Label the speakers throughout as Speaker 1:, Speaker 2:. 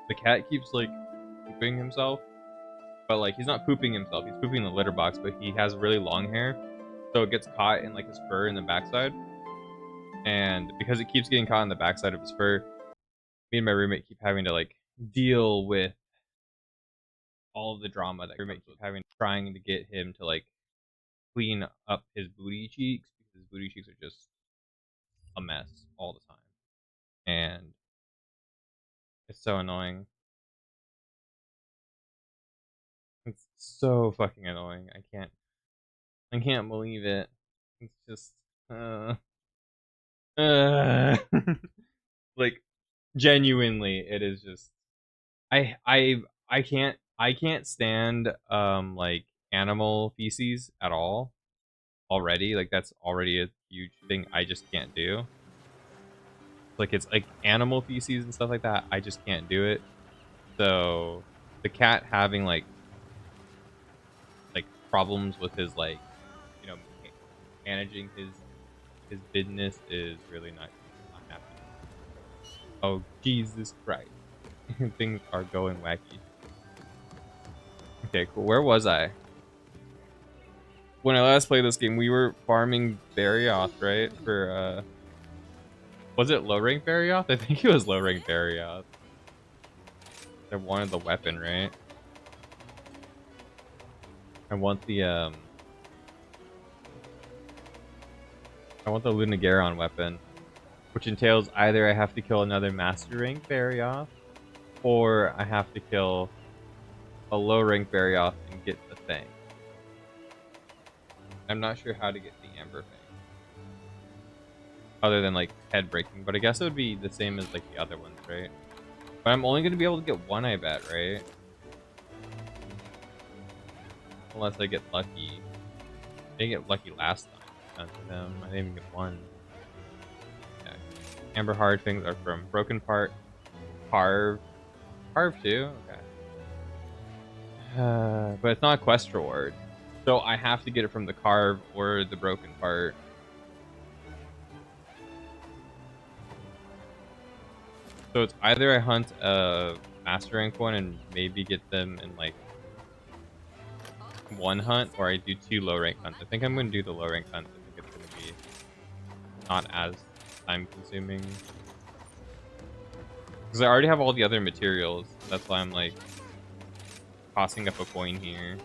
Speaker 1: the cat keeps like pooping himself, but like he's not pooping himself. He's pooping in the litter box, but he has really long hair, so it gets caught in like his fur in the backside. And because it keeps getting caught in the backside of his fur, me and my roommate keep having to like deal with all of the drama that roommate keeps having, trying to get him to like clean up his booty cheeks because his booty cheeks are just a mess all the time, and it's so annoying. It's so fucking annoying. I can't believe it. It's just uh like genuinely it is just I I I can't stand like animal feces at all already. Like that's already a huge thing I just can't do. Like it's like animal feces and stuff like that. I just can't do it. So the cat having like problems with his like, you know, managing his business is really not happening. Oh Jesus Christ. Things are going wacky. Okay, cool. Where was I? When I last played this game, we were farming Barioth, right? For was it low rank Barioth? I think it was low rank Barioth. I wanted the weapon, right? I want the Lunagaron weapon, which entails either I have to kill another master rank Barioth, or I have to kill a low rank Barioth and get the thing. I'm not sure how to get the Amber thing. Other than like head breaking, but I guess it would be the same as like the other ones, right? But I'm only gonna be able to get one, I bet, right? Unless I get lucky. I didn't get lucky last time. I didn't even get one. Okay. Amber hard things are from Broken Part, Carve too. Okay. But it's not a quest reward, so I have to get it from the Carve or the Broken Part. So it's either I hunt a master rank one and maybe get them in like one hunt, or I do 2 low rank hunts. I think I'm gonna do the low rank hunts. I think it's gonna be not as time consuming because I already have all the other materials. That's why I'm like tossing up a coin here.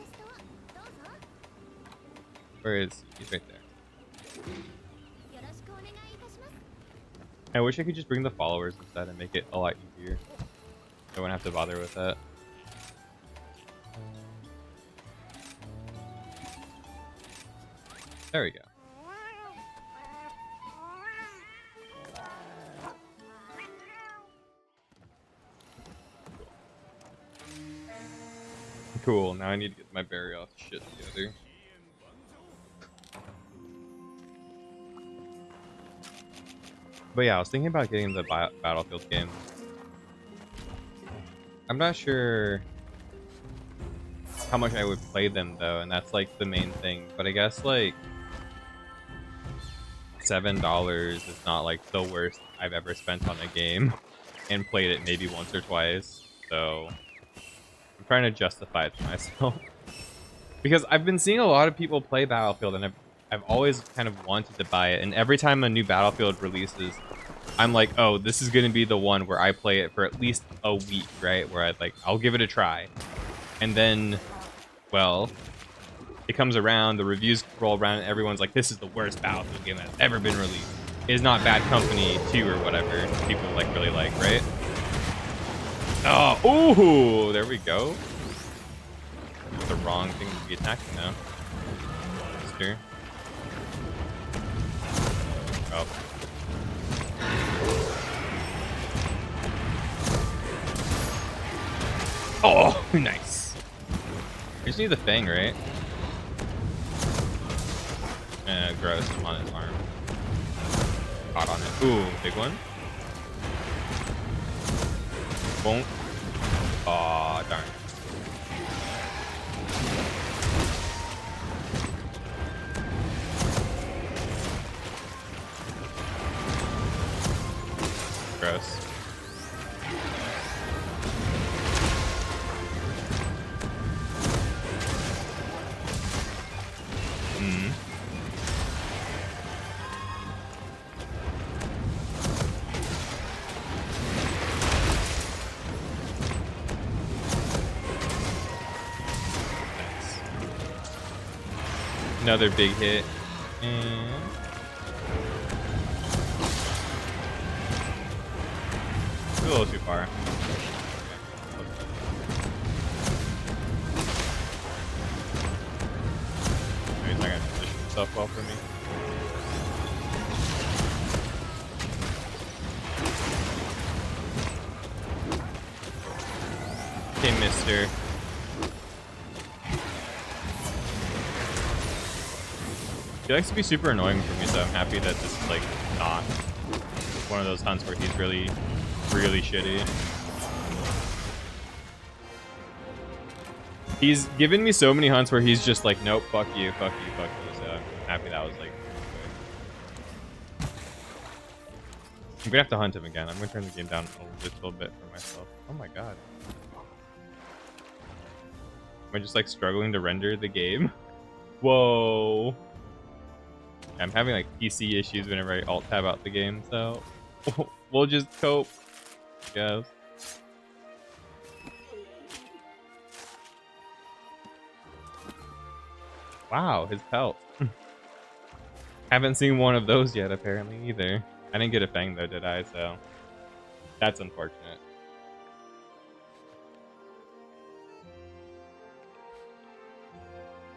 Speaker 1: Where is he? He's right there. I wish I could just bring the followers instead and make it a lot easier. I wouldn't have to bother with that. There we go. Cool. Now I need to get my Barioth shit together. But yeah, I was thinking about getting the Battlefield game. I'm not sure how much I would play them though, and that's like the main thing. But I guess like $7 is not like the worst I've ever spent on a game, and played it maybe once or twice. So I'm trying to justify it to myself because I've been seeing a lot of people play Battlefield, and I've always kind of wanted to buy it. And every time a new Battlefield releases, I'm like, oh, this is gonna be the one where I play it for at least a week, right? Where I'll give it a try, and then, well, it comes around, the reviews roll around, and everyone's like, this is the worst Battlefield game that's ever been released. It is not Bad Company 2 or whatever people like really like, right? Oh, ooh, there we go. The wrong thing to be attacking now. Mister. Oh. Oh, nice. I just need the Fang, right? Gross on his arm. Caught on it. Ooh, big one. Won't. Aw, darn. Gross. Another big hit. And a little too far. He's not gonna position himself well for me. Okay, mister. He likes to be super annoying for me, so I'm happy that this is like not one of those hunts where he's really shitty. He's given me so many hunts where he's just like, nope, fuck you, fuck you, fuck you. So I'm happy that was like good. I'm gonna have to hunt him again. I'm gonna turn the game down a little bit for myself. Oh my god. Am I just like struggling to render the game? Whoa. I'm having like PC issues whenever I alt tab out the game, so we'll just cope, I guess. Wow, his pelt. Haven't seen one of those yet, apparently, either. I didn't get a fang though, did I? So that's unfortunate.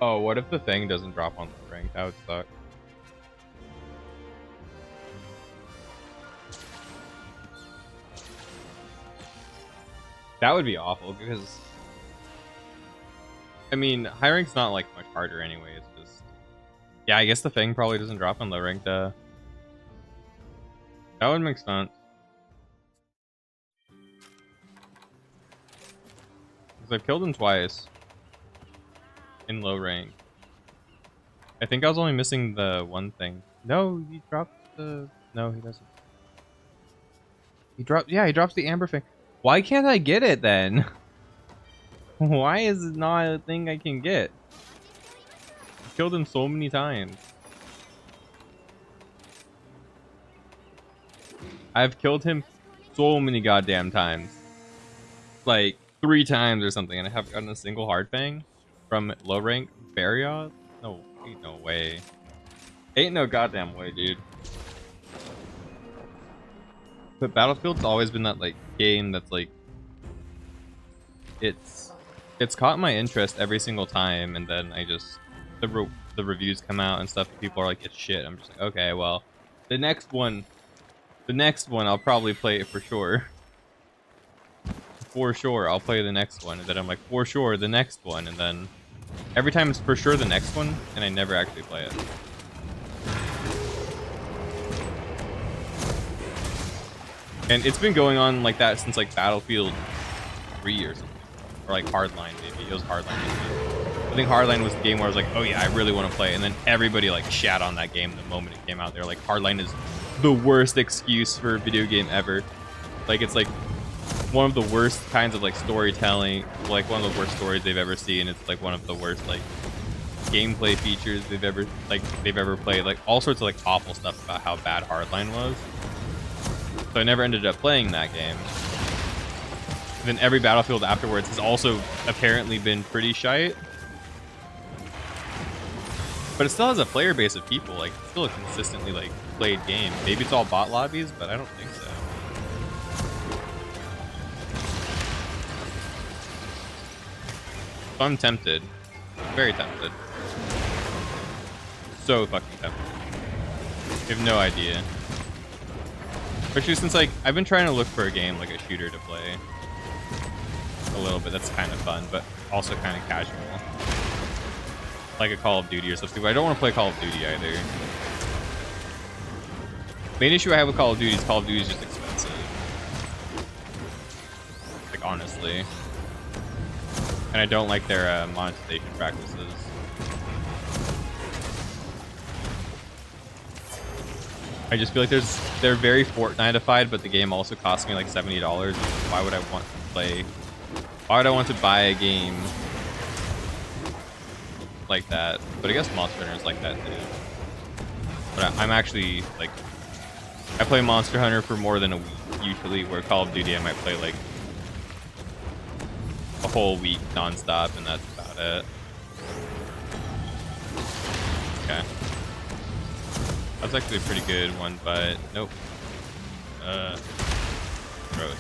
Speaker 1: Oh, what if the thing doesn't drop on the rank? That would suck. That would be awful because, I mean, high rank's not like much harder anyway. It's just, yeah, I guess the thing probably doesn't drop on low rank. That would make sense. Because I've killed him twice in low rank. I think I was only missing the one thing. No, he dropped the. No, he doesn't. He dropped. Yeah, he drops the amber thing. Why can't I get it then? Why is it not a thing I can get? I've killed him so many times. I've killed him so many goddamn times. Like 3 times or something, and I haven't gotten a single hard fang from low rank Barrios? No, ain't no way. Ain't no goddamn way, dude. But Battlefield's always been that like game that's like it's caught my interest every single time, and then I just the reviews come out and stuff, and people are like, it's shit. I'm just like, okay, well, the next one I'll probably play it for sure. For sure, I'll play the next one, and then I'm like, for sure, the next one, and then every time it's for sure the next one, and I never actually play it. And it's been going on like that since like Battlefield 3 or something. Or like Hardline, maybe. It was Hardline, maybe. I think Hardline was the game where I was like, oh yeah, I really want to play it. And then everybody like shat on that game the moment it came out. They're like, Hardline is the worst excuse for a video game ever. Like, it's like one of the worst kinds of like storytelling, like one of the worst stories they've ever seen. It's like one of the worst like gameplay features they've ever played. Like all sorts of like awful stuff about how bad Hardline was. So I never ended up playing that game. And then every Battlefield afterwards has also apparently been pretty shite. But it still has a player base of people. Like, it's still a consistently like played game. Maybe it's all bot lobbies, but I don't think so. So I'm tempted. Very tempted. So fucking tempted. You have no idea. Especially since, like, I've been trying to look for a game, like a shooter to play. A little bit, that's kind of fun, but also kind of casual. Like a Call of Duty or something, but I don't want to play Call of Duty either. Main issue I have with Call of Duty is just expensive. Like, honestly. And I don't like their monetization practices. I just feel like they're very Fortnite-ified, but the game also costs me like $70. Why would I want to play? Why would I want to buy a game like that? But I guess Monster Hunter is like that too. But I'm actually like, I play Monster Hunter for more than a week usually, where Call of Duty I might play like a whole week non-stop, and that's about it. Okay. That's actually a pretty good one, but nope. Gross.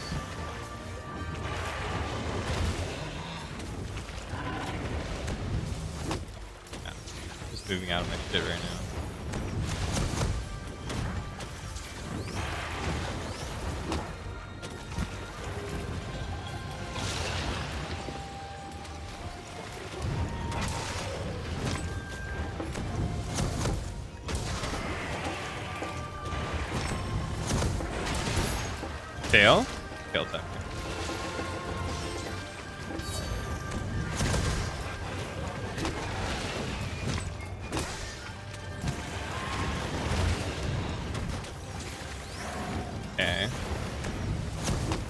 Speaker 1: Yeah, just moving out of my shit right now. Tail? Tail time. Okay.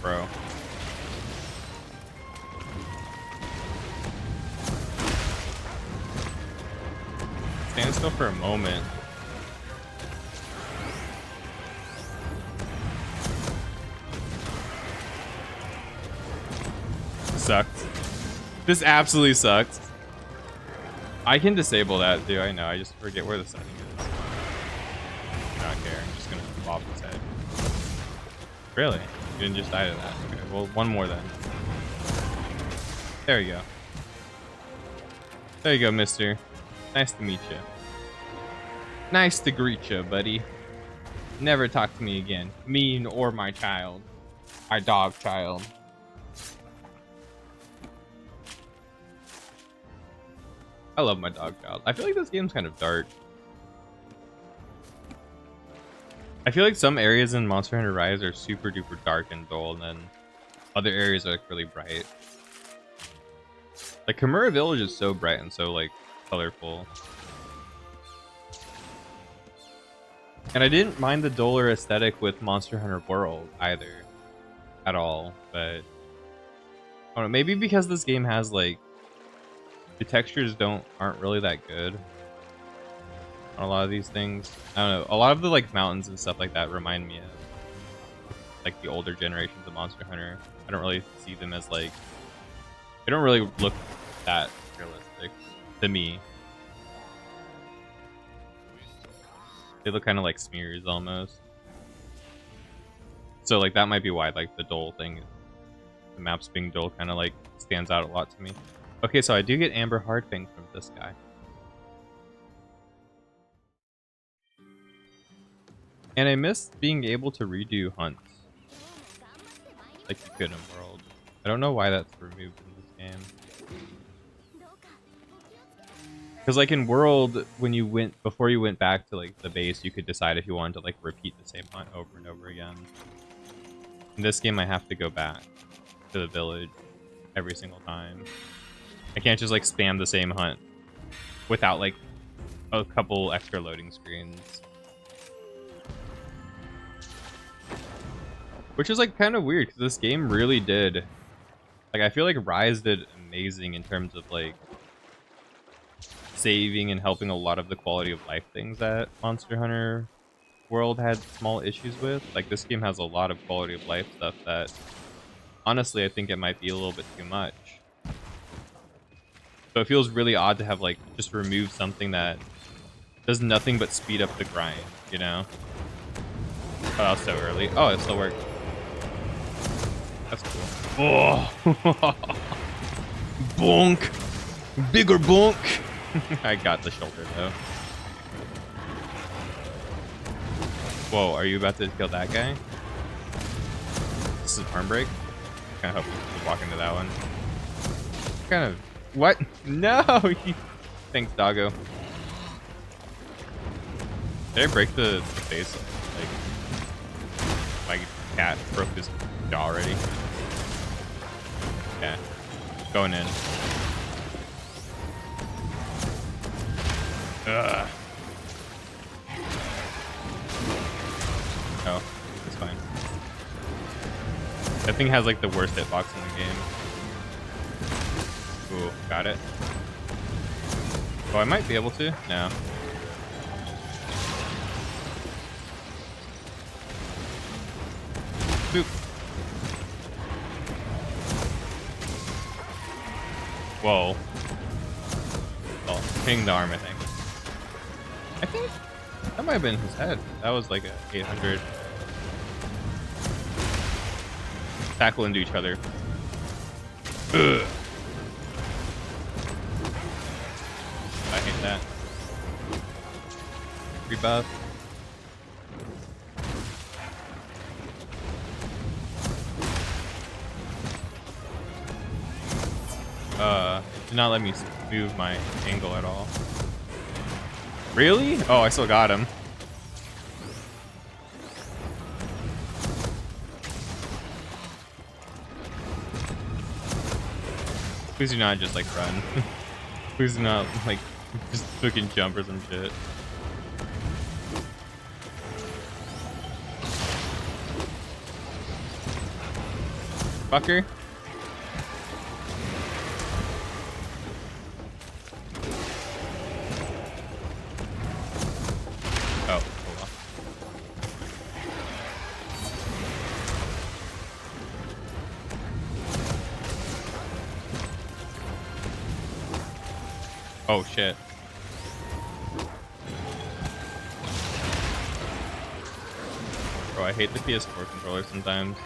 Speaker 1: Bro. Stand still for a moment. Sucked. This absolutely sucks. I can disable that too, I know. I just forget where the setting is. I don't care. I'm just gonna bob his head. Really? You didn't just die to that. Okay, well, one more then. There you go. There you go, mister. Nice to meet you. Nice to greet you, buddy. Never talk to me again. Me or my child. My dog child. I love my dog child. I feel like this game's kind of dark. I feel like some areas in Monster Hunter Rise are super duper dark and dull, and then other areas are like really bright. Like Kimura Village is so bright and so like colorful. And I didn't mind the duller aesthetic with Monster Hunter World either. At all. But I don't know, maybe because this game has like the textures aren't really that good on a lot of these things. I don't know. A lot of the like mountains and stuff like that remind me of like the older generations of Monster Hunter. I don't really see them as like, they don't really look that realistic to me. They look kind of like smears almost. So like that might be why like the dull thing, the maps being dull kind of like stands out a lot to me. Okay, so I do get Amber Hardfang from this guy. And I miss being able to redo hunts like you could in World. I don't know why that's removed in this game. Because like in World, when you before you went back to like the base, you could decide if you wanted to like repeat the same hunt over and over again. In this game, I have to go back to the village every single time. I can't just like spam the same hunt without like a couple extra loading screens. Which is like kind of weird because this game really did, like I feel like Rise did amazing in terms of like saving and helping a lot of the quality of life things that Monster Hunter World had small issues with. Like this game has a lot of quality of life stuff that honestly I think it might be a little bit too much. So it feels really odd to have like just remove something that does nothing but speed up the grind, you know? Oh, that was so early. Oh, it still worked. That's cool. Oh! Bonk! Bigger bonk! I got the shoulder though. Whoa, are you about to kill that guy? This is Sunbreak? Kinda hope you walk into that one. Kind of. What? No! Thanks, doggo. Did I break the face? Like, my cat broke his jaw already. Yeah. Going in. Ugh. Oh, it's fine. That thing has like the worst hitbox in the game. Ooh, got it. Oh, I might be able to. No. Boop. Whoa. Oh, hitting the arm, I think. I think that might have been his head. That was like a 800. Tackle into each other. Ugh. I hate that. Rebuff. Did not let me move my angle at all. Really? Oh, I still got him. Please do not just like run. Please do not like just fucking jump or some shit. Fucker. Oh, hold on. Oh shit. Bro, I hate the PS4 controller sometimes.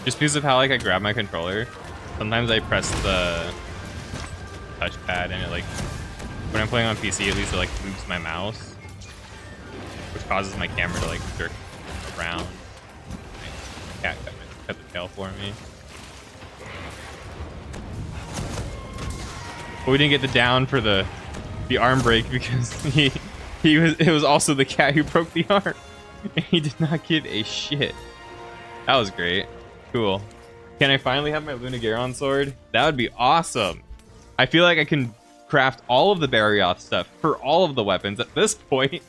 Speaker 1: Just because of how like I grab my controller. Sometimes I press the touchpad and it like when I'm playing on PC at least it like moves my mouse. Which causes my camera to like jerk around. Cat cut the tail for me. But we didn't get the down for the arm break because it was also the cat who broke the arm. And he did not give a shit. That was great. Cool. Can I finally have my Lunageron sword? That would be awesome. I feel like I can craft all of the Barioth stuff for all of the weapons at this point.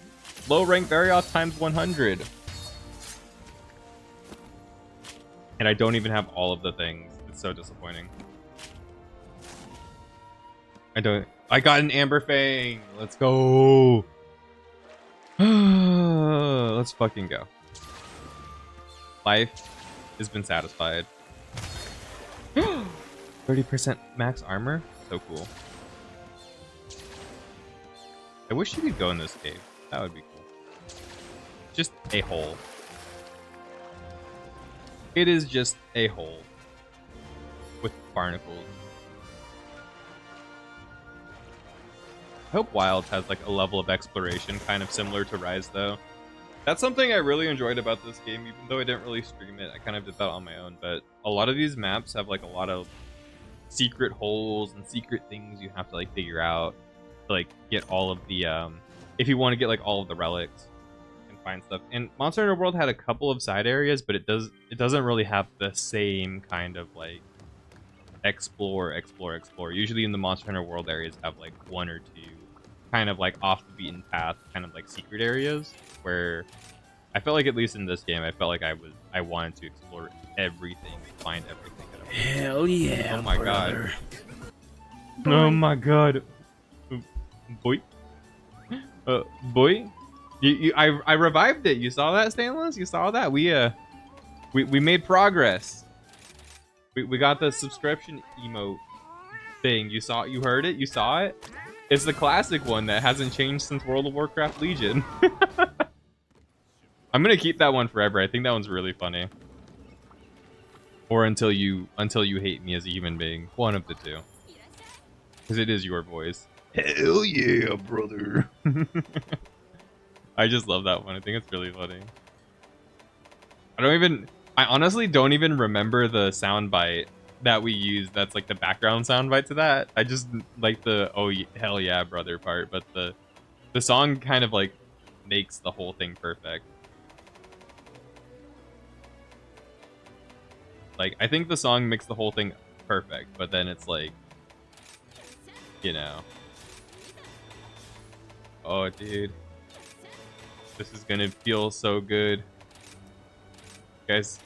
Speaker 1: Low rank Barioth times 100. And I don't even have all of the things. It's so disappointing. I got an Amber Fang. Let's go. Let's fucking go. Life has been satisfied. 30% max armor? So cool. I wish you could go in this cave. That would be cool. Just a hole. It is just a hole. With barnacles. I hope Wilds has like a level of exploration kind of similar to Rise though. That's something I really enjoyed about this game, even though I didn't really stream it. I kind of did that on my own, but a lot of these maps have like a lot of secret holes and secret things you have to like figure out to like get all of the if you want to get like all of the relics and find stuff. And Monster Hunter World had a couple of side areas, but it doesn't really have the same kind of like explore. Usually in the Monster Hunter World areas have like one or two kind of like off the beaten path kind of like secret areas where I felt like at least in this game I felt like I wanted to explore everything, find everything.
Speaker 2: Hell yeah!
Speaker 1: Oh my
Speaker 2: brother.
Speaker 1: God! Oh my God! Boy, boy, I revived it. You saw that, Stainless? You saw that? We made progress. We got the subscription emote thing. You heard it? You saw it? It's the classic one that hasn't changed since World of Warcraft Legion. I'm gonna keep that one forever. I think that one's really funny. Or until you hate me as a human being. One of the two. Because it is your voice.
Speaker 2: Hell yeah, brother.
Speaker 1: I just love that one. I think it's really funny. I honestly don't even remember the soundbite that we use. That's like the background soundbite to that. I just like the hell yeah brother part, but the song kind of like makes the whole thing perfect. Like I think the song makes the whole thing perfect, but then it's like, you know, oh dude, this is gonna feel so good. Guys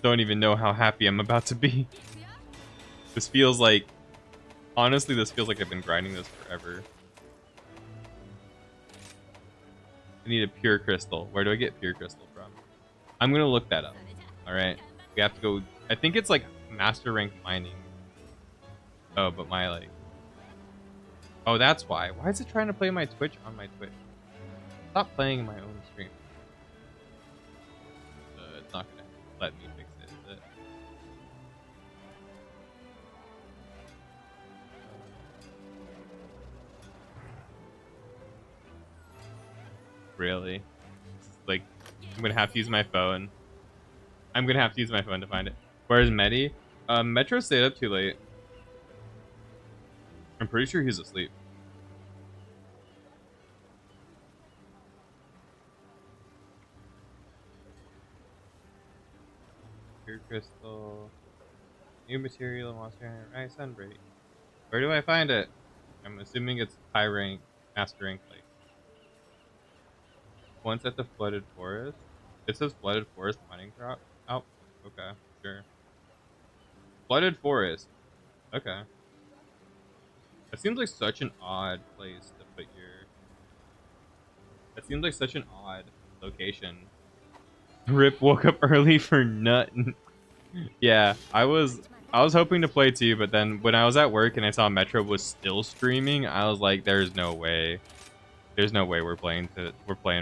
Speaker 1: don't even know how happy I'm about to be. This feels like, honestly, this feels like I've been grinding this forever. I need a pure crystal. Where do I get pure crystal from? I'm gonna look that up. All right, we have to go. I think it's like master rank mining. Oh, but my like Oh, that's why. Why is it trying to play my Twitch on my Twitch? Stop playing my own stream. It's not gonna let me fix it, is it? Really? Like, I'm gonna have to use my phone. I'm gonna have to use my phone to find it. Where's Medi? Metro stayed up too late. I'm pretty sure he's asleep. Pure crystal. New material, monster hunter, right? Sunbreak. Where do I find it? I'm assuming it's high rank, master rank, like once at the flooded forest. It says flooded forest mining drop. Oh, okay, sure. Flooded forest. Okay. That seems like such an odd place to put your. That seems like such an odd location. Rip woke up early for nutting. Yeah, I was hoping to play too, but then when I was at work and I saw Metro was still streaming, I was like, "There's no way. There's no way we're playing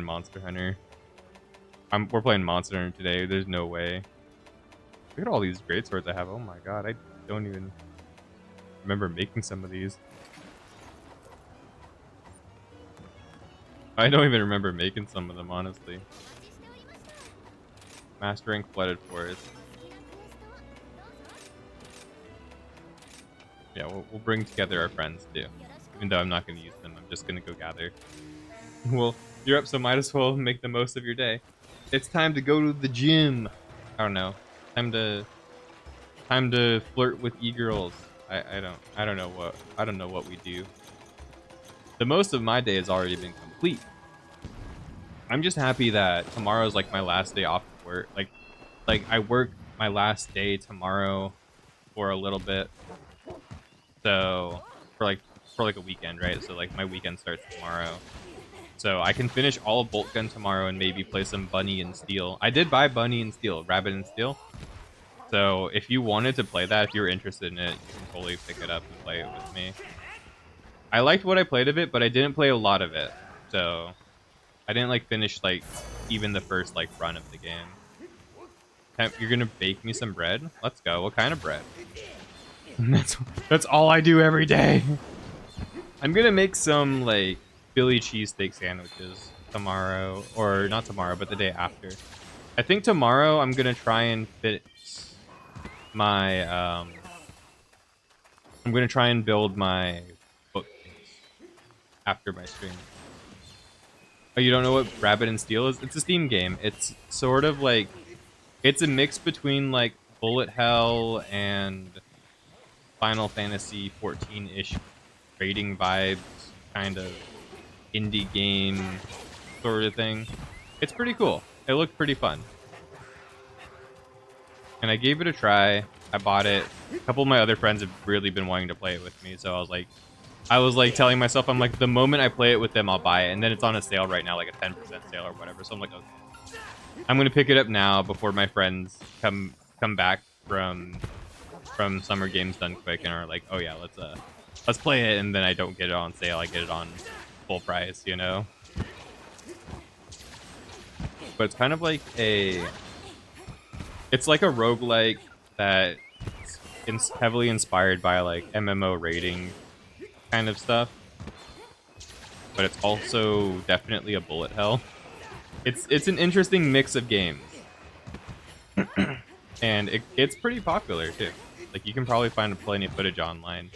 Speaker 1: Monster Hunter. We're playing Monster Hunter today. There's no way." Look at all these great swords I have. Oh my god, I don't even remember making some of these. I don't even remember making some of them, honestly. Mastering Flooded Forest. Yeah, we'll bring together our friends too. Even though I'm not going to use them, I'm just going to go gather. Well, you're up, so might as well make the most of your day. It's time to go to the gym. I don't know. Time to flirt with e-girls. I don't know what we do. The most of my day has already been complete. I'm just happy that tomorrow's like my last day off of work. Like I work my last day tomorrow for a little bit. So for like a weekend, right? So like my weekend starts tomorrow. So I can finish all of Bolt Gun tomorrow and maybe play some Bunny and Steel. I did buy Bunny and Steel, Rabbit and Steel. So if you wanted to play that, if you were interested in it, you can totally pick it up and play it with me. I liked what I played of it, but I didn't play a lot of it. So I didn't like finish like even the first like run of the game. You're gonna bake me some bread? Let's go. What kind of bread? That's all I do every day. I'm gonna make some like Philly cheesesteak sandwiches tomorrow, or not tomorrow, but the day after. I think tomorrow I'm gonna try and fit my I'm gonna try and build my bookcase after my stream. Oh, you don't know what Rabbit and Steel is? It's a Steam game. It's sort of like it's a mix between like Bullet Hell and Final Fantasy 14-ish trading vibes, kind of indie game sort of thing. It's pretty cool. It looked pretty fun. And I gave it a try. I bought it. A couple of my other friends have really been wanting to play it with me, so I was like telling myself, I'm like, the moment I play it with them, I'll buy it. And then it's on a sale right now, like a 10% sale or whatever. So I'm like, okay. I'm gonna pick it up now before my friends come back from summer games done quick and are like, oh yeah, let's play it. And then I don't get it on sale. I get it on full price, you know. But it's kind of like it's like a roguelike that is heavily inspired by like MMO rating kind of stuff, but it's also definitely a bullet hell. It's an interesting mix of games, and it's pretty popular too. Like you can probably find plenty of footage online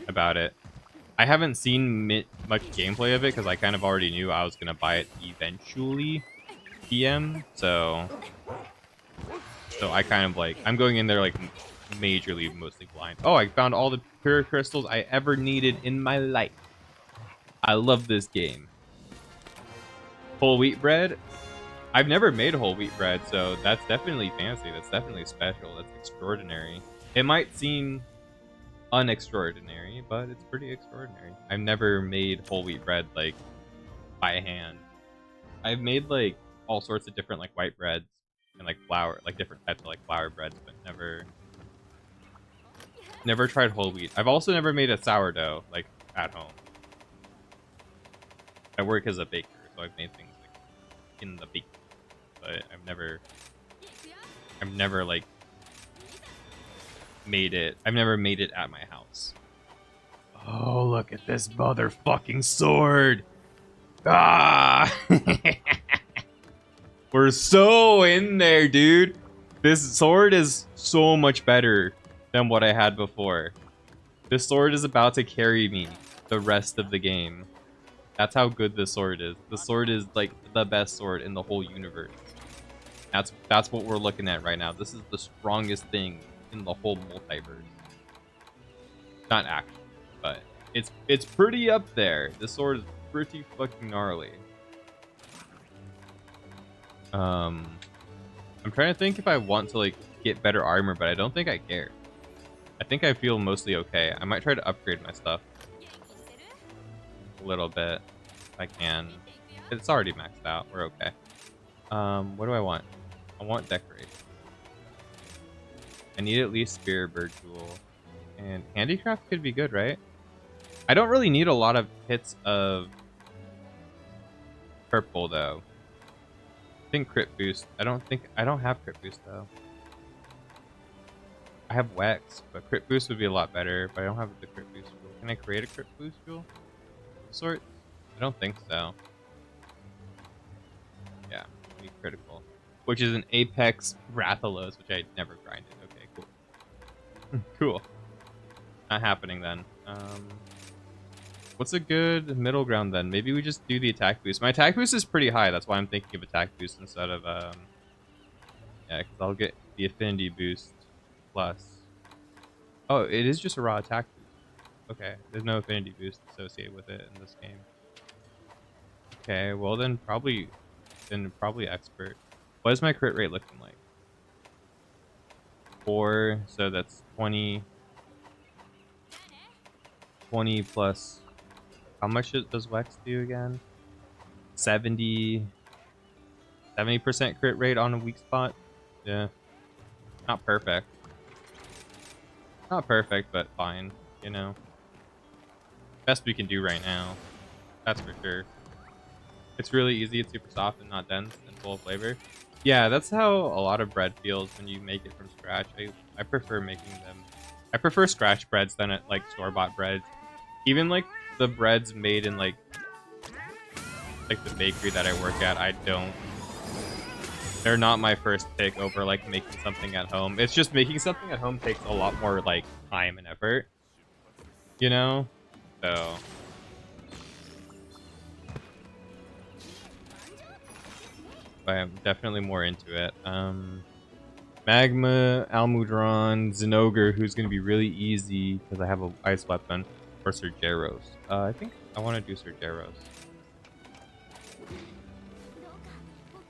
Speaker 1: about it. I haven't seen much gameplay of it because I kind of already knew I was gonna buy it eventually, PM. So I kind of like I'm going in there like majorly mostly blind. Oh, I found all the pure crystals I ever needed in my life. I love this game. Whole wheat bread. I've never made whole wheat bread, so that's definitely fancy. That's definitely special. That's extraordinary. It might seem unextraordinary, but it's pretty extraordinary. I've never made whole wheat bread like by hand. I've made like all sorts of different like white breads and like flour, like different types of like flour breads, but never tried whole wheat. I've also never made a sourdough like at home. I work as a baker, so I've made things like in the bake, but I've never like made it. I've never made it at my house. Oh, look at this motherfucking sword! Ah! We're so in there, dude. This sword is so much better than what I had before. This sword is about to carry me the rest of the game. That's how good this sword is. The sword is like the best sword in the whole universe. That's what we're looking at right now. This is the strongest thing in the whole multiverse. Not actually, but it's pretty up there. This sword is pretty fucking gnarly. I'm trying to think if I want to like get better armor, but I don't think I care. I think I feel mostly okay. I might try to upgrade my stuff a little bit if I can. It's already maxed out. We're okay. What do I want? I want decorate. I need at least spear bird jewel. And handicraft could be good, right? I don't really need a lot of hits of purple though. I think crit boost. I don't have crit boost though. I have Wex, but crit boost would be a lot better, but I don't have the crit boost jewel. Can I create a crit boost jewel? Sort? I don't think so. Yeah, be critical. Which is an Apex Rathalos, which I never grinded. Okay, cool. Cool. Not happening then. What's a good middle ground then? Maybe we just do the attack boost. My attack boost is pretty high. That's why I'm thinking of attack boost instead of yeah, because I'll get the affinity boost plus. Oh, it is just a raw attack boost. Okay, there's no affinity boost associated with it in this game. Okay, well then probably expert. What is my crit rate looking like? 4, so that's 20 plus. How much does Wex do again? 70% crit rate on a weak spot. Yeah, not perfect. Not perfect, but fine. You know, best we can do right now. That's for sure. It's really easy. It's super soft and not dense and full of flavor. Yeah, that's how a lot of bread feels when you make it from scratch. I prefer making them. I prefer scratch breads than like store-bought breads. Even like the breads made in like the bakery that I work at, I don't. They're not my first pick over like making something at home. It's just making something at home takes a lot more like time and effort, you know? So I'm definitely more into it. Magma, Almudron, Zinogre, who's going to be really easy because I have a ice weapon, or Sergeros. I think I want to do Sergeros.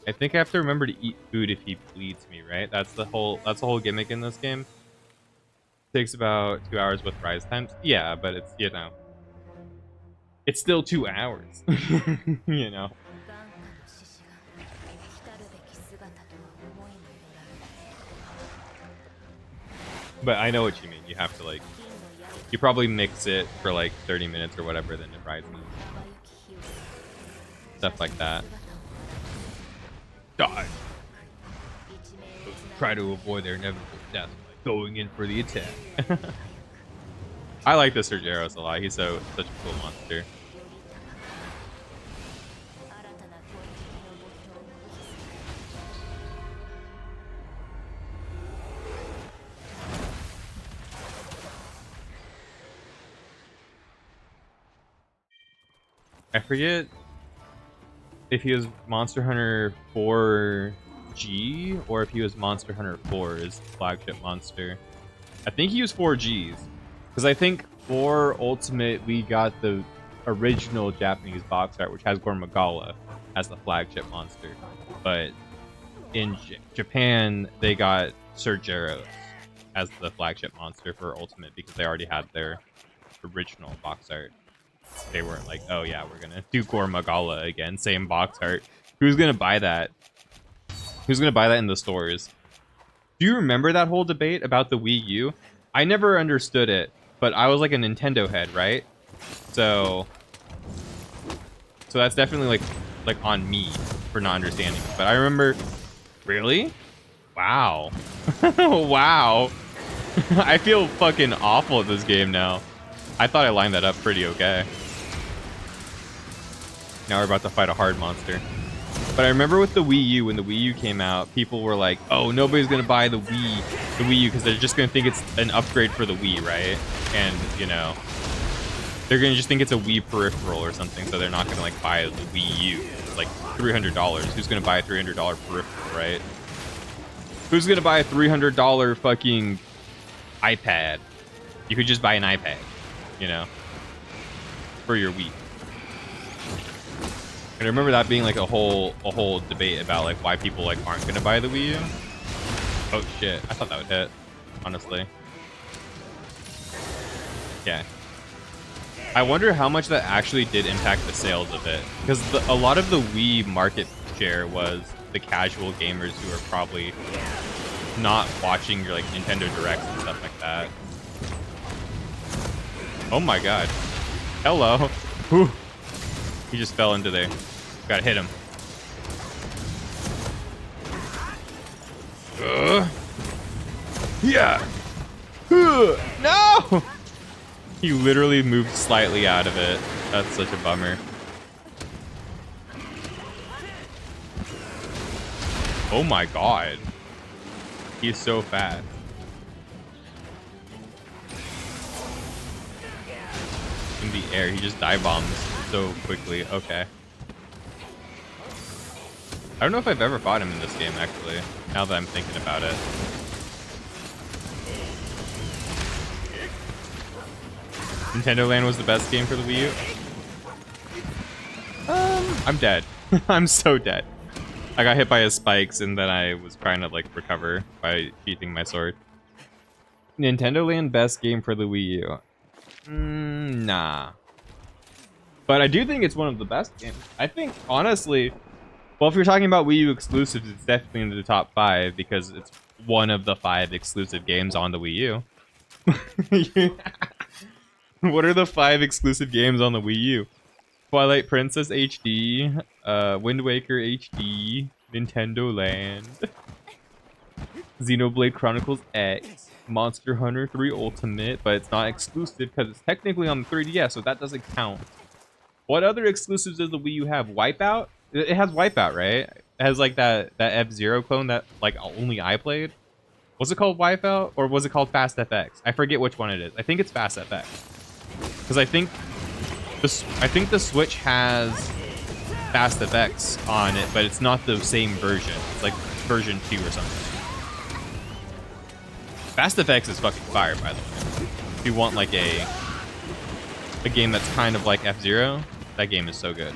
Speaker 1: I think I have to remember to eat food if he bleeds me, right? That's the whole gimmick in this game. Takes about 2 hours with rise times. Yeah, but it's, you know, it's still 2 hours. You know. But I know what you mean. You have to like, you probably mix it for like 30 minutes or whatever, then it rises. Stuff like that. Die. Try to avoid their inevitable death by going in for the attack. I like the Sergeros a lot. He's such a cool monster. I forget if he was Monster Hunter 4G or if he was Monster Hunter 4's flagship monster. I think he was 4G's. Because I think for Ultimate, we got the original Japanese box art, which has GORE MAGALA as the flagship monster. But in Japan, they got Sergeros as the flagship monster for Ultimate because they already had their original box art. They weren't like, oh yeah, we're gonna do GORE MAGALA again, same box art. Who's gonna buy that? Who's gonna buy that in the stores? Do you remember that whole debate about the Wii U? I never understood it, but I was like a Nintendo head, right? So So that's definitely like on me for not understanding. But I remember, really? Wow. Wow. I feel fucking awful at this game now. I thought I lined that up pretty okay. Now we're about to fight a hard monster. But I remember with the Wii U, when the Wii U came out, people were like, oh, nobody's going to buy the Wii U because they're just going to think it's an upgrade for the Wii, right? And, you know, they're going to just think it's a Wii peripheral or something, so they're not going to, like, buy the Wii U. It's like $300. Who's going to buy a $300 peripheral, right? Who's going to buy a $300 fucking iPad? You could just buy an iPad, you know, for your Wii. And I remember that being like a whole debate about like why people like aren't gonna buy the Wii U. Oh shit, I thought that would hit, honestly. Yeah. I wonder how much that actually did impact the sales of it. Because a lot of the Wii market share was the casual gamers who are probably not watching your like Nintendo Directs and stuff like that. Oh my god. Hello. Whew. He just fell into there. Gotta hit him. Yeah. No! He literally moved slightly out of it. That's such a bummer. Oh my god. He's so fast. In the air, he just dive bombs so quickly. Okay. I don't know if I've ever fought him in this game, actually, now that I'm thinking about it. Nintendo Land was the best game for the Wii U? I'm dead. I'm so dead. I got hit by his spikes, and then I was trying to, like, recover by beating my sword. Nintendo Land best game for the Wii U? Nah. But I do think it's one of the best games. I think, honestly... Well, if you're talking about Wii U exclusives, it's definitely in the top 5 because it's one of the 5 exclusive games on the Wii U. What are the 5 exclusive games on the Wii U? Twilight Princess HD, Wind Waker HD, Nintendo Land, Xenoblade Chronicles X, Monster Hunter 3 Ultimate, but it's not exclusive because it's technically on the 3DS, so that doesn't count. What other exclusives does the Wii U have? Wipeout? It has Wipeout, right? It has like that F-Zero clone that like only I played. Was it called Wipeout or was it called Fast FX? I forget which one it is. I think it's Fast FX. Because I think the Switch has Fast FX on it, but it's not the same version. It's like version 2 or something. Fast FX is fucking fire, by the way. If you want like a game that's kind of like F-Zero, that game is so good.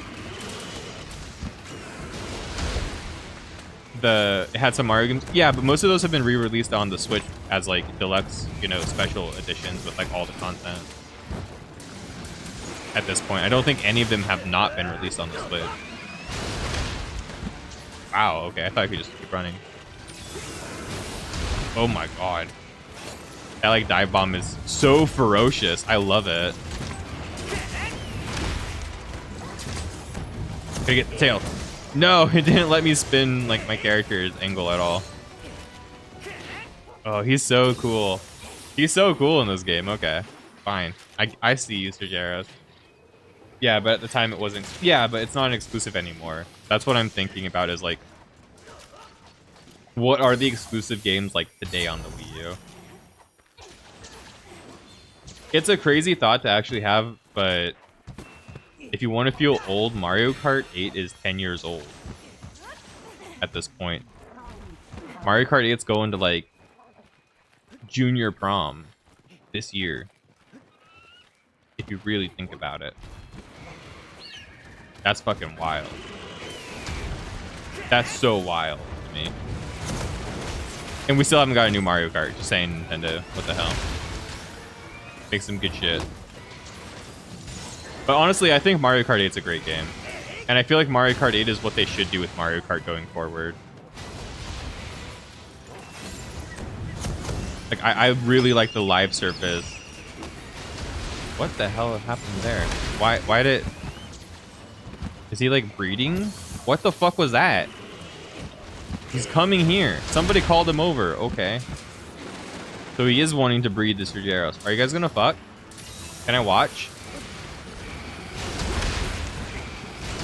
Speaker 1: It had some Mario games. Yeah, but most of those have been re-released on the Switch as like deluxe, you know, special editions with like all the content. At this point, I don't think any of them have not been released on the Switch. Wow, okay, I thought I could just keep running. Oh my god. That like dive bomb is so ferocious. I love it. Gotta get the tail. No, it didn't let me spin like my character's angle at all. Oh, he's so cool. He's so cool in this game. Okay, fine. I see you, Sir Jaros. Yeah, but at the time it wasn't. Yeah, but it's not an exclusive anymore. That's what I'm thinking about is like, what are the exclusive games like today on the Wii U? It's a crazy thought to actually have, but if you want to feel old, Mario Kart 8 is 10 years old at this point. Mario Kart 8's going to like junior prom this year. If you really think about it. That's fucking wild. That's so wild to me. And we still haven't got a new Mario Kart. Just saying, Nintendo. What the hell? Make some good shit. But honestly, I think Mario Kart 8 is a great game. And I feel like Mario Kart 8 is what they should do with Mario Kart going forward. Like, I really like the live surface. What the hell happened there? Why did Is he like breeding? What the fuck was that? He's coming here. Somebody called him over. Okay. So he is wanting to breed the Surgeros. Are you guys gonna fuck? Can I watch?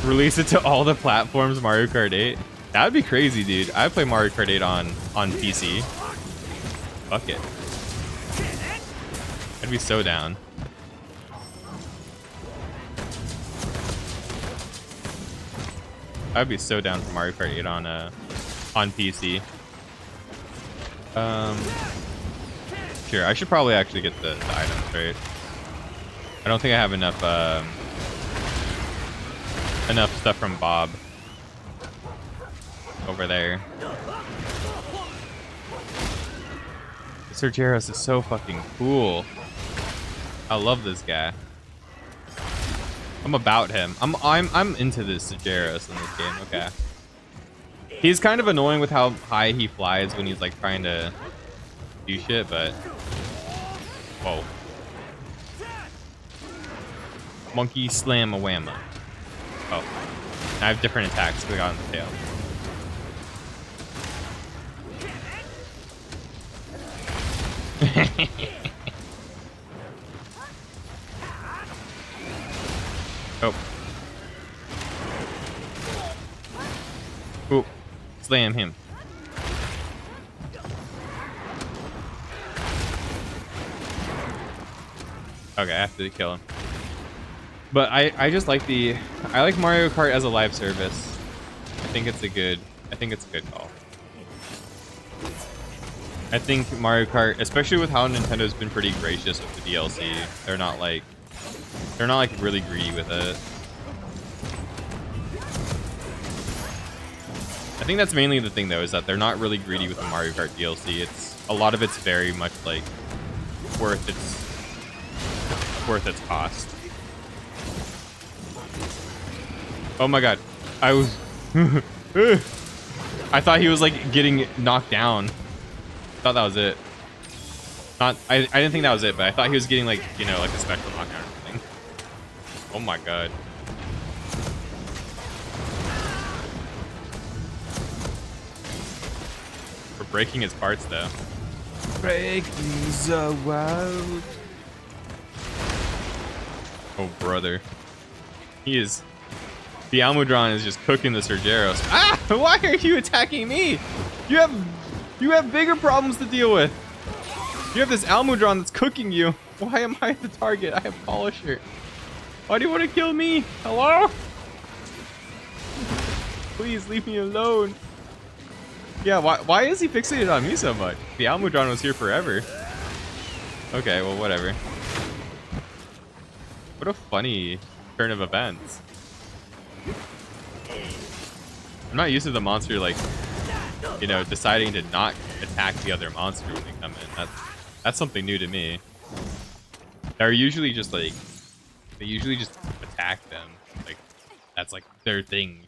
Speaker 1: Release it to all the platforms Mario Kart 8. That would be crazy, dude. I play Mario Kart 8 on PC. Fuck it. I'd be so down. I'd be so down for Mario Kart 8 on PC. Sure, I should probably actually get the items, right? I don't think I have enough enough stuff from Bob over there. The Surgeros is so fucking cool. I love this guy. I'm about him. I'm into this Zerothehiden in this game. Okay. He's kind of annoying with how high he flies when he's like trying to do shit, but whoa. Monkey slam a whamma. Oh. I have different attacks because I got on the tail. Oh. Ooh. Slam him. Okay, I have to kill him. But I just like I like Mario Kart as a live service. I think it's a good call. I think Mario Kart, especially with how Nintendo's been pretty gracious with the DLC, they're not like really greedy with it. I think that's mainly the thing though, is that they're not really greedy with the Mario Kart DLC. A lot of it's very much like worth its cost. Oh my god. I was I thought he was like getting knocked down. I thought that was it. I didn't think that was it, but I thought he was getting like, you know, like a special knockdown or something. Oh my god. We're breaking his parts though.
Speaker 2: Breaking the world.
Speaker 1: Oh brother. The Almudron is just cooking the Surgeros. Ah! Why are you attacking me? You have bigger problems to deal with. You have this Almudron that's cooking you. Why am I the target? I have Polisher. Why do you want to kill me? Hello? Please leave me alone. Yeah, why is he fixated on me so much? The Almudron was here forever. Okay, well, whatever. What a funny turn of events. I'm not used to the monster, like, you know, deciding to not attack the other monster when they come in. That's something new to me. They're usually just like, they usually just attack them. Like, that's like their thing.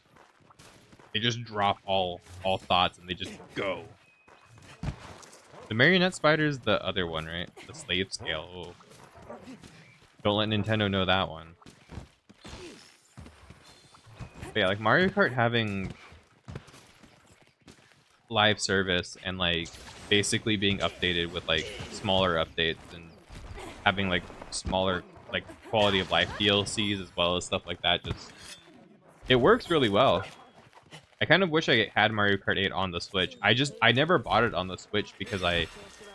Speaker 1: They just drop all thoughts and they just go. The marionette spider is the other one, right? The slave scale. Oh. Don't let Nintendo know that one. But yeah, like Mario Kart having live service and like basically being updated with like smaller updates and having like smaller like quality of life DLCs as well as stuff like that, just it works really well. I kind of wish I had Mario Kart 8 on the Switch. I never bought it on the Switch because I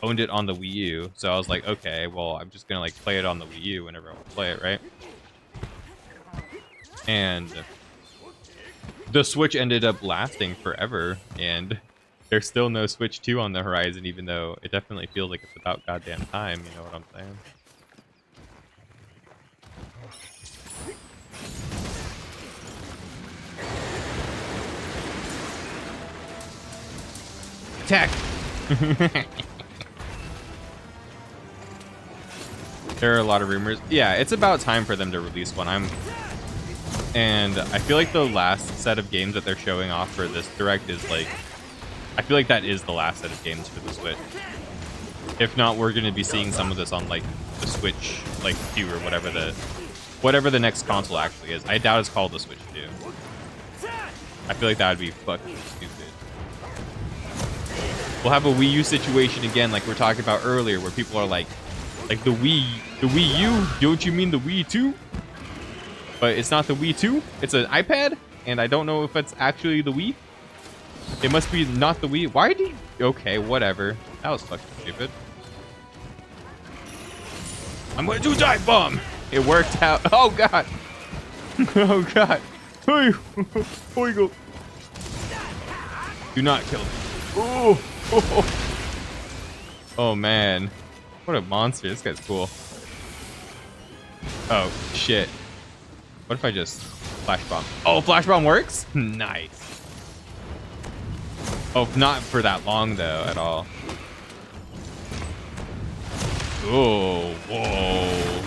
Speaker 1: owned it on the Wii U. So I was like, okay, well, I'm just gonna like play it on the Wii U whenever I want to play it, right? And the Switch ended up lasting forever, and there's still no Switch 2 on the horizon, even though it definitely feels like it's about goddamn time, you know what I'm saying? Attack! There are a lot of rumors. Yeah, it's about time for them to release one. And I feel like the last set of games that they're showing off for this direct is like, I feel like that is the last set of games for the Switch. If not, we're going to be seeing some of this on like the Switch like 2 or whatever whatever the next console actually is. I doubt it's called the Switch 2. I feel like that would be fucking stupid. We'll have a Wii U situation again, like we were talking about earlier, where people are like the Wii U? Don't you mean the Wii 2? But it's not the Wii 2. It's an iPad, and I don't know if it's actually the Wii. It must be not the Wii. Why did you... Okay, whatever. That was fucking stupid. I'm gonna do a dive bomb. It worked out. Oh god. Oh god. Hey. Oh, you go. Do not kill me. Oh. Oh man. What a monster. This guy's cool. Oh shit. What if I just flash bomb? Oh, flash bomb works? Nice. Oh, not for that long though at all. Oh, whoa.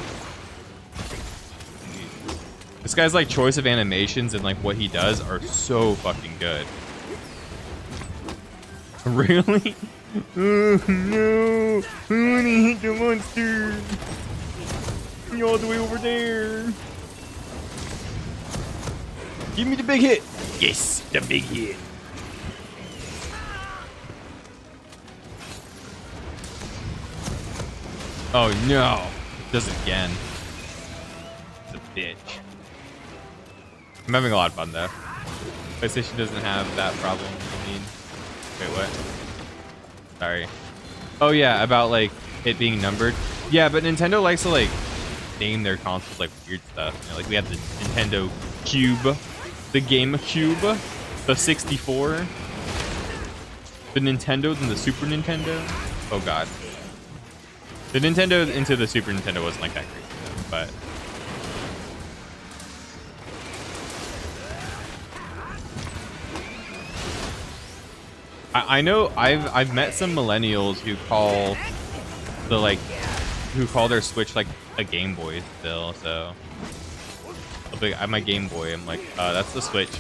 Speaker 1: This guy's like choice of animations and like what he does are so fucking good. Really? Oh no. I wanna hit the monster. You're all the way over there. Give me the big hit. Yes, the big hit. Oh no. It does it again. It's a bitch. I'm having a lot of fun though. PlayStation doesn't have that problem. I mean, wait, what? Sorry. Oh yeah, about like it being numbered. Yeah, but Nintendo likes to like name their consoles like weird stuff. You know, like we have the Nintendo Cube, the GameCube, the 64, the Nintendo, and the Super Nintendo. Oh god. The Nintendo into the Super Nintendo wasn't like that crazy though, but I know I've met some millennials who call their Switch like a Game Boy still, so I'm a Game Boy. I'm like, that's the Switch.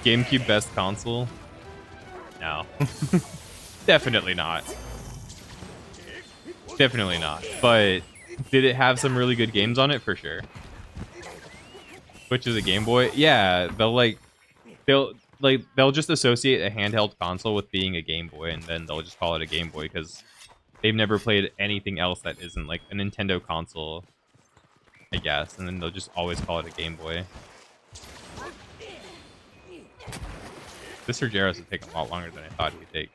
Speaker 1: GameCube best console? No. Definitely not. Definitely not. But did it have some really good games on it? For sure. Switch is a Game Boy? Yeah, they'll just associate a handheld console with being a Game Boy, and then they'll just call it a Game Boy because they've never played anything else that isn't like a Nintendo console, I guess, and then they'll just always call it a Game Boy. This Gyros would take a lot longer than I thought he would take.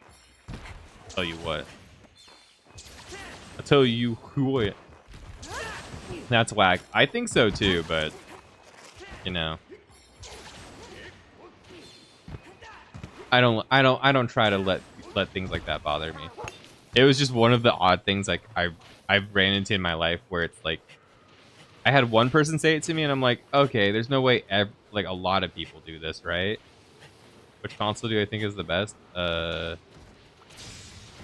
Speaker 1: I'll tell you what. I'll tell you what. That's whack. I think so too, but you know. I don't try to let things like that bother me. It was just one of the odd things like I've ran into in my life where it's like I had one person say it to me and I'm like, okay, there's no way like a lot of people do this, right? Which console do I think is the best? I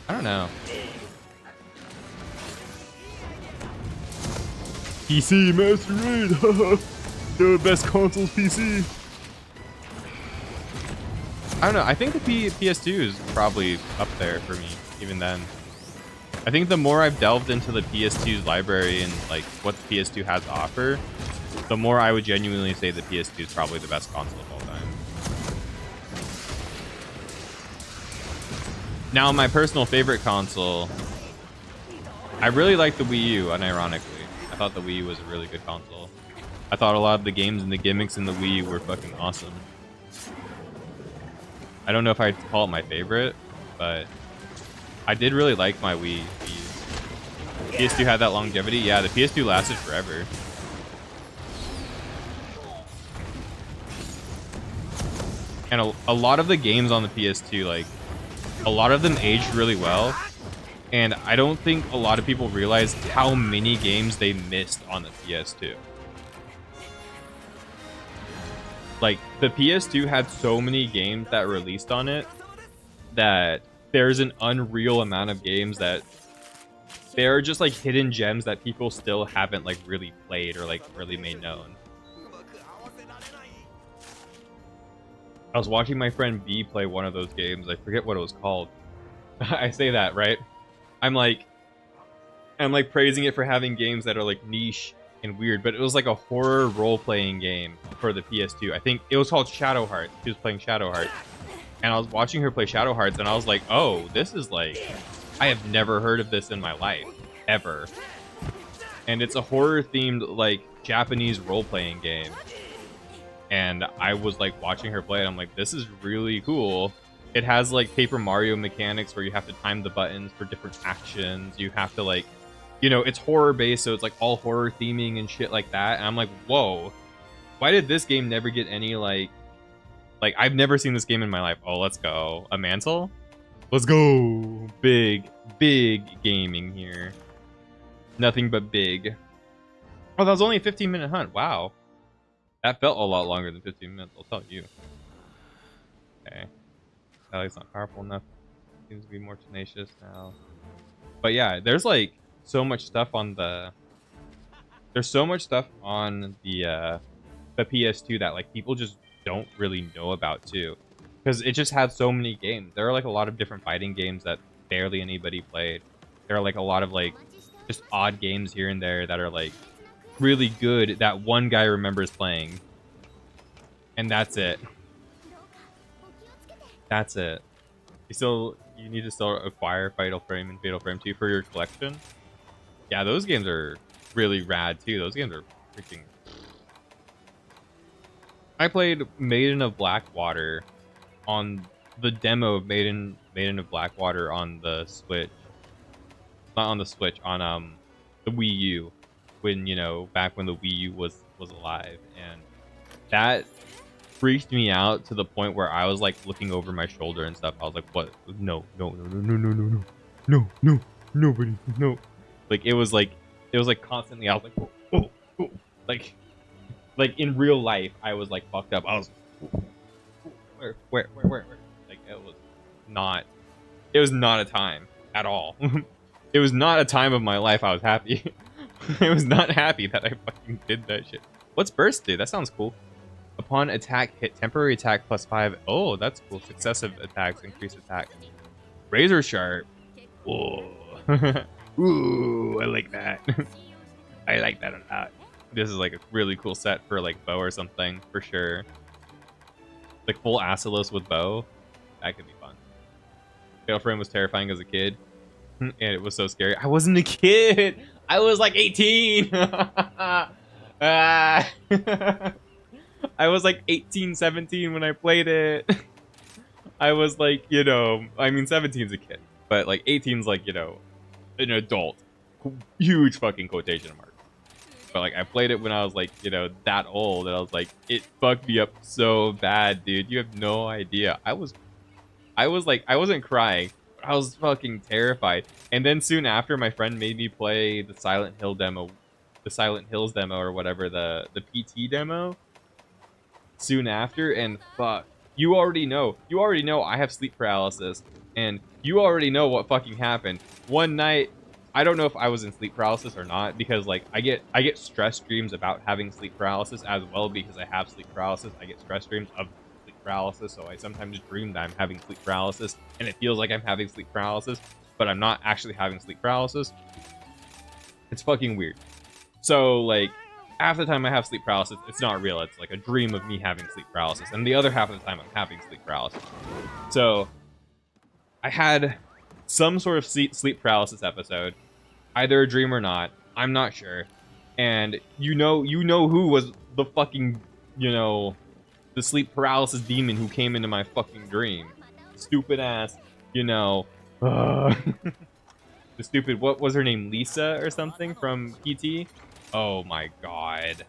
Speaker 1: don't know. PC Master Raid. The best console's PC. I don't know. I think the PS2 is probably up there for me, even then. I think the more I've delved into the PS2's library and like what the PS2 has to offer, the more I would genuinely say the PS2 is probably the best console of all time. Now, my personal favorite console, I really like the Wii U, unironically. I thought the Wii U was a really good console. I thought a lot of the games and the gimmicks in the Wii were fucking awesome. I don't know if I'd call it my favorite, but I did really like my Wii. PS2 had that longevity. Yeah, the PS2 lasted forever. And a lot of the games on the PS2, like, a lot of them aged really well. And I don't think a lot of people realize how many games they missed on the PS2. Like, the PS2 had so many games that released on it that there's an unreal amount of games that they're just like hidden gems that people still haven't like really played or like really made known. I was watching my friend B play one of those games. I forget what it was called. I say that, right? I'm like praising it for having games that are like niche and weird, but it was like a horror role-playing game for the PS2. I think it was called Shadow Hearts. She was playing Shadow Hearts, and I was watching her play Shadow Hearts, and I was like, oh, this is like, I have never heard of this in my life, ever. And it's a horror-themed, like, Japanese role-playing game. And I was like watching her play it. I'm like, this is really cool. It has like Paper Mario mechanics where you have to time the buttons for different actions. You have to like, you know, it's horror based, so it's like all horror theming and shit like that. And I'm like, whoa, why did this game never get any like I've never seen this game in my life. Oh, let's go. A mantle? Let's go. Big gaming here. Nothing but big. Oh, that was only a 15-minute hunt. Wow. That felt a lot longer than 15 minutes, I'll tell you. Okay. Alex not powerful enough. Seems to be more tenacious now. But yeah, there's like so much stuff on the... There's so much stuff on the PS2 that like people just don't really know about too. Because it just had so many games. There are like a lot of different fighting games that barely anybody played. There are like a lot of like just odd games here and there that are like really good that one guy remembers playing. And that's it. That's it. You need to still acquire Fatal Frame and Fatal Frame 2 for your collection. Yeah, those games are really rad too. Those games are freaking... I played Maiden of Blackwater on the demo of Maiden of Blackwater on the Switch. Not on the Switch, on the Wii U, when, you know, back when the Wii U was alive, and that freaked me out to the point where I was like looking over my shoulder and stuff. I was like, what? No, nobody, no. Like it was like constantly I was like, oh. Like in real life I was like fucked up. I was where? Like it was not a time at all. It was not a time of my life I was happy. I was not happy that I fucking did that shit. What's burst do? That sounds cool. Upon attack, hit temporary attack +5. Oh, that's cool. Successive attacks increase attack. Razor sharp. Whoa. Ooh, I like that. I like that a lot. This is like a really cool set for like bow or something, for sure. Like full Acilos with bow. That could be fun. Fatal Frame was terrifying as a kid. And it was so scary. I wasn't a kid. I was like 18. I was like 18, 17 when I played it. I was like, you know, I mean, 17's a kid, but like 18's like, you know, an adult. Huge fucking quotation mark. But like, I played it when I was like, you know, that old, and I was like, it fucked me up so bad, dude. You have no idea. I was like, I wasn't crying. I was fucking terrified. And then soon after, my friend made me play the Silent Hill demo, the Silent Hills demo or whatever, the PT demo. Soon after, and fuck, you already know I have sleep paralysis, and you already know what fucking happened. One night, I don't know if I was in sleep paralysis or not, because like I get stress dreams about having sleep paralysis as well, because I have sleep paralysis. I get stress dreams of sleep paralysis, so I sometimes dream that I'm having sleep paralysis, and it feels like I'm having sleep paralysis, but I'm not actually having sleep paralysis. It's fucking weird. So like, half the time I have sleep paralysis, it's not real. It's like a dream of me having sleep paralysis. And the other half of the time I'm having sleep paralysis. So I had some sort of sleep paralysis episode, either a dream or not. I'm not sure. And you know who was the fucking, you know, the sleep paralysis demon who came into my fucking dream. Stupid ass, you know, the stupid, what was her name? Lisa or something from PT? Oh my god.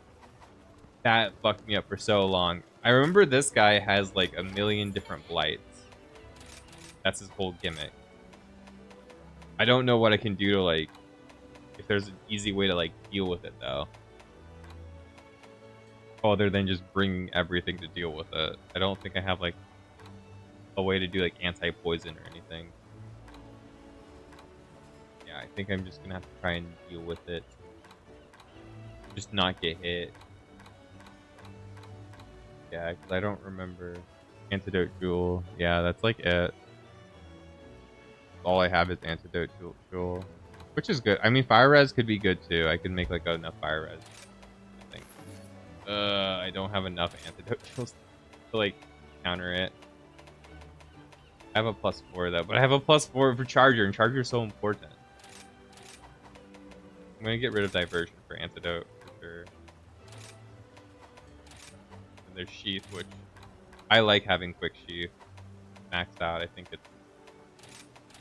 Speaker 1: That fucked me up for so long. I remember this guy has like a million different blights. That's his whole gimmick. I don't know what I can do to like, if there's an easy way to like deal with it though. Other than just bringing everything to deal with it. I don't think I have like a way to do like anti-poison or anything. Yeah, I think I'm just gonna have to try and deal with it. Just not get hit. Yeah, because I don't remember. Antidote Jewel. Yeah, that's like it. All I have is Antidote Jewel. which is good. I mean, fire res could be good too. I could make like enough fire res, I think. I don't have enough antidote kills to like counter it. I have a +4 though, but I have a +4 for charger, and charger is so important. I'm gonna get rid of diversion for antidote for sure. And there's sheath, which I like having quick sheath maxed out. I think it's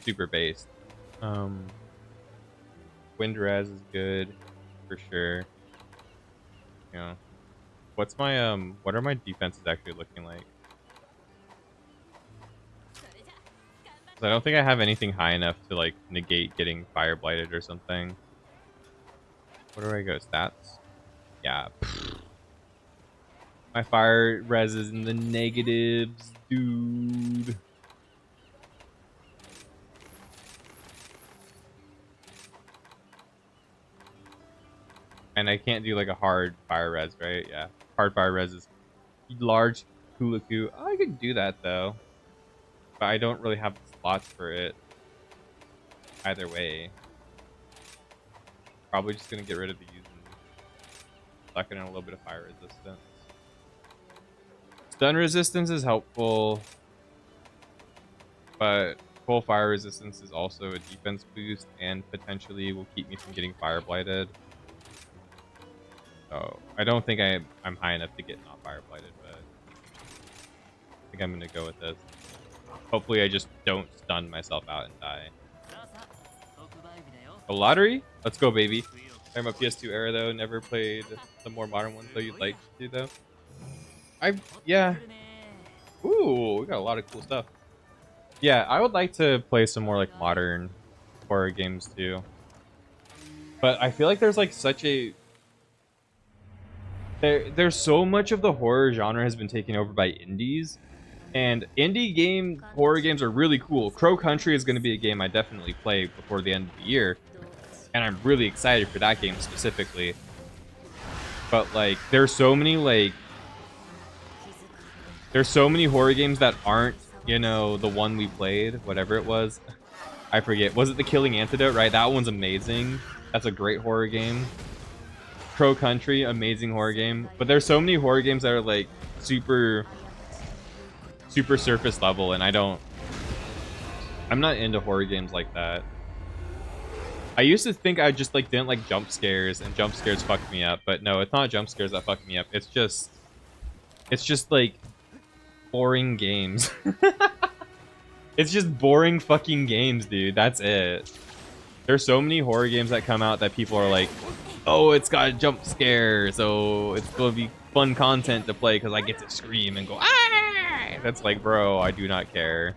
Speaker 1: super based. Wind res is good for sure. You know, what's my what are my defenses actually looking like? 'Cause I don't think I have anything high enough to like negate getting fire blighted or something. Where do I go? Stats? Yeah. My fire res is in the negatives, dude. And I can't do like a hard fire res, right? Yeah. Hard fire res is large Kulaku. Oh, I could do that though. But I don't really have slots for it. Either way. Probably just gonna get rid of these and suck in a little bit of fire resistance. Stun resistance is helpful, but full fire resistance is also a defense boost and potentially will keep me from getting fire blighted. So I don't think I'm high enough to get not fire blighted, but I think I'm gonna go with this. Hopefully I just don't stun myself out and die. A lottery? Let's go, baby. I'm a PS2 era though, never played the more modern ones though. You'd like to though? Yeah. Ooh, we got a lot of cool stuff. Yeah, I would like to play some more like modern horror games too. But I feel like there's like such a there's so much of the horror genre has been taken over by indies. And indie horror games are really cool. Crow Country is going to be a game I definitely play before the end of the year. And I'm really excited for that game specifically. But like there's so many horror games that aren't, you know, the one we played, whatever it was. I forget. Was it The Killing Antidote, right? That one's amazing. That's a great horror game. Crow Country, amazing horror game. But there's so many horror games that are like super surface level, and I'm not into horror games like that. I used to think I just like didn't like jump scares, and jump scares fucked me up, but no, it's not jump scares that fucked me up. It's just like boring games. It's just boring fucking games, dude. That's it. There's so many horror games that come out that people are like, oh, it's got a jump scare, so it's gonna be fun content to play because I get to scream and go, ah! That's like, bro, I do not care.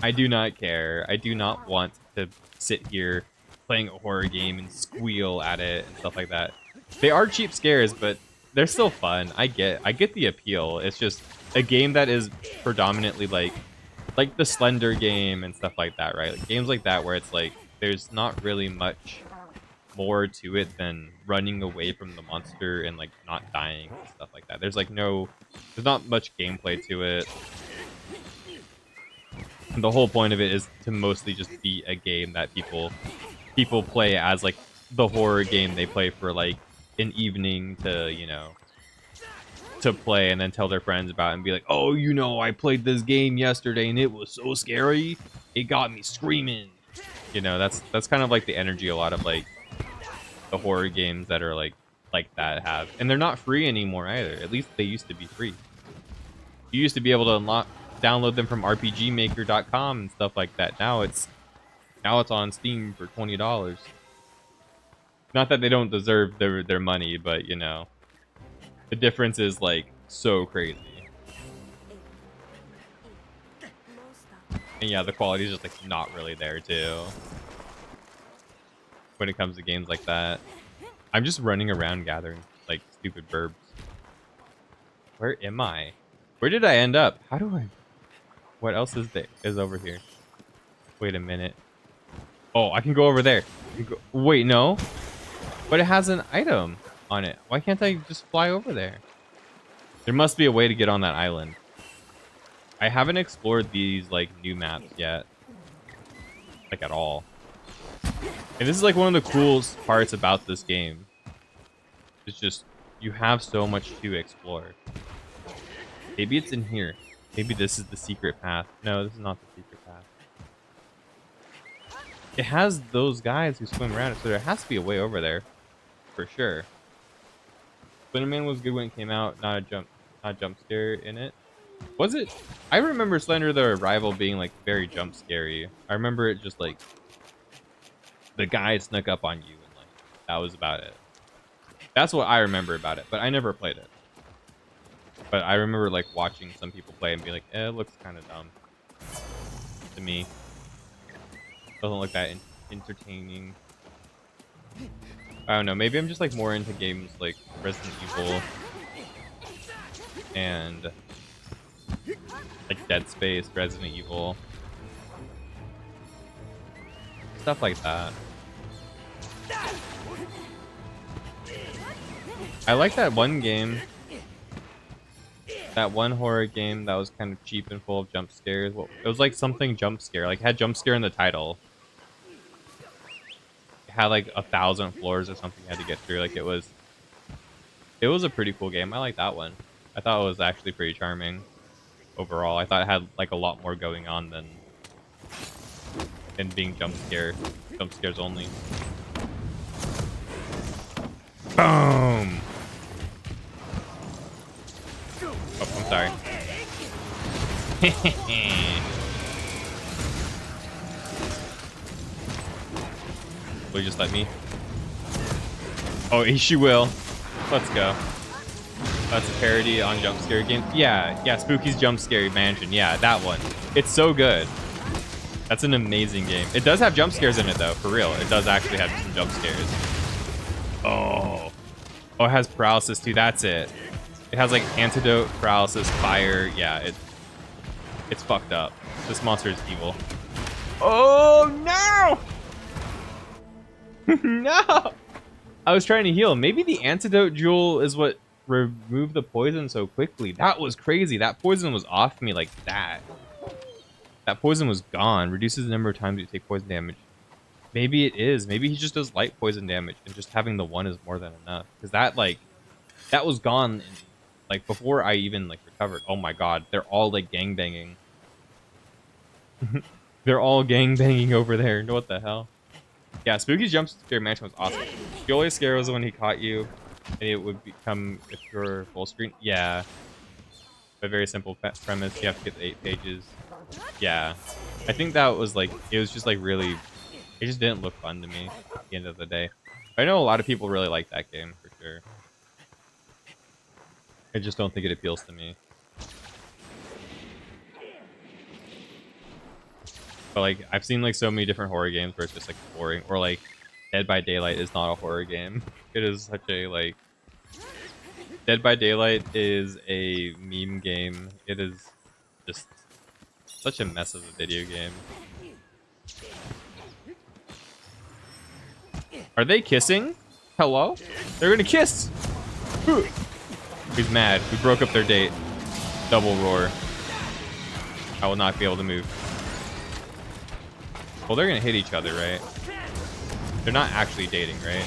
Speaker 1: I do not care. I do not want to sit here playing a horror game and squeal at it and stuff like that. They are cheap scares, but they're still fun. I get the appeal. It's just a game that is predominantly like the Slender game and stuff like that, right? Like games like that where it's like there's not really much more to it than running away from the monster and like not dying and stuff like that. There's not much gameplay to it. And the whole point of it is to mostly just be a game that people play as like the horror game they play for like an evening to, you know, to play and then tell their friends about it and be like, oh, you know, I played this game yesterday and it was so scary. It got me screaming. You know, that's kind of like the energy a lot of like the horror games that are like that have. And they're not free anymore either. At least they used to be free. You used to be able to download them from rpgmaker.com and stuff like that. Now it's on Steam for $20. Not that they don't deserve their money, but you know, the difference is like so crazy. And yeah, the quality is just like not really there too when it comes to games like that. I'm just running around gathering like stupid burbs. Where am I? Where did I end up? How do I? What else is over here? Wait a minute. Oh, I can go over there. Wait, no. But it has an item on it. Why can't I just fly over there? There must be a way to get on that island. I haven't explored these like new maps yet. Like at all. And this is like one of the coolest parts about this game. It's just, you have so much to explore. Maybe it's in here. Maybe this is the secret path. No, this is not the secret path. It has those guys who swim around it, so there has to be a way over there. For sure. Slenderman was good when it came out, not a jump scare in it. Was it? I remember Slender the Arrival being like very jump scary. I remember it just like the guy snuck up on you and like that was about it. That's what I remember about it, but I never played it. But I remember like watching some people play and be like, it looks kind of dumb to me. Doesn't look that entertaining. I don't know. Maybe I'm just like more into games like Resident Evil and like Dead Space, Resident Evil, stuff like that. I like that one game, that one horror game that was kind of cheap and full of jump scares. Well, it was like something jump scare, like had jump scare in the title. It had like 1,000 floors or something you had to get through. Like it was a pretty cool game. I like that one. I thought it was actually pretty charming overall. I thought it had like a lot more going on than being jump scares only. Boom! Oh, I'm sorry. Will you just let me? Oh, she will. Let's go. That's a parody on jump scare games. Yeah, Spooky's Jump Scare Mansion. Yeah, that one. It's so good. That's an amazing game. It does have jump scares in it though, for real. It does actually have some jump scares. Oh, it has paralysis too. That's it. It has like antidote, paralysis, fire. Yeah, it's fucked up. This monster is evil. Oh no! No! I was trying to heal. Maybe the antidote jewel is what removed the poison so quickly. That was crazy. That poison was off me like that. That poison was gone. Reduces the number of times you take poison damage. Maybe it is. Maybe he just does light poison damage and just having the one is more than enough. Because that was gone in, like before I even like recovered. Oh my god. They're all like gangbanging. They're all gangbanging over there. What the hell? Yeah, Spooky's Jump Scare Mansion was awesome. The only scare was when he caught you, and it would become if you're full screen. Yeah, a very simple premise. You have to get the 8 pages. Yeah, I think that was like it was just like really. It just didn't look fun to me at the end of the day. I know a lot of people really like that game for sure. I just don't think it appeals to me. But like I've seen like so many different horror games where it's just like boring, or like Dead by Daylight is not a horror game. It is such a like Dead by Daylight is a meme game. It is just such a mess of a video game. Are they kissing? Hello? They're gonna kiss! He's mad. We broke up their date. Double roar. I will not be able to move. Well, they're gonna hit each other, right? They're not actually dating, right?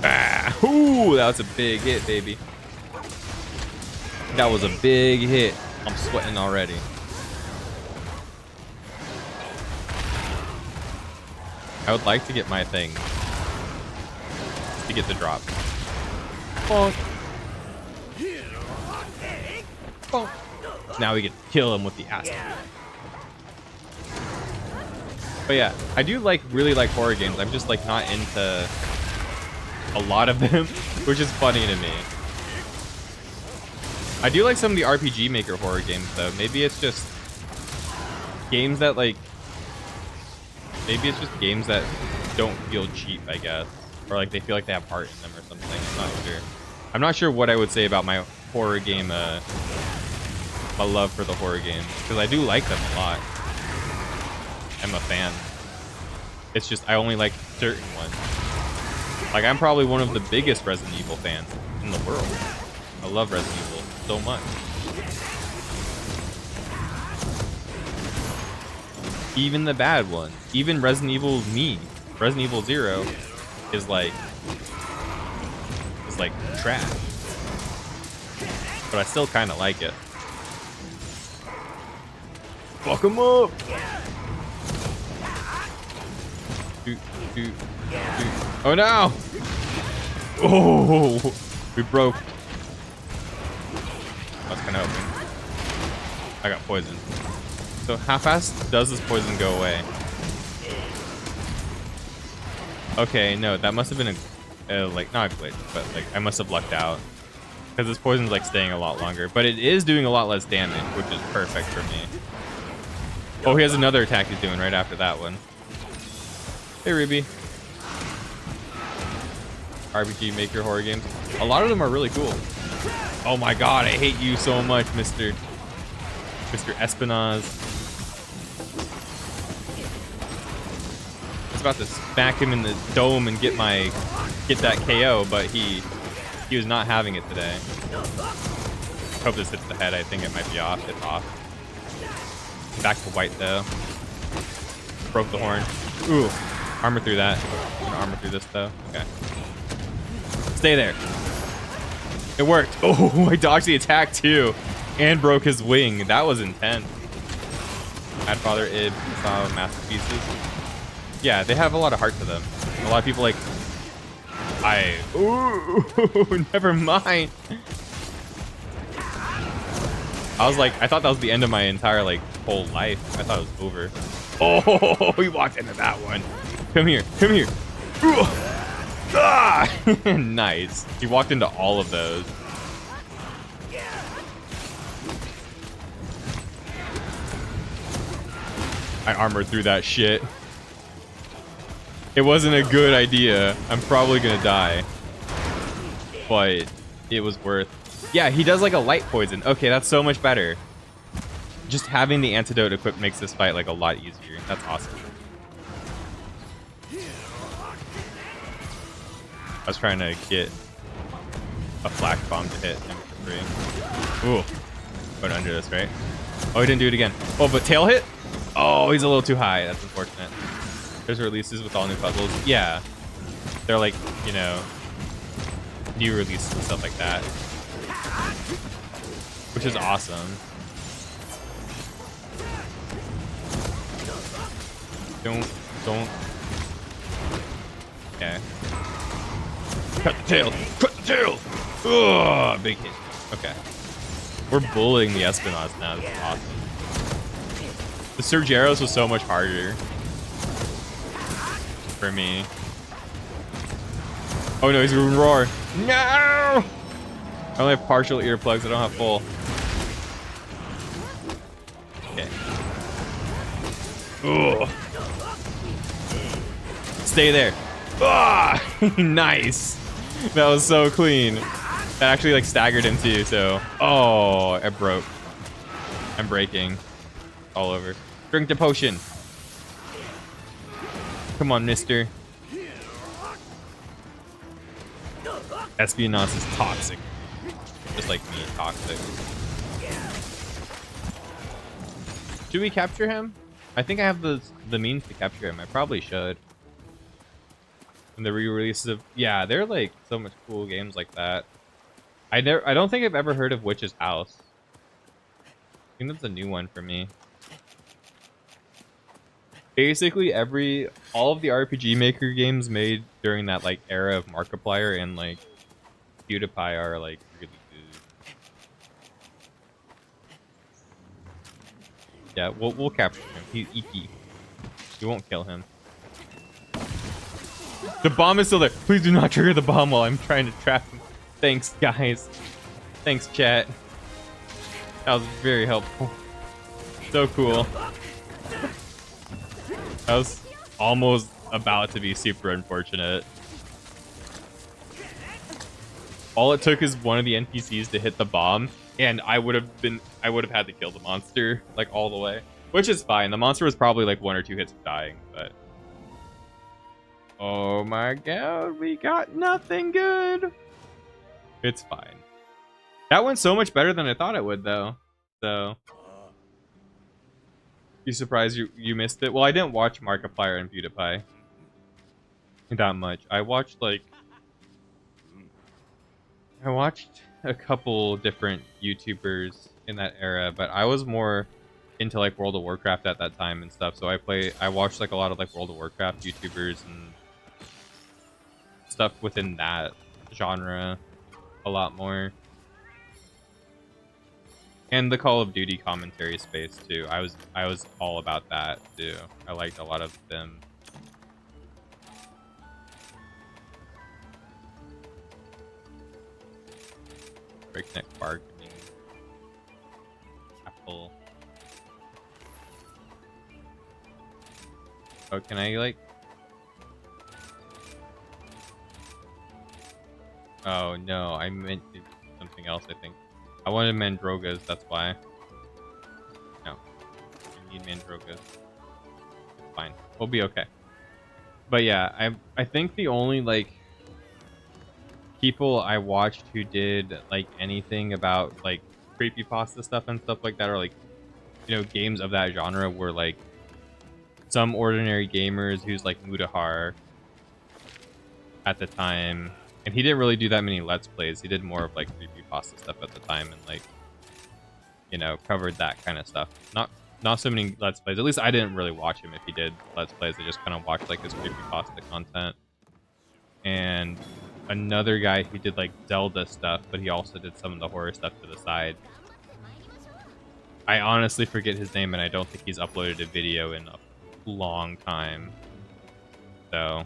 Speaker 1: Ah! Ooh, that was a big hit, baby. That was a big hit. I'm sweating already. I would like to get my thing. To get the drop. Bonk. Bonk. Now we get to kill him with the acid. But yeah, I do really like horror games. I'm just like not into a lot of them, which is funny to me. I do like some of the RPG Maker horror games though. Maybe it's just games that maybe it's just games that don't feel cheap, I guess. Or like they feel like they have heart in them or something. I'm not sure. I'm not sure what I would say about my horror game my love for the horror games, because I do like them a lot. I'm a fan. It's just I only like certain ones. Like I'm probably one of the biggest Resident Evil fans in the world. I love Resident Evil so much. Even the bad ones. Even Resident Evil Resident Evil 0 is like trash. But I still kind of like it. Fuck him up! Oh no! Oh, we broke. I was kind of hoping. I got poisoned. So how fast does this poison go away? Okay, no, that must have been like not a glitch, but like I must have lucked out because this poison's like staying a lot longer, but it is doing a lot less damage, which is perfect for me. Oh, he has another attack he's doing right after that one. Hey, Ruby. RPG Maker horror games. A lot of them are really cool. Oh my god, I hate you so much, Mr. Espinaz. I was about to smack him in the dome and get that KO, but he was not having it today. Hope this hits the head. I think it might be off. It's off. Back to white though. Broke the horn. Ooh, armor through that. I'm gonna armor through this though. Okay. Stay there. It worked. Oh, I dodged the attack too, and broke his wing. That was intense. Madfather, Ib, saw masterpieces. Yeah, they have a lot of heart to them. A lot of people like. Ooh, never mind. I was like, I thought that was the end of my entire like whole life. I thought it was over. Oh, he walked into that one. Come here, come here. Ah! Nice. He walked into all of those. I armored through that shit. It wasn't a good idea. I'm probably gonna die. But it was worth. Yeah, he does like a light poison. Okay, that's so much better. Just having the antidote equipped makes this fight like a lot easier. That's awesome. I was trying to get a flash bomb to hit him for free. Ooh. Went under this, right? Oh, he didn't do it again. Oh, but tail hit? Oh, he's a little too high. That's unfortunate. There's releases with all new puzzles. Yeah. They're like, you know, new releases and stuff like that. Which is awesome. Don't. Okay. Cut the tail! Cut the tail! Ugh, big hit. Okay. We're bullying the Espinaz now. This is awesome. The Surgeros was so much harder for me. Oh no, he's gonna roar. No! I only have partial earplugs, I don't have full. Okay. Ugh. Stay there. Ah! Nice. That was so clean. That actually like staggered him too, so. Oh, I broke. I'm breaking. All over. Drink the potion. Come on, mister. Espionage is toxic. Just like me, toxic. Should we capture him? I think I have the means to capture him. I probably should. And the re-releases of, yeah, they're like so much cool games like that. I don't think I've ever heard of Witch's House. I think that's a new one for me. Basically all of the RPG Maker games made during that like era of Markiplier and like PewDiePie are like really good. Yeah, we'll capture him. He's Iki. We won't kill him. The bomb is still there. Please do not trigger the bomb while I'm trying to trap him. Thanks, guys. Thanks, chat. That was very helpful. So cool. That was almost about to be super unfortunate. All it took is one of the NPCs to hit the bomb, and I would have had to kill the monster like all the way, which is fine. The monster was probably like 1 or 2 hits of dying, but oh my god, we got nothing good. It's fine. That went so much better than I thought it would, though. So You surprised you missed it? Well, I didn't watch Markiplier and PewDiePie that much. I watched a couple different YouTubers in that era, but I was more into like World of Warcraft at that time and stuff. So I watched like a lot of like World of Warcraft YouTubers and stuff within that genre a lot more. And the Call of Duty commentary space too. I was all about that too. I liked a lot of them. Breakneck bargaining. Apple. Oh, can I like? Oh no, I meant to do something else. I think I wanted Mandrogas. That's why. No, I need Mandrogas. It's fine. We'll be okay. But yeah, I think the only like people I watched who did like anything about like creepypasta stuff and stuff like that, or like, you know, games of that genre, were like some ordinary gamers who's like Mudahar at the time, and he didn't really do that many let's plays. He did more of like creepypasta stuff at the time, and like, you know, covered that kind of stuff. Not so many let's plays. At least I didn't really watch him if he did let's plays. I just kind of watched like his creepypasta content. And another guy who did like Zelda stuff, but he also did some of the horror stuff to the side. I honestly forget his name, and I don't think he's uploaded a video in a long time. So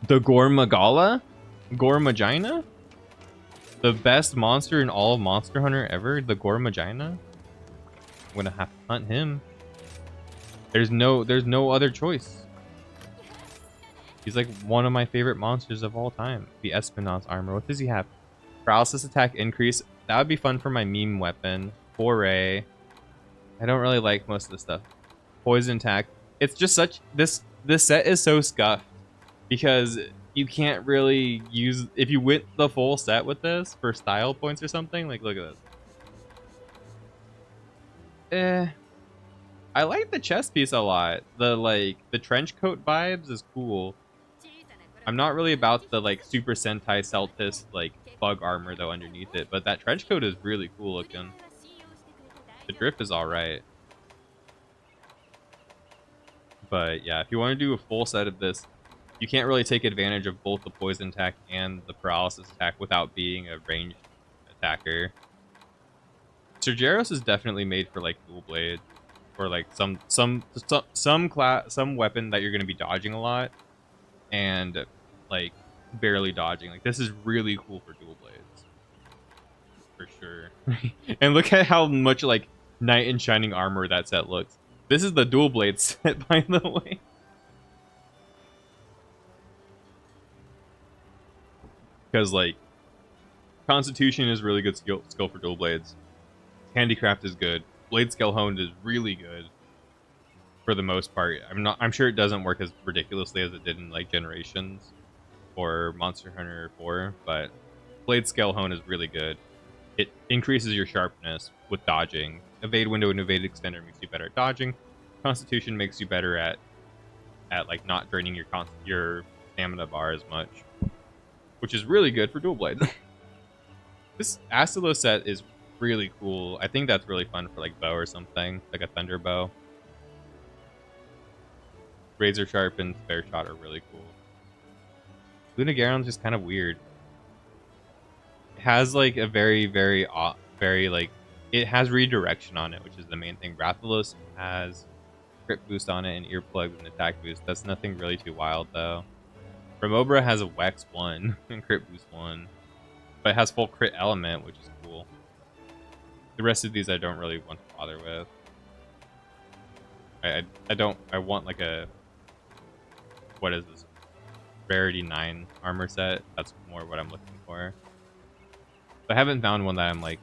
Speaker 1: the GORE MAGALA? GORE Magina? The best monster in all of Monster Hunter ever? The GORE Magina? I'm gonna have to hunt him. There's no other choice. He's like one of my favorite monsters of all time. The Espina's armor. What does he have? Paralysis attack increase. That would be fun for my meme weapon. Foray. I don't really like most of the stuff. Poison attack. It's just such... This set is so scuffed. Because you can't really use... If you went the full set with this for style points or something, like, look at this. I like the chest piece a lot. The trench coat vibes is cool. I'm not really about the like Super Sentai Celtis like bug armor though underneath it, but that trench coat is really cool looking. The drift is alright. But yeah, if you want to do a full set of this, you can't really take advantage of both the poison attack and the paralysis attack without being a ranged attacker. Sergeros is definitely made for like dual blade, or like some weapon that you're going to be dodging a lot and like barely dodging. Like, this is really cool for dual blades for sure. And look at how much like knight in shining armor that set looks. This is the dual blade set, by the way. Because like constitution is really good skill for dual blades. Handicraft is good. Blade scale honed is really good for the most part. I'm sure it doesn't work as ridiculously as it did in like Generations or Monster Hunter 4, but blade scale hone is really good. It increases your sharpness with dodging. Evade window and evade extender makes you better at dodging. Constitution makes you better at like not draining your stamina bar as much, which is really good for dual blade. This Astalo set is really cool. I think that's really fun for like bow or something, like a thunder bow. Razor sharp and spare shot are really cool. Luna Garon's just kind of weird. It has like a very like, it has redirection on it, which is the main thing. Rathalos has crit boost on it and earplug with an attack boost. That's nothing really too wild though. Remobra has a Wex 1 and crit boost 1, but it has full crit element, which is cool. The rest of these I don't really want to bother with. I want like a, what is this? Rarity 9 armor set. That's more what I'm looking for. I haven't found one that I'm like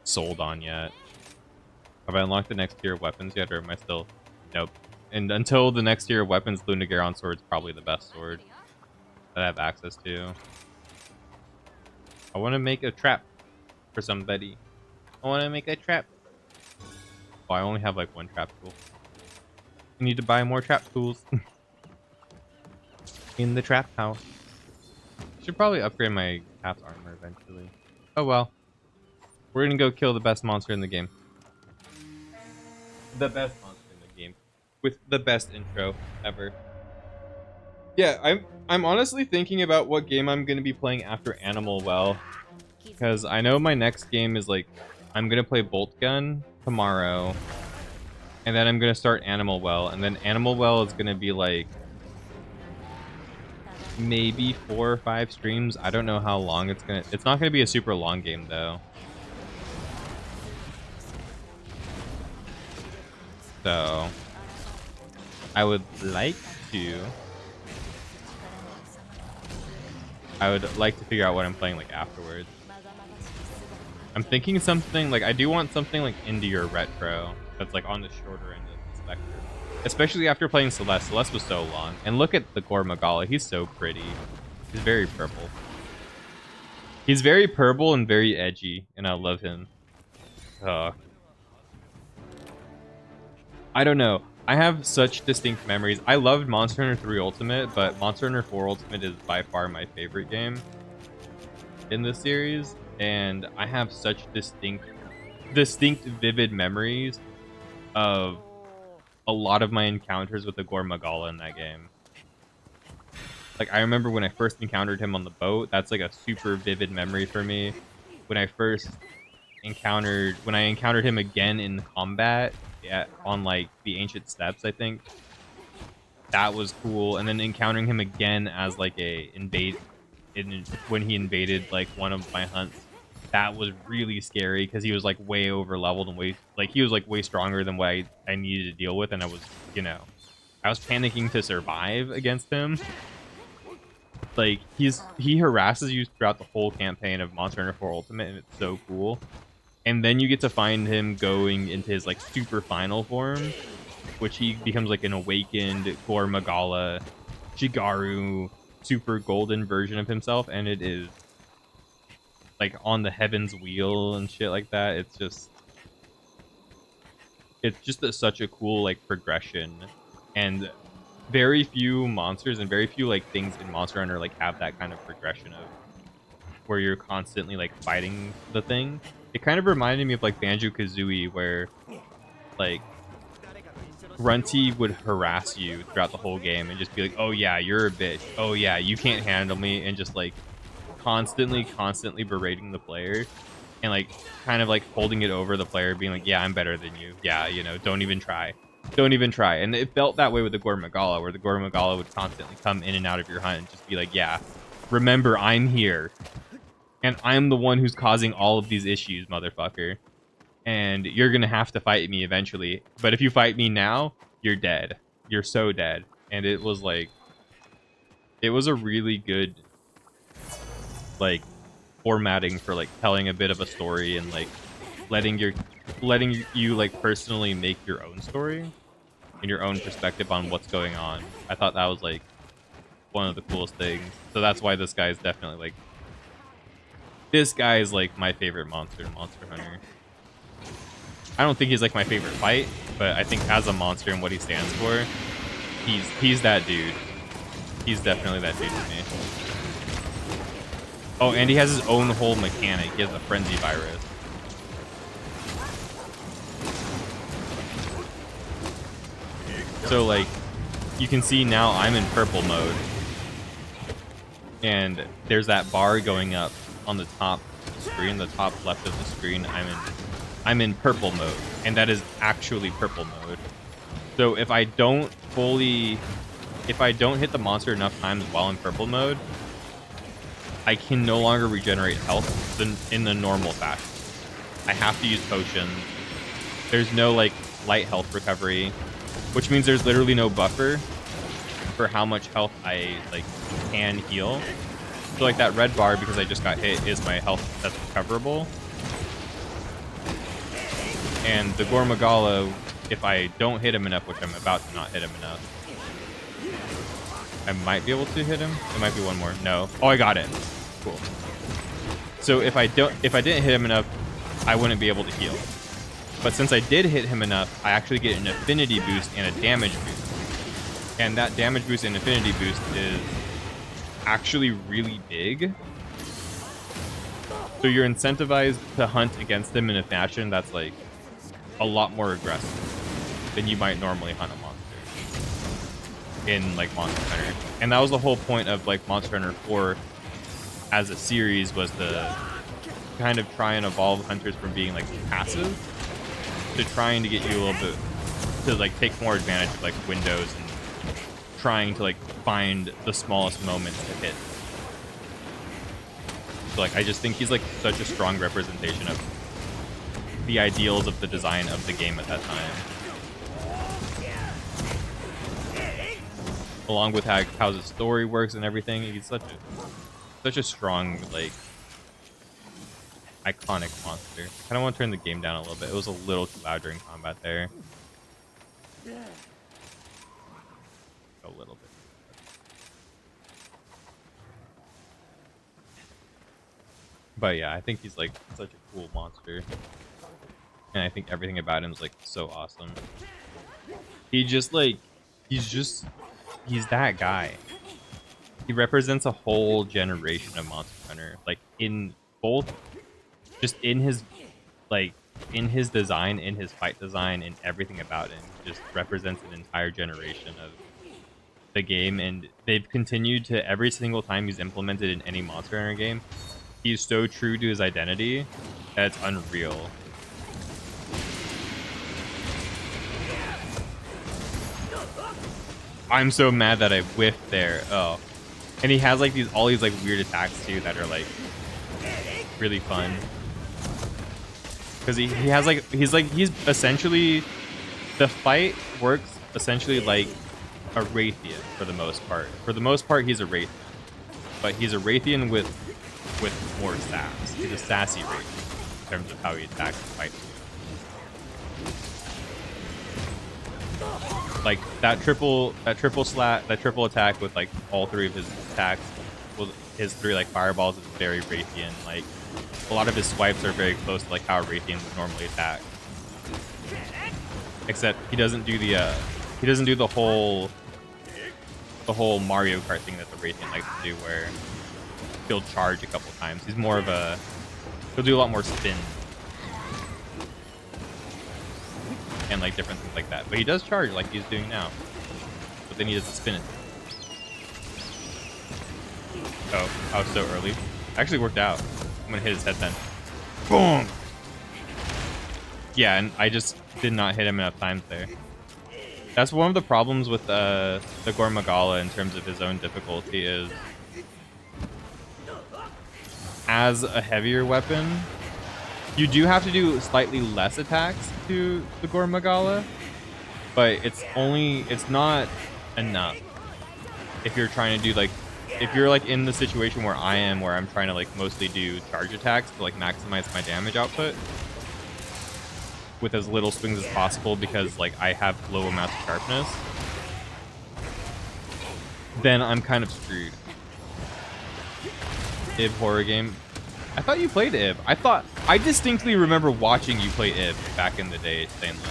Speaker 1: sold on yet. Have I unlocked the next tier of weapons yet, or am I still? Nope. And until the next tier of weapons, Luna Garon sword is probably the best sword that I have access to. I want to make a trap for somebody. I want to make a trap. Oh, I only have like one trap tool. I need to buy more trap tools. In the trap house. Should probably upgrade my cat's armor eventually. Oh well. We're gonna go kill the best monster in the game. The best monster in the game. With the best intro ever. Yeah, I'm honestly thinking about what game I'm gonna be playing after Animal Well. Because I know my next game is like I'm gonna play Bolt Gun tomorrow. And then I'm gonna start Animal Well. And then Animal Well is gonna be like maybe 4 or 5 streams. I don't know how long it's not gonna be a super long game though. So I would like to figure out what I'm playing like afterwards. I'm thinking something like I do want something like indie or retro that's like on the shorter end of the spectrum. Especially after playing Celeste. Celeste was so long. And look at the GORE MAGALA. He's so pretty. He's very purple. He's very purple and very edgy, and I love him. I don't know. I have such distinct memories. I loved Monster Hunter 3 Ultimate, but Monster Hunter 4 Ultimate is by far my favorite game in this series, and I have such distinct, vivid memories of a lot of my encounters with the GORE MAGALA in that game. Like, I remember when I first encountered him on the boat. That's like a super vivid memory for me. When I encountered him again in combat, yeah, on like the Ancient Steps, I think that was cool. And then encountering him again as like when he invaded like one of my hunts, that was really scary because he was like way over leveled and he was like way stronger than what I needed to deal with, and I was panicking to survive against him. Like he harasses you throughout the whole campaign of Monster Hunter 4 Ultimate, and it's so cool. And then you get to find him going into his like super final form, which he becomes like an awakened GORE MAGALA Shigaru super golden version of himself, and it is like on the heavens wheel and shit like that. It's just such a cool like progression, and very few monsters and very few like things in Monster Hunter like have that kind of progression of where you're constantly like fighting the thing. It kind of reminded me of like Banjo-Kazooie, where like Grunty would harass you throughout the whole game and just be like, oh yeah, you're a bitch, oh yeah, you can't handle me, and just like constantly berating the player and like kind of like holding it over the player, being like, yeah, I'm better than you, yeah, don't even try. And it felt that way with the GORE MAGALA, where the GORE MAGALA would constantly come in and out of your hunt and just be like, yeah, remember, I'm here and I'm the one who's causing all of these issues, motherfucker, and you're gonna have to fight me eventually, but if you fight me now, you're dead, you're so dead. And it was a really good like formatting for like telling a bit of a story and like letting you like personally make your own story and your own perspective on what's going on. I thought that was like one of the coolest things. So that's why this guy is definitely like my favorite monster in Monster Hunter. I don't think he's like my favorite fight, but I think as a monster and what he stands for, he's that dude. He's definitely that dude to me. Oh, and he has his own whole mechanic. He has a frenzy virus. So like you can see now I'm in purple mode, and there's that bar going up on the top screen, the top left of the screen. I'm in purple mode, and that is actually purple mode. So if I don't hit the monster enough times while in purple mode, I can no longer regenerate health in the normal fashion. I have to use potions. There's no like light health recovery, which means there's literally no buffer for how much health I like can heal. So like that red bar, because I just got hit, is my health that's recoverable. And the GORE MAGALA, if I don't hit him enough, which I'm about to not hit him enough, I might be able to hit him. There might be one more. No. Oh, I got it. Cool. So if I didn't hit him enough, I wouldn't be able to heal. But since I did hit him enough, I actually get an affinity boost and a damage boost. And that damage boost and affinity boost is actually really big. So you're incentivized to hunt against him in a fashion that's like a lot more aggressive than you might normally hunt a monster in like Monster Hunter. And that was the whole point of like Monster Hunter 4 as a series, was to kind of try and evolve hunters from being like passive to trying to get you a little bit to like take more advantage of like windows and trying to like find the smallest moments to hit. So like I just think he's like such a strong representation of the ideals of the design of the game at that time, along with how the story works and everything. He's such a strong, like, iconic monster. I kind of want to turn the game down a little bit. It was a little too loud during combat there. A little bit. But yeah, I think he's like such a cool monster. And I think everything about him is like so awesome. He just like, he's that guy. He represents a whole generation of Monster Hunter. Like in both, just in his, like in his design, in his fight design, and everything about him, just represents an entire generation of the game. And they've continued to, every single time he's implemented in any Monster Hunter game, he's so true to his identity that it's unreal. I'm so mad that I whiffed there. Oh. And he has like all these like weird attacks too that are like really fun. Because he has like, he's essentially, the fight works essentially like a Wraithian for the most part. For the most part, he's a Wraithian. But he's a Wraithian with more sass. He's a sassy Wraithian in terms of how he attacks and fights. Like that triple attack with like all three of his attacks, with his three like fireballs, is very Wraithian. Like a lot of his swipes are very close to like how a Wraithian would normally attack. Except he doesn't do the whole Mario Kart thing that the Wraithian likes to do, where he'll charge a couple times. He's more of he'll do a lot more spin and like different things like that. But he does charge like he's doing now. But then he doesn't spin it. Oh, I was so early. Actually worked out. I'm gonna hit his head then. Boom! Yeah, and I just did not hit him enough times there. That's one of the problems with the GORE MAGALA in terms of his own difficulty, is as a heavier weapon, you do have to do slightly less attacks to the GORE MAGALA, but it's not enough if you're trying to do like, if you're like in the situation where I am, where I'm trying to like mostly do charge attacks to like maximize my damage output with as little swings as possible, because like I have low amounts of sharpness, then I'm kind of screwed. Ib horror game. I thought you played Ib. I distinctly remember watching you play Ib back in the day, Stanley.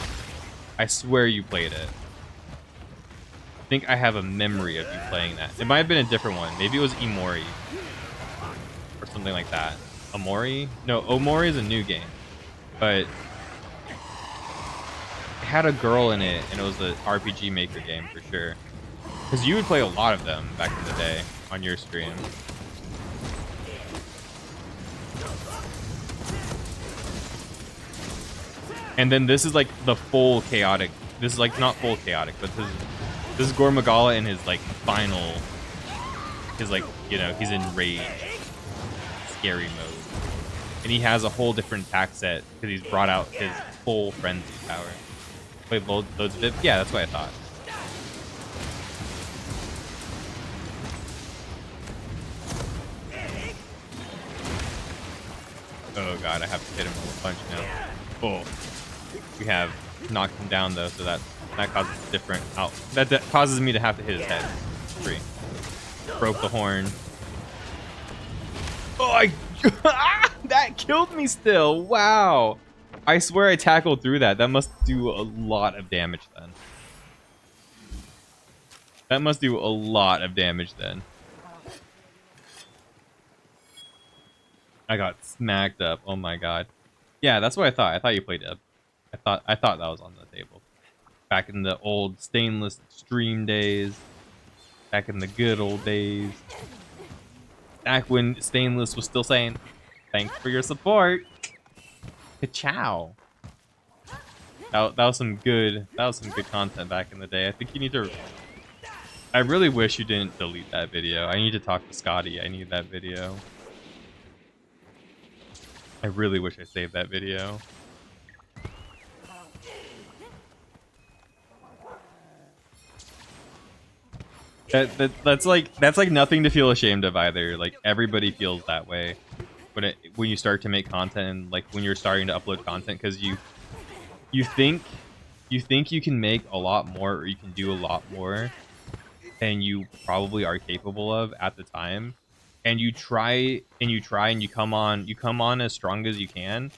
Speaker 1: I swear you played it. I think I have a memory of you playing that. It might have been a different one. Maybe it was Imori or something like that. Omori? No, Omori is a new game, but it had a girl in it, and it was the RPG Maker game for sure. Because you would play a lot of them back in the day on your stream. And then this is like the full chaotic. This is like not full chaotic, but this is GORE MAGALA in his like final, his like, you know, he's in rage, scary mode. And he has a whole different attack set because he's brought out his full frenzy power. Played loads of it. Yeah, that's what I thought. Oh god, I have to hit him with a punch now. Oh. We have knocked him down though, so that causes a different that causes me to have to hit his head. 3. Broke the horn. Oh, that killed me still. Wow. I swear I tackled through that. That must do a lot of damage then. That must do a lot of damage then. I got smacked up. Oh my god. Yeah, that's what I thought. I thought you played Ib. I thought that was on the table. Back in the old stainless stream days. Back in the good old days. Back when stainless was still saying, thanks for your support. Ka-chow. That was some good content back in the day. I think you need to. I really wish you didn't delete that video. I need to talk to Scotty. I need that video. I really wish I saved that video. That's like nothing to feel ashamed of either. Like everybody feels that way when you start to make content and like when you're starting to upload content, because you think you can make a lot more or you can do a lot more than you probably are capable of at the time, and you try and you come on as strong as you can,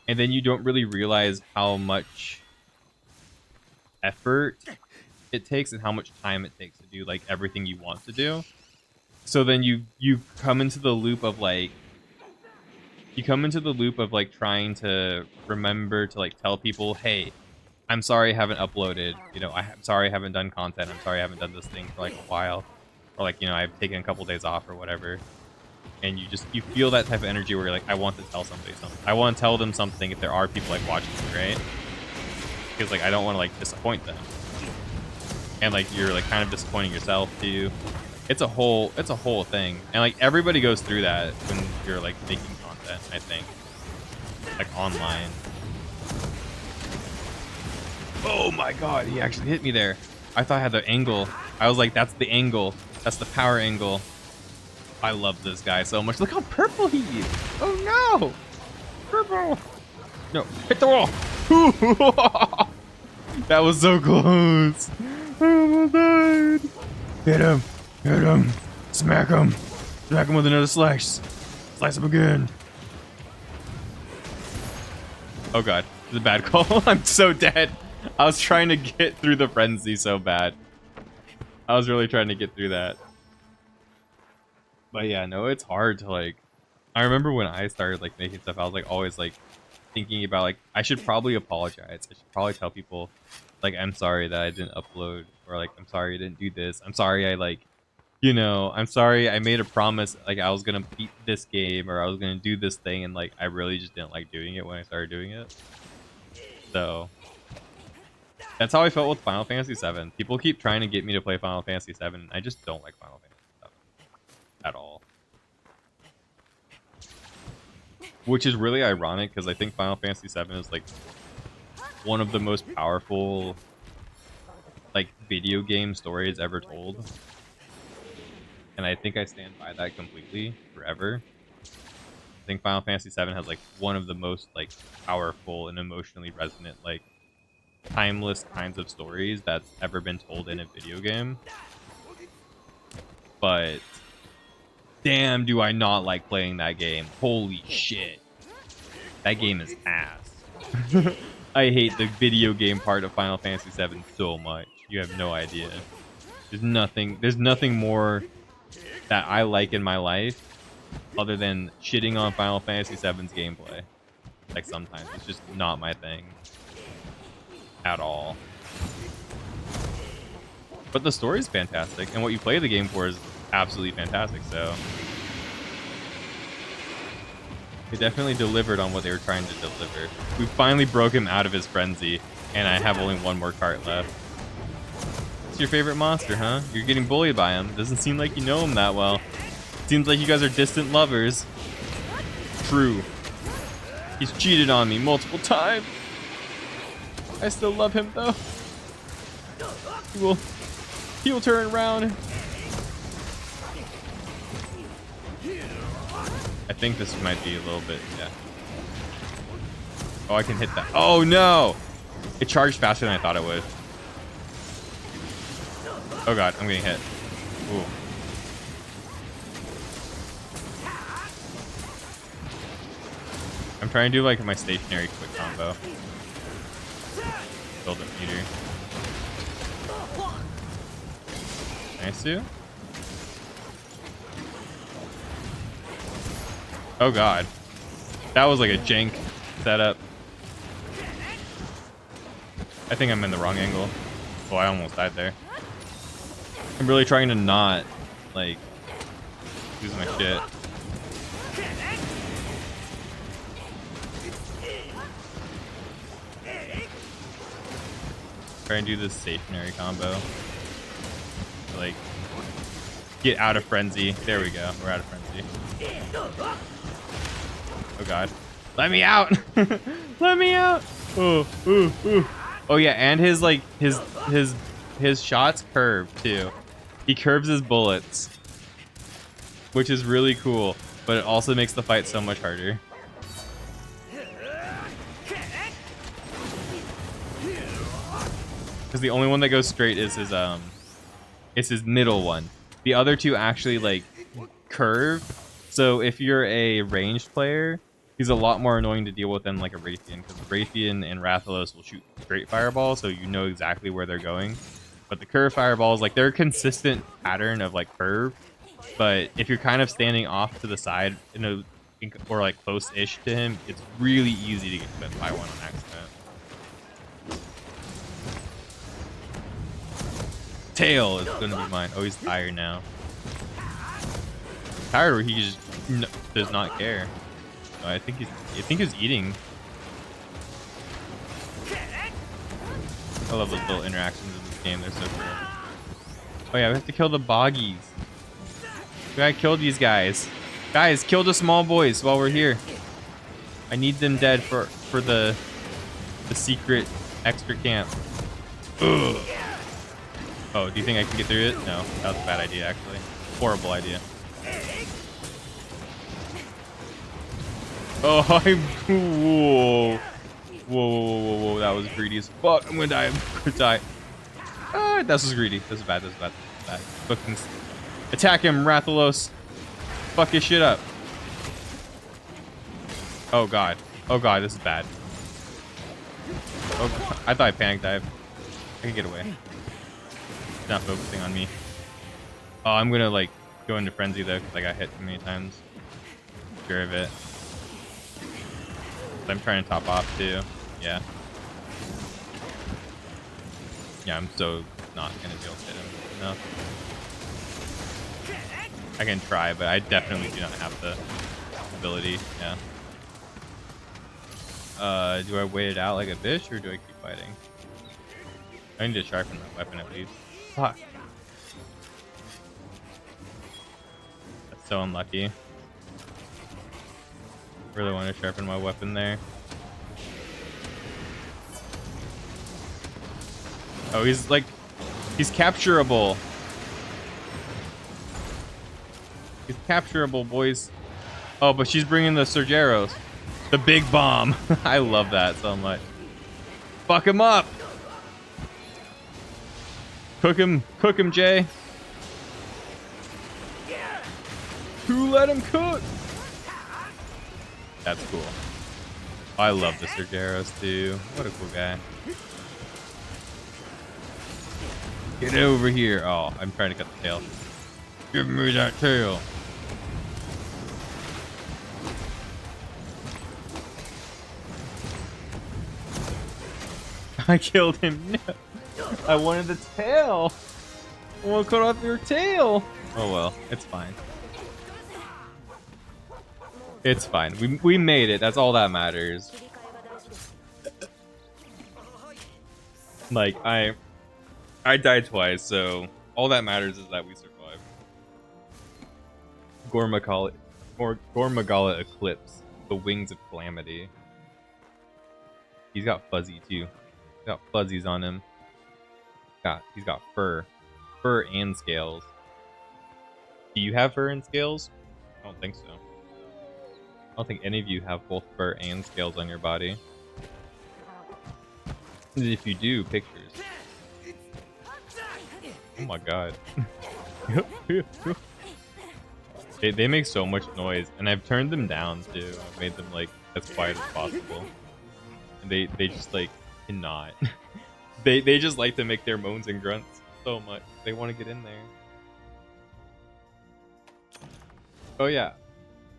Speaker 1: and then you don't really realize how much effort it takes and how much time it takes to do like everything you want to do. So then you come into the loop of like trying to remember to like tell people, hey, I'm sorry I haven't uploaded, you know, I'm sorry I haven't done content, I'm sorry I haven't done this thing for like a while, or like, you know, I've taken a couple days off or whatever. And you feel that type of energy where you're like, I want to tell somebody something, I want to tell them something if there are people like watching me, right? Because like I don't want to like disappoint them, and like you're like kind of disappointing yourself too. It's a whole thing, and like everybody goes through that when you're like making content, I think, like online. Oh my god, he actually hit me there. I thought I had the angle. I was like, that's the angle, that's the power angle. I love this guy so much. Look how purple he is. Oh no, purple. No, hit the wall. That was so close. I almost died. Hit him. Hit him. Smack him. Smack him with another slice. Slice him again. Oh god. This is a bad call. I'm so dead. I was trying to get through the frenzy so bad. I was really trying to get through that. But yeah, no, it's hard to like... I remember when I started like making stuff, I was like always like thinking about like, I should probably apologize. I should probably tell people like, I'm sorry that I didn't upload, or like, I'm sorry I didn't do this. I'm sorry I like, you know, I'm sorry I made a promise like I was gonna beat this game or I was gonna do this thing, and like I really just didn't like doing it when I started doing it. So that's how I felt with Final Fantasy VII. People keep trying to get me to play Final Fantasy VII, and I just don't like Final Fantasy VII at all. Which is really ironic because I think Final Fantasy VII is like one of the most powerful like video game stories ever told. And I think I stand by that completely forever. I think Final Fantasy VII has like one of the most like powerful and emotionally resonant, like timeless kinds of stories that's ever been told in a video game. But damn, do I not like playing that game. Holy shit. That game is ass. I hate the video game part of Final Fantasy VII so much. You have no idea. There's nothing more that I like in my life other than shitting on Final Fantasy VII's gameplay. Like sometimes it's just not my thing at all. But the story is fantastic, and what you play the game for is absolutely fantastic. So they definitely delivered on what they were trying to deliver. We finally broke him out of his frenzy, and I have only one more cart left. What's your favorite monster, huh? You're getting bullied by him. Doesn't seem like you know him that well. Seems like you guys are distant lovers. True. He's cheated on me multiple times. I still love him though. He will turn around. I think this might be a little bit, yeah. Oh, I can hit that. Oh no! It charged faster than I thought it would. Oh god, I'm getting hit. Ooh. I'm trying to do like my stationary quick combo. Build a meter. Nice too. Oh god. That was like a jank setup. I think I'm in the wrong angle. Oh, I almost died there. I'm really trying to not, like, lose my shit. Try and do this stationary combo. Like, get out of frenzy. There we go. We're out of frenzy. Oh god. Let me out! Let me out! Oh, ooh, ooh. Oh yeah, and his like his shots curve too. He curves his bullets, which is really cool, but it also makes the fight so much harder. Because the only one that goes straight is his middle one. The other two actually like curve. So if you're a ranged player, he's a lot more annoying to deal with than like a Raytheon, because Raytheon and Rathalos will shoot straight fireballs, so you know exactly where they're going. But the curve fireballs, like, they're a consistent pattern of like curve. But if you're kind of standing off to the side, or like close-ish to him, it's really easy to get clipped by one on accident. Tail is gonna be mine. Oh, he's tired now. Tired, or he just does not care. Oh, I think he's eating. I love those little interactions in this game. They're so cool. Oh yeah, we have to kill the boggies. We gotta kill these guys. Guys, kill the small boys while we're here. I need them dead for the secret extra camp. Ugh. Oh, do you think I can get through it? No, that was a bad idea actually. Horrible idea. Oh, whoa. Whoa, that was greedy as fuck. I'm gonna die. I'm gonna die. Ah, this was greedy. This is bad. This is bad. This is bad. Fucking attack him, Rathalos. Fuck his shit up. Oh god. Oh god, this is bad. Oh, I thought I panic dived. I can get away. He's not focusing on me. Oh, I'm gonna like go into frenzy though, because I got hit too many times. Sure of it. I'm trying to top off too. Yeah. Yeah, I'm so not gonna be able to hit him enough. I can try, but I definitely do not have the ability. Yeah. Do I wait it out like a bitch, or do I keep fighting? I need to sharpen my weapon at least. Fuck. That's so unlucky. Really want to sharpen my weapon there. Oh, he's capturable. He's capturable, boys. Oh, but she's bringing the Surgeros. The big bomb. I love that so much. Fuck him up. Cook him, Jay. Who let him cook? That's cool. I love the Surgeros too. What a cool guy. Get over here. Oh, I'm trying to cut the tail. Give me that tail. I killed him. No. I wanted the tail. I want to cut off your tail. Oh well, it's fine. It's fine. We made it. That's all that matters. Like I died twice, so all that matters is that we survived. GORE MAGALA Eclipse, the Wings of Calamity. He's got fuzzy too. He's got fuzzies on him. He's got fur and scales. Do you have fur and scales? I don't think so. I don't think any of you have both fur and scales on your body. If you do, pictures. Oh my god. They make so much noise, and I've turned them down too. I've made them like as quiet as possible. And they just like cannot. they just like to make their moans and grunts so much. They want to get in there. Oh yeah,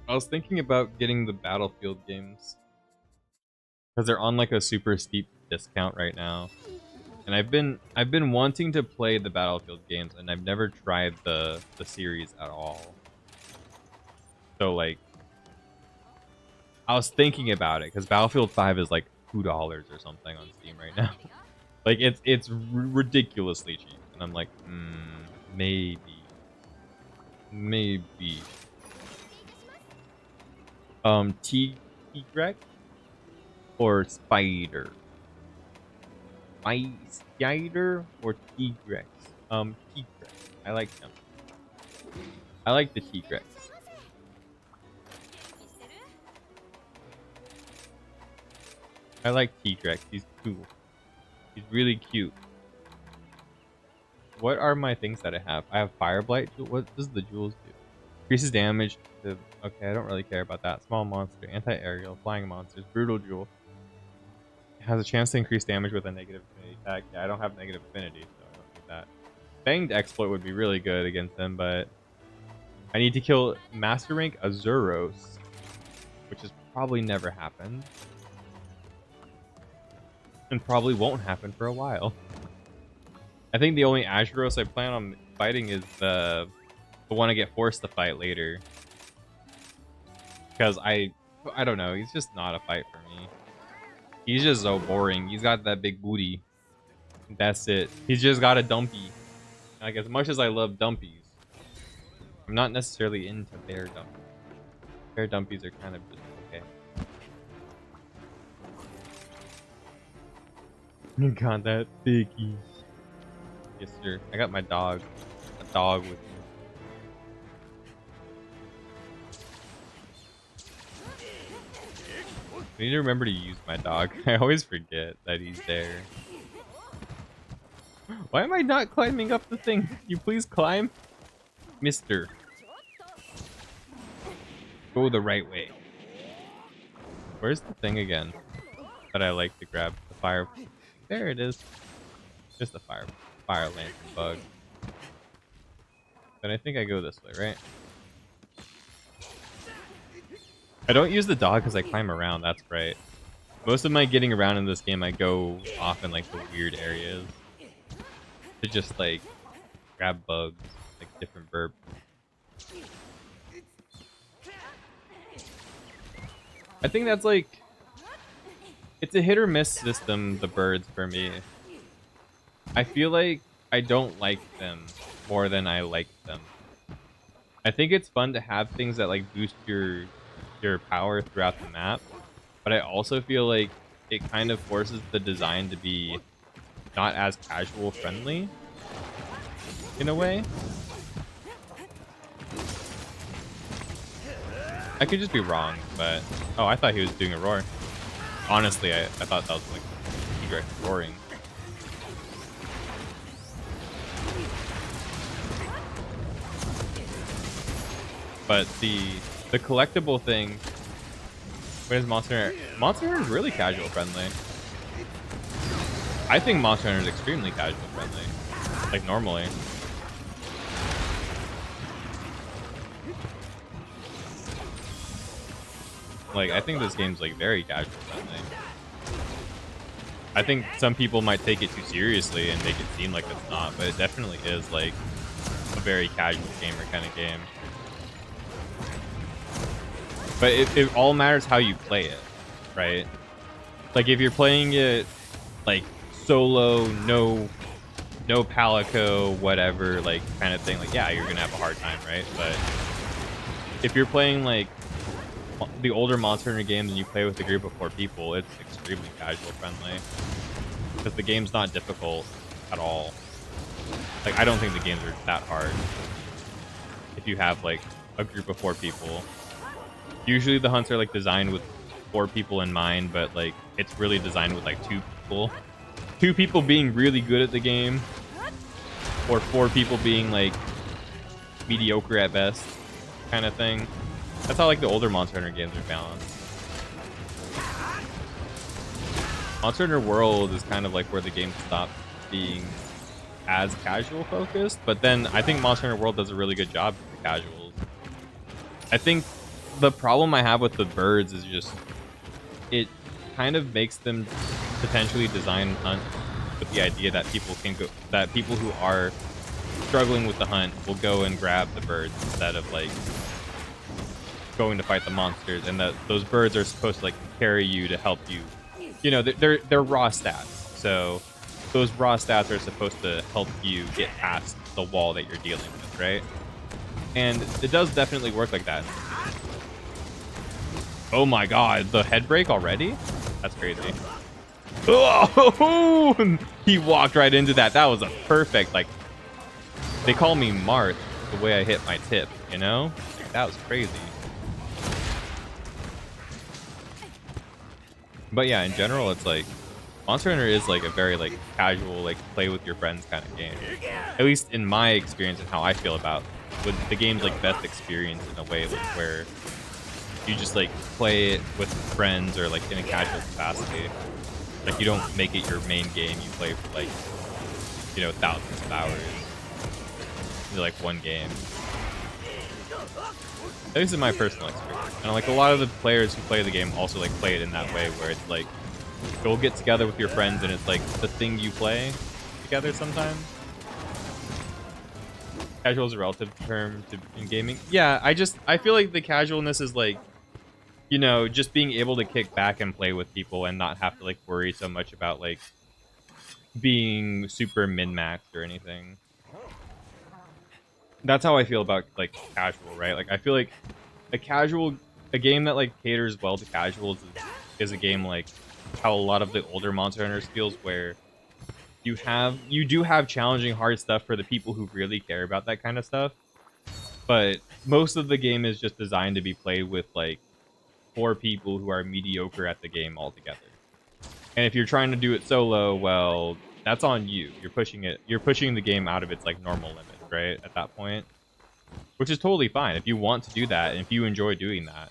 Speaker 1: I was thinking about getting the Battlefield games because they're on like a super steep discount right now. And I've been wanting to play the Battlefield games, and I've never tried the series at all. So like, I was thinking about it because Battlefield 5 is like $2 or something on Steam right now. Like it's ridiculously cheap, and I'm like, maybe. Tigrex or Spider? Spider or Tigrex? Tigrex. I like them. I like the Tigrex. I like Tigrex. He's cool. He's really cute. What are my things that I have? I have Fire Blight. What does the jewels do? Increases damage to... Okay, I don't really care about that. Small monster, anti-aerial, flying monsters, brutal jewel. Has a chance to increase damage with a negative affinity tag. Yeah, I don't have negative affinity, so I don't need that. Fanged Exploit would be really good against them, but I need to kill Master Rank Azuros, which has probably never happened. And probably won't happen for a while. I think the only Azuros I plan on fighting is the one I get forced to fight later. Because I don't know, he's just not a fight for me. He's just so boring. He's got that big booty. That's it. He's just got a dumpy. Like, as much as I love dumpies, I'm not necessarily into bear dumpies. Bear dumpies are kind of just okay. You got that biggie. Yes, sir. I got my dog. A dog with me. I need to remember to use my dog. I always forget that he's there. Why am I not climbing up the thing? Can you please climb? Mister. Go the right way. Where's the thing again that I like to grab? The fire. There it is. Just a fire lantern bug. Then I think I go this way, right? I don't use the dog because I climb around, that's right. Most of my getting around in this game, I go off in like the weird areas. To just like grab bugs, like different burps. I think that's like... It's a hit or miss system, the birds, for me. I feel like I don't like them more than I like them. I think it's fun to have things that like boost your power throughout the map, but I also feel like it kind of forces the design to be not as casual friendly in a way. I could just be wrong, but oh, I thought he was doing a roar. Honestly, I thought that was like Tigrex roaring. But the collectible thing. Where's Monster Hunter? Monster Hunter is really casual friendly. I think Monster Hunter is extremely casual friendly. Like normally. Like I think this game's like very casual friendly. I think some people might take it too seriously and make it seem like it's not, but it definitely is like a very casual gamer kind of game. But it all matters how you play it, right? Like if you're playing it like solo, no palico, whatever, like kind of thing, like yeah, you're gonna have a hard time, right? But if you're playing like the older Monster Hunter games and you play with a group of 4 people, it's extremely casual friendly because the game's not difficult at all. Like I don't think the games are that hard if you have like a group of 4 people. Usually the hunts are like designed with 4 people in mind, but like it's really designed with like 2 people. 2 people being really good at the game, or 4 people being like mediocre at best, kind of thing. That's how like the older Monster Hunter games are balanced. Monster Hunter World is kind of like where the game stopped being as casual focused, but then I think Monster Hunter World does a really good job for the casuals. I think the problem I have with the birds is just it kind of makes them potentially design and hunt with the idea that people who are struggling with the hunt will go and grab the birds instead of like going to fight the monsters, and that those birds are supposed to like carry you to help you. You know, they're raw stats, so those raw stats are supposed to help you get past the wall that you're dealing with, right? And it does definitely work like that. Oh my god, the head break already? That's crazy. Oh, he walked right into that. That was a perfect, like, they call me Marth, the way I hit my tip, you know? That was crazy. But yeah, in general, it's like, Monster Hunter is like a very like casual, like play with your friends kind of game. At least in my experience and how I feel about with the game's like best experience in a way, like where you just like play it with friends or like in a casual capacity. Like you don't make it your main game. You play for like, you know, thousands of hours. Into like one game. At least in my personal experience. And like a lot of the players who play the game also like play it in that way where it's like you'll get together with your friends and it's like the thing you play together sometimes. Casual is a relative term in gaming. Yeah, I feel like the casualness is like, you know, just being able to kick back and play with people and not have to like worry so much about like being super min-maxed or anything. That's how I feel about like casual, right? Like I feel like a game that like caters well to casuals is a game like how a lot of the older Monster Hunters feels, where you do have challenging hard stuff for the people who really care about that kind of stuff, but most of the game is just designed to be played with like 4 people who are mediocre at the game altogether. And if you're trying to do it solo, well, that's on you. You're pushing the game out of its like normal limits, right? At that point, which is totally fine. If you want to do that and if you enjoy doing that,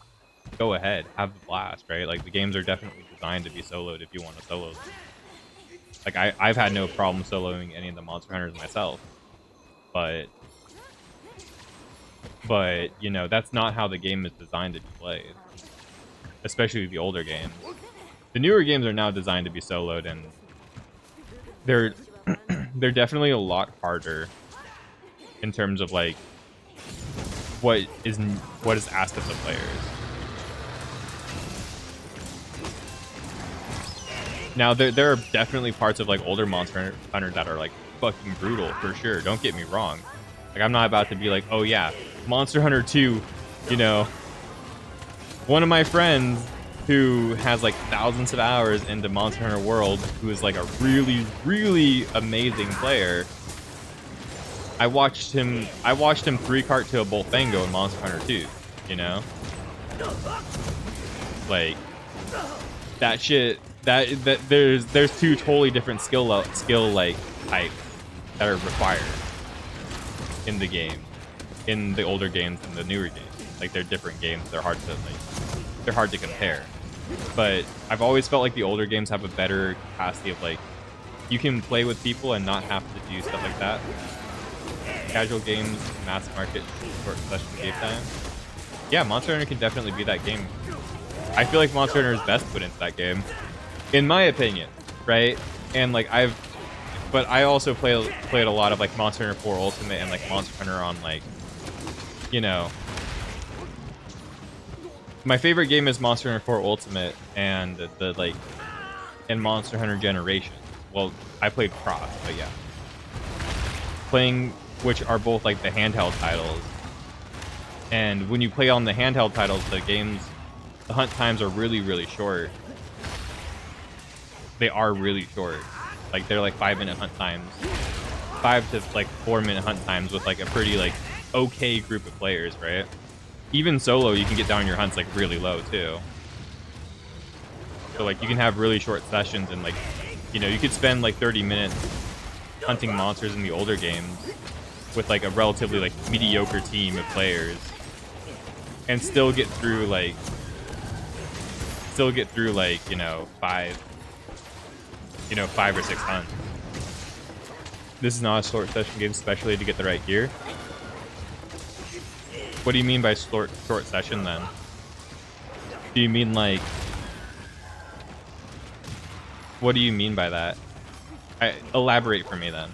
Speaker 1: go ahead, have a blast, right? Like the games are definitely designed to be soloed if you want to solo them. Like I've had no problem soloing any of the Monster Hunters myself, but you know, that's not how the game is designed to be played, especially the older games. The newer games are now designed to be soloed, and they're they're definitely a lot harder in terms of like what is asked of the players. Now there are definitely parts of like older Monster Hunter that are like fucking brutal for sure. Don't get me wrong. Like I'm not about to be like, oh yeah, Monster Hunter 2, you know, one of my friends who has like thousands of hours into Monster Hunter World, who is like a really, really amazing player. I watched him 3-cart to a Bolfango in Monster Hunter 2, you know? Like that shit, that there's 2 totally different skill like types that are required in the game, in the older games and the newer games. Like they're different games. They're hard to compare. But I've always felt like the older games have a better capacity of like you can play with people and not have to do stuff like that. Casual games, mass market, short session game time. Yeah, Monster Hunter can definitely be that game. I feel like Monster Hunter is best put into that game, in my opinion, right? And like but I also played a lot of like Monster Hunter 4 Ultimate and like Monster Hunter on like, you know, my favorite game is Monster Hunter 4 Ultimate and and Monster Hunter Generation. Well, I played Cross, but yeah, playing which are both like the handheld titles. And when you play on the handheld titles, the hunt times are really, really short. They are really short. Like they're like 5-minute hunt times, 5 to like 4-minute hunt times with like a pretty like okay group of players, right? Even solo, you can get down your hunts like really low too. So like you can have really short sessions and like, you know, you could spend like 30 minutes hunting monsters in the older games with like a relatively like mediocre team of players and still get through like, you know, you know, 5 or 6 hunts. This is not a short session game, especially to get the right gear. What do you mean by short session then? Do you mean like... What do you mean by that? Elaborate for me then.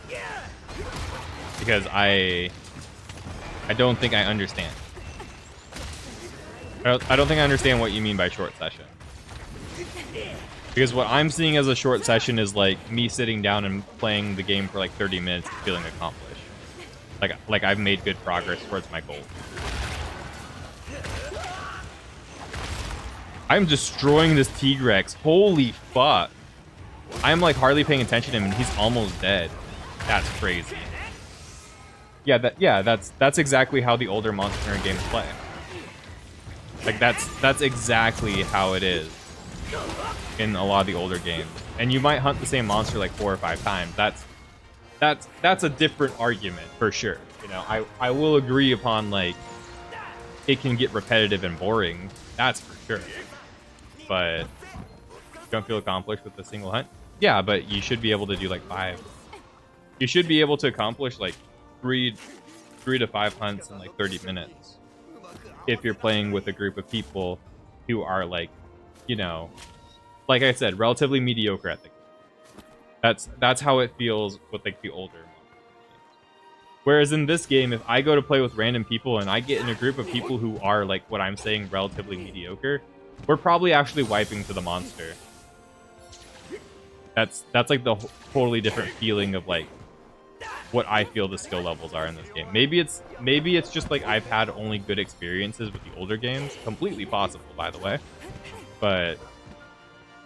Speaker 1: Because I don't think I understand. I don't think I understand what you mean by short session. Because what I'm seeing as a short session is like me sitting down and playing the game for like 30 minutes and feeling accomplished. Like I've made good progress towards my goal. I'm destroying this T-Rex. Holy fuck. I'm like hardly paying attention to him and he's almost dead. That's crazy. Yeah, that's exactly how the older Monster Hunter games play. Like that's exactly how it is in a lot of the older games. And you might hunt the same monster like 4 or 5 times. That's a different argument for sure. You know, I will agree upon like it can get repetitive and boring. That's for sure. But don't feel accomplished with a single hunt? Yeah, but you should be able to do like 5. You should be able to accomplish like 3 to 5 hunts in like 30 minutes. If you're playing with a group of people who are like, you know, like I said, relatively mediocre at the game. That's how it feels with like the older games. Whereas in this game, if I go to play with random people and I get in a group of people who are like what I'm saying relatively mediocre, we're probably actually wiping to the monster. That's like the totally different feeling of like what I feel the skill levels are in this game. Maybe it's just like I've had only good experiences with the older games. Completely possible, by the way. But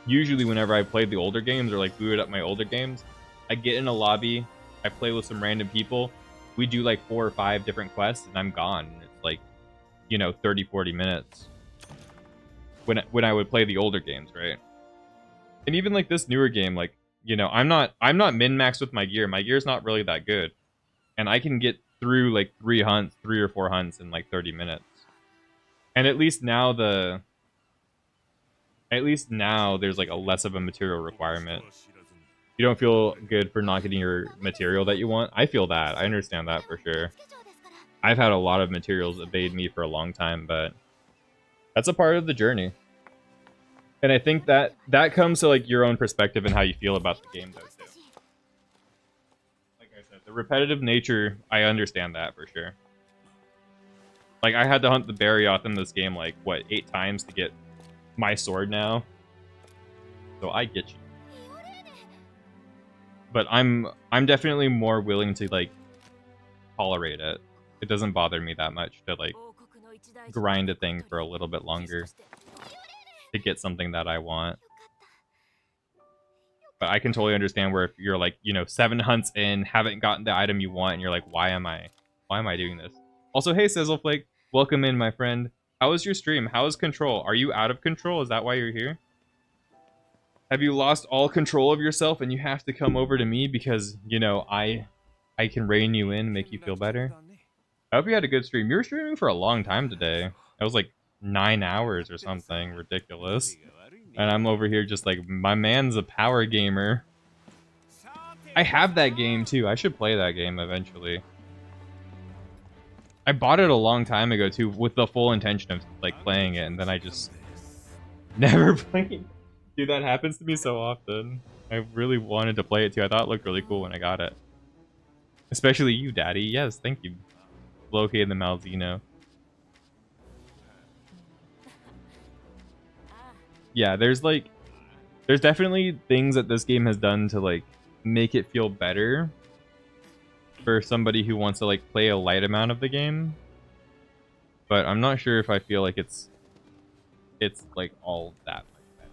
Speaker 1: usually whenever I played the older games or like booted up my older games, I get in a lobby, I play with some random people, we do like 4 or 5 different quests, and I'm gone. It's like, you know, 30, 40 minutes. When I would play the older games, right? And even like this newer game, like, you know, I'm not min-maxed with my gear. My gear's not really that good. And I can get through like 3 or 4 hunts in like 30 minutes. And at least now there's like a less of a material requirement. You don't feel good for not getting your material that you want. I feel that. I understand that for sure. I've had a lot of materials evade me for a long time, but that's a part of the journey. And I think that comes to like your own perspective and how you feel about the game though too. Like I said, the repetitive nature, I understand that for sure. Like I had to hunt the Barioth in this game like what, 8 times to get my sword now. So I get you. But I'm definitely more willing to like tolerate it. It doesn't bother me that much to like grind a thing for a little bit longer to get something that I want. But I can totally understand where if you're like, you know, 7 hunts in, haven't gotten the item you want, and you're like, why am I doing this? Also, hey Sizzleflake, welcome in, my friend. How was your stream? How is control? Are you out of control? Is that why you're here? Have you lost all control of yourself and you have to come over to me because, you know, I can rein you in, make you feel better? I hope you had a good stream. You were streaming for a long time today. It was like 9 hours or something ridiculous. And I'm over here just like, my man's a power gamer. I have that game too. I should play that game eventually. I bought it a long time ago too with the full intention of like playing it, and then I just never played. Dude, that happens to me so often. I really wanted to play it too. I thought it looked really cool when I got it. Especially you, Daddy. Yes, thank you. Located the Malzeno. Yeah, there's definitely things that this game has done to like make it feel better for somebody who wants to like play a light amount of the game. But I'm not sure if I feel like it's like all that much better.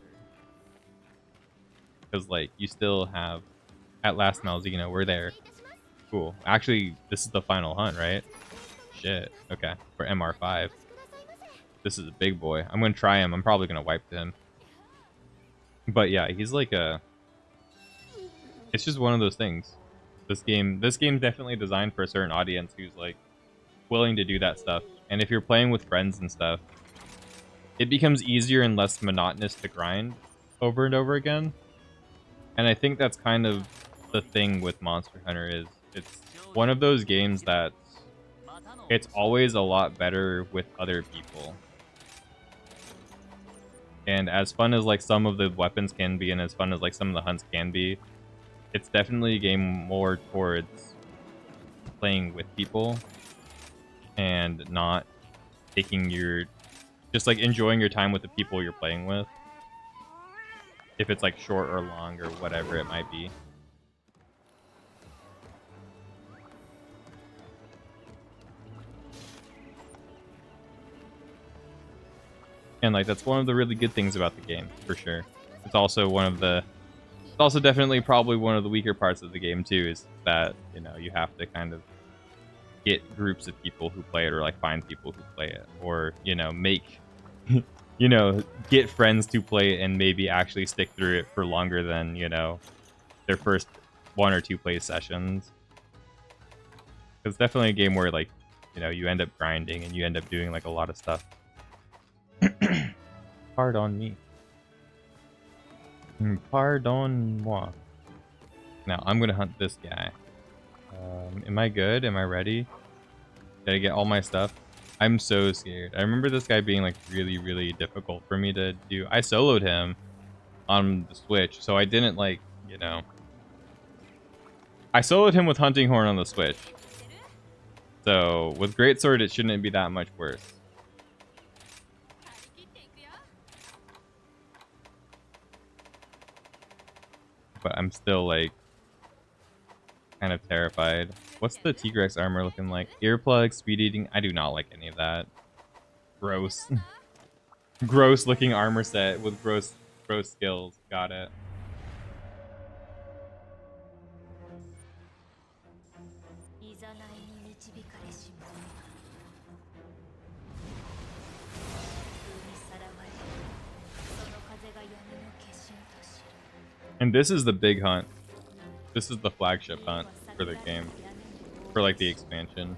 Speaker 1: Because like you still have at last Malzeno, we're there. Cool. Actually, this is the final hunt, right? Shit. Okay. For MR5. This is a big boy. I'm gonna try him. I'm probably gonna wipe him. But yeah, he's like a... It's just one of those things. This game's definitely designed for a certain audience who's like willing to do that stuff. And if you're playing with friends and stuff, it becomes easier and less monotonous to grind over and over again. And I think that's kind of the thing with Monster Hunter is it's one of those games that it's always a lot better with other people. And as fun as like some of the weapons can be and as fun as like some of the hunts can be, it's definitely a game more towards playing with people and not taking your just like enjoying your time with the people you're playing with. If it's like short or long or whatever it might be. And like that's one of the really good things about the game, for sure. It's also one of the it's also definitely probably one of the weaker parts of the game too, is that, you know, you have to kind of get groups of people who play it or like find people who play it or, you know, make you know, get friends to play it and maybe actually stick through it for longer than, you know, their first 1 or 2 play sessions. It's definitely a game where like, you know, you end up grinding and you end up doing like a lot of stuff. Pardon me. Pardon moi. Now I'm gonna hunt this guy. Am I good? Am I ready? Did I get all my stuff? I'm so scared. I remember this guy being like really, really difficult for me to do. I soloed him on the Switch, so I didn't like, you know. I soloed him with Hunting Horn on the Switch. So with Greatsword, it shouldn't be that much worse. But I'm still like kind of terrified. What's the Tigrex armor looking like? Earplugs, speed eating. I do not like any of that. Gross. Gross looking armor set with gross skills. Got it. And this is the big hunt. This is the flagship hunt for the game. For like the expansion.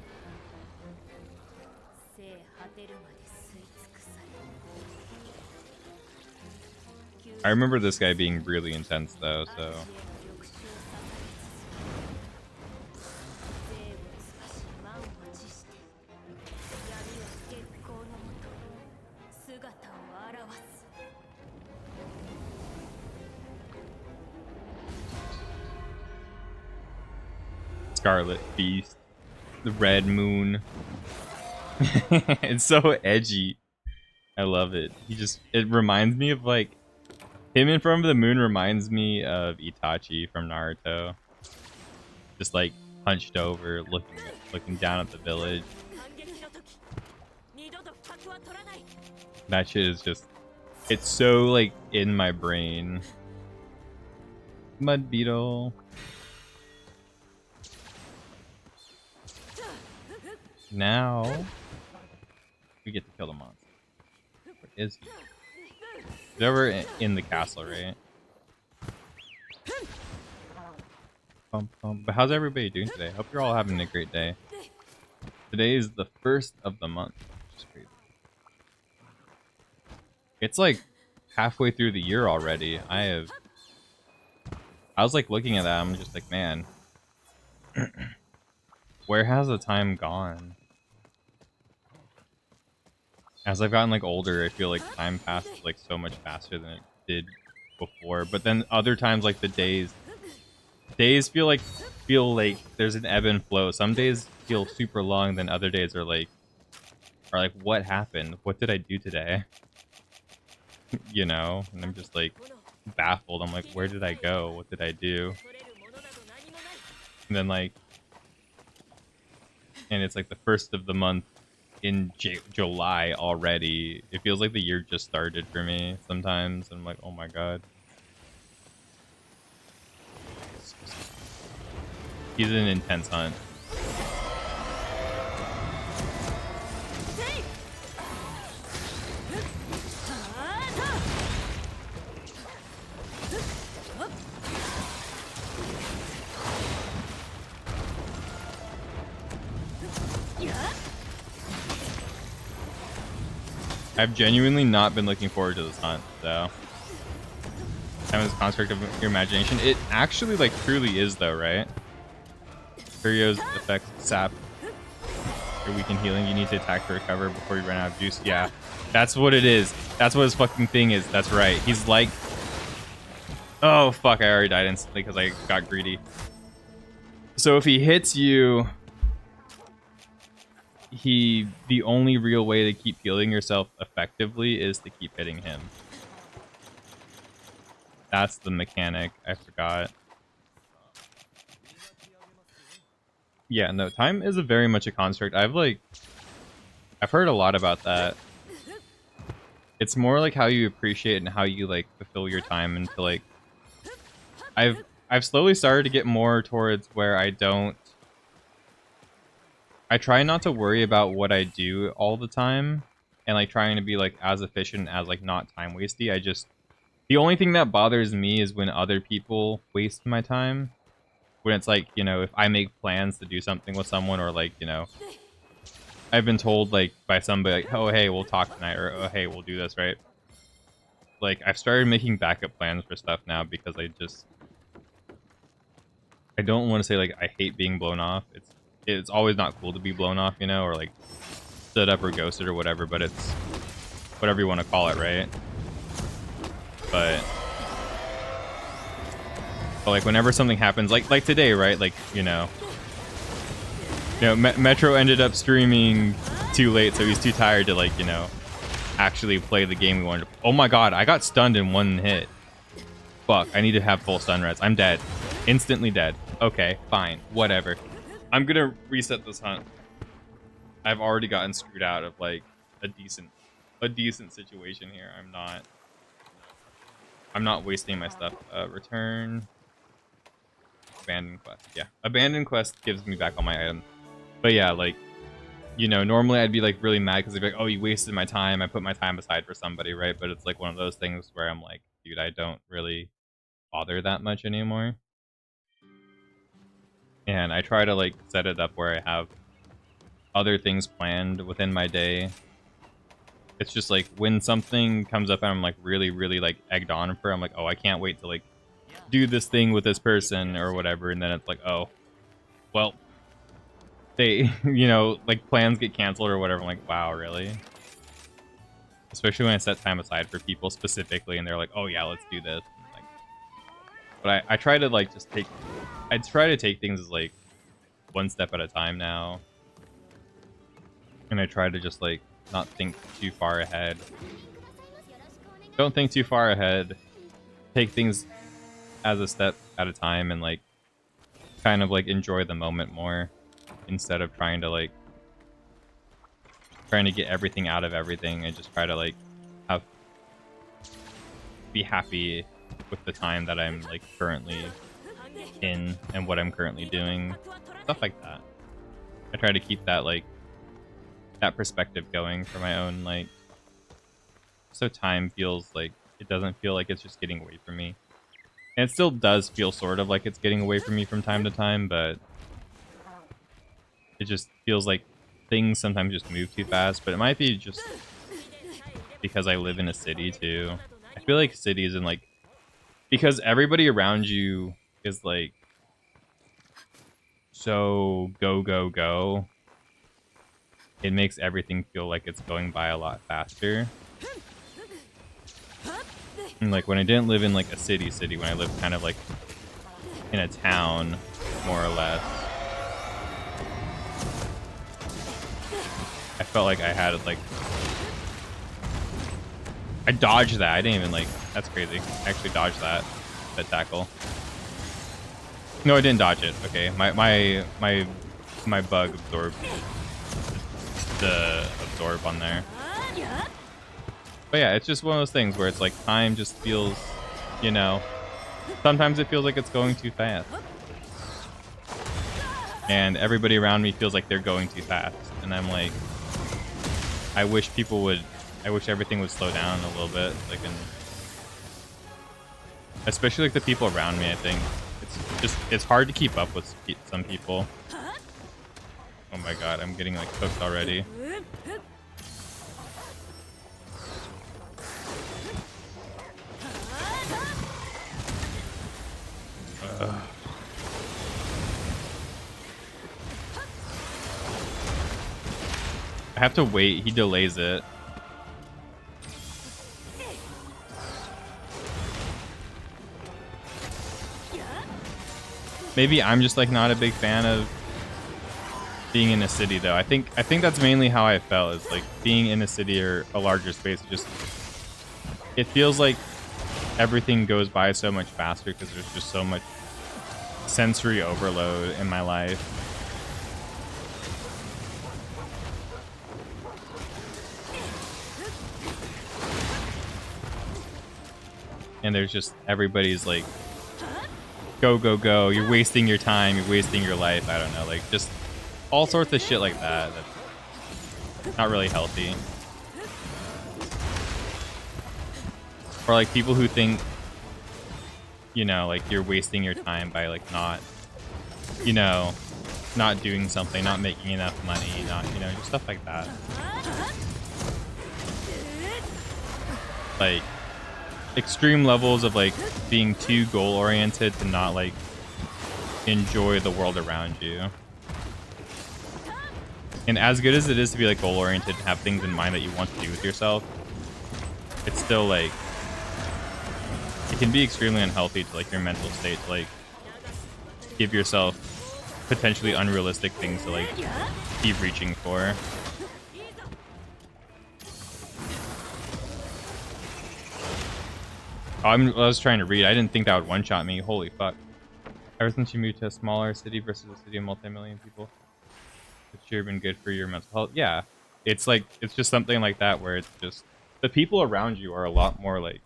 Speaker 1: I remember this guy being really intense though, so. Scarlet Beast. The Red Moon. It's so edgy. I love it. It reminds me of like, him in front of the moon reminds me of Itachi from Naruto. Just like hunched over, looking down at the village. That shit is just, it's so like in my brain. Mud Beetle. Now we get to kill the monster. Where is he? He's over in the castle, right? But how's everybody doing today? Hope you're all having a great day. Today is the 1st of the month, which is crazy. It's like halfway through the year already. I was like looking at that, I'm just like, man, where has the time gone? As I've gotten like older, I feel like time passes like so much faster than it did before. But then other times, like the days feel like there's an ebb and flow. Some days feel super long, then other days are like what happened? What did I do today? You know, and I'm just like baffled. I'm like, where did I go? What did I do? And then like, and it's like the 1st of the month in July already. It feels like the year just started for me sometimes. I'm like, oh my god. He's an intense hunt. I've genuinely not been looking forward to this hunt, so. Time is a construct of your imagination. It actually, like, truly is, though, right? Kurio's effects sap your weakened healing. You need to attack to recover before you run out of juice. Yeah, that's what it is. That's what his fucking thing is. That's right. He's like... Oh, fuck. I already died instantly because I got greedy. So if he hits you... The only real way to keep healing yourself effectively is to keep hitting him. That's the mechanic. I forgot. Yeah, no, time is very much a construct. I've heard a lot about that. It's more like how you appreciate and how you like fulfill your time into like I've slowly started to get more towards where I try not to worry about what I do all the time and like trying to be like as efficient as like not time wasty. The only thing that bothers me is when other people waste my time. When it's like, you know, if I make plans to do something with someone or like, you know, I've been told like by somebody like, oh hey, we'll talk tonight, or oh hey, we'll do this, right? Like I've started making backup plans for stuff now because I don't want to say like I hate being blown off. It's always not cool to be blown off, you know, or like stood up or ghosted or whatever, but it's whatever you want to call it, right? But like whenever something happens, like today, right? Like, you know, Metro ended up streaming too late, so he's too tired to like, you know, actually play the game we wanted to. Oh my god, I got stunned in one hit. Fuck, I need to have full stun res. I'm dead. Instantly dead. Okay, fine. Whatever. I'm gonna reset this hunt. I've already gotten screwed out of like a decent situation here. I'm not wasting my stuff. Return. Abandoned quest. Yeah. Abandoned quest gives me back all my items. But yeah, like, you know, normally I'd be like really mad because I'd be like, oh, you wasted my time. I put my time aside for somebody, right? But it's like one of those things where I'm like, dude, I don't really bother that much anymore. And I try to like set it up where I have other things planned within my day. It's just like when something comes up and I'm like really, really like egged on for, I'm like, oh, I can't wait to like do this thing with this person or whatever. And then it's like, oh, well, they, you know, like plans get canceled or whatever. I'm like, wow, really? Especially when I set time aside for people specifically and they're like, oh yeah, let's do this. Like, but I try to like just I try to take things as like one step at a time now. And I try to just like not think too far ahead. Don't think too far ahead. Take things as a step at a time and like kind of like enjoy the moment more instead of trying to get everything out of everything and just try to like be happy with the time that I'm like currently in and what I'm currently doing. Stuff like that. I try to keep that like that perspective going for my own like, so time feels like it doesn't feel like it's just getting away from me. And it still does feel sort of like it's getting away from me from time to time, but it just feels like things sometimes just move too fast. But it might be just because I live in a city too. I feel like cities and like, because everybody around you is like so go, go, go. It makes everything feel like it's going by a lot faster. And like when I didn't live in like a city, when I lived kind of like in a town, more or less, I felt like I had like, I dodged that. I didn't even like, that's crazy. I actually dodged that tackle. No, I didn't dodge it. Okay, my bug absorbed the absorb on there. But yeah, it's just one of those things where it's like time just feels, you know, sometimes it feels like it's going too fast. And everybody around me feels like they're going too fast. And I'm like, I wish everything would slow down a little bit. Like, especially like the people around me, I think. It's hard to keep up with some people. Oh my god, I'm getting like cooked already. I have to wait. He delays it. Maybe I'm just like not a big fan of being in a city though. I think that's mainly how I felt, is like being in a city or a larger space. It feels like everything goes by so much faster because there's just so much sensory overload in my life. And there's just, everybody's like, go, go, go. You're wasting your time. You're wasting your life. I don't know. Like, just all sorts of shit like that. That's not really healthy. Or like people who think, you know, like you're wasting your time by like not, you know, not doing something, not making enough money, not, you know, just stuff like that. Like extreme levels of like being too goal oriented to not like enjoy the world around you. And as good as it is to be like goal oriented and have things in mind that you want to do with yourself, it's still like, it can be extremely unhealthy to like your mental state to like give yourself potentially unrealistic things to like keep reaching for. Oh, I was trying to read. I didn't think that would one-shot me. Holy fuck. Ever since you moved to a smaller city versus a city of multi-million people, it's sure been good for your mental health. Yeah. It's like, it's just something like that where it's just, the people around you are a lot more like,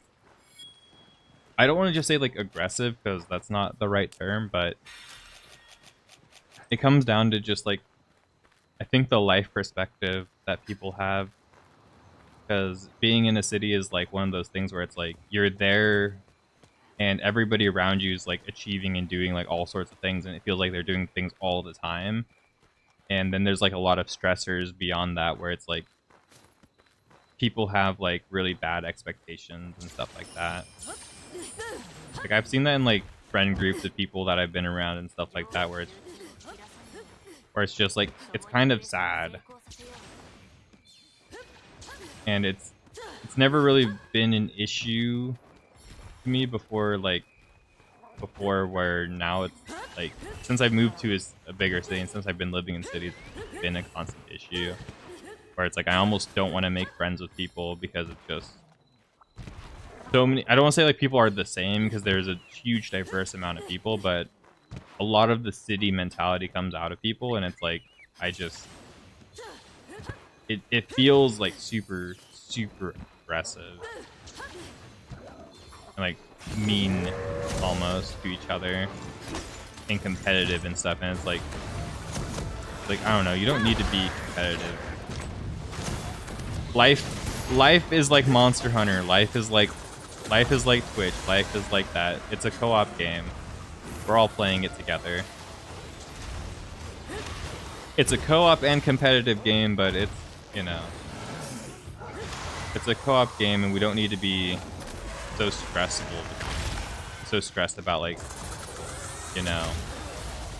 Speaker 1: I don't want to just say like aggressive because that's not the right term, but it comes down to just like, I think the life perspective that people have, because being in a city is like one of those things where it's like you're there and everybody around you is like achieving and doing like all sorts of things, and it feels like they're doing things all the time. And then there's like a lot of stressors beyond that where it's like people have like really bad expectations and stuff like that. Like I've seen that in like friend groups of people that I've been around and stuff like that where it's just like, it's kind of sad. And it's never really been an issue to me before, like where now it's like, since I've moved to a bigger city and since I've been living in cities, it's been a constant issue where it's like I almost don't want to make friends with people because it's just so many. I don't want to say like people are the same because there's a huge diverse amount of people, but a lot of the city mentality comes out of people, and it's like I just, it feels like super aggressive and like mean almost to each other and competitive and stuff, and it's like I don't know, you don't need to be competitive. Life is like Monster Hunter. Life is like Twitch. Life is like that. It's a co-op game. We're all playing it together. It's a co-op and competitive game, but it's, you know, it's a co-op game, and we don't need to be so stressed about like, you know,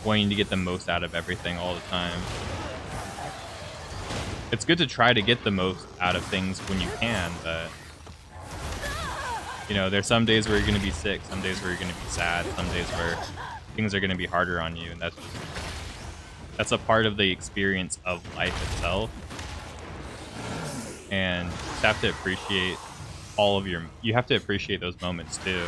Speaker 1: wanting to get the most out of everything all the time. It's good to try to get the most out of things when you can, but you know, there's some days where you're going to be sick, some days where you're going to be sad, some days where things are going to be harder on you, and that's a part of the experience of life itself. And you just have to appreciate you have to appreciate those moments too.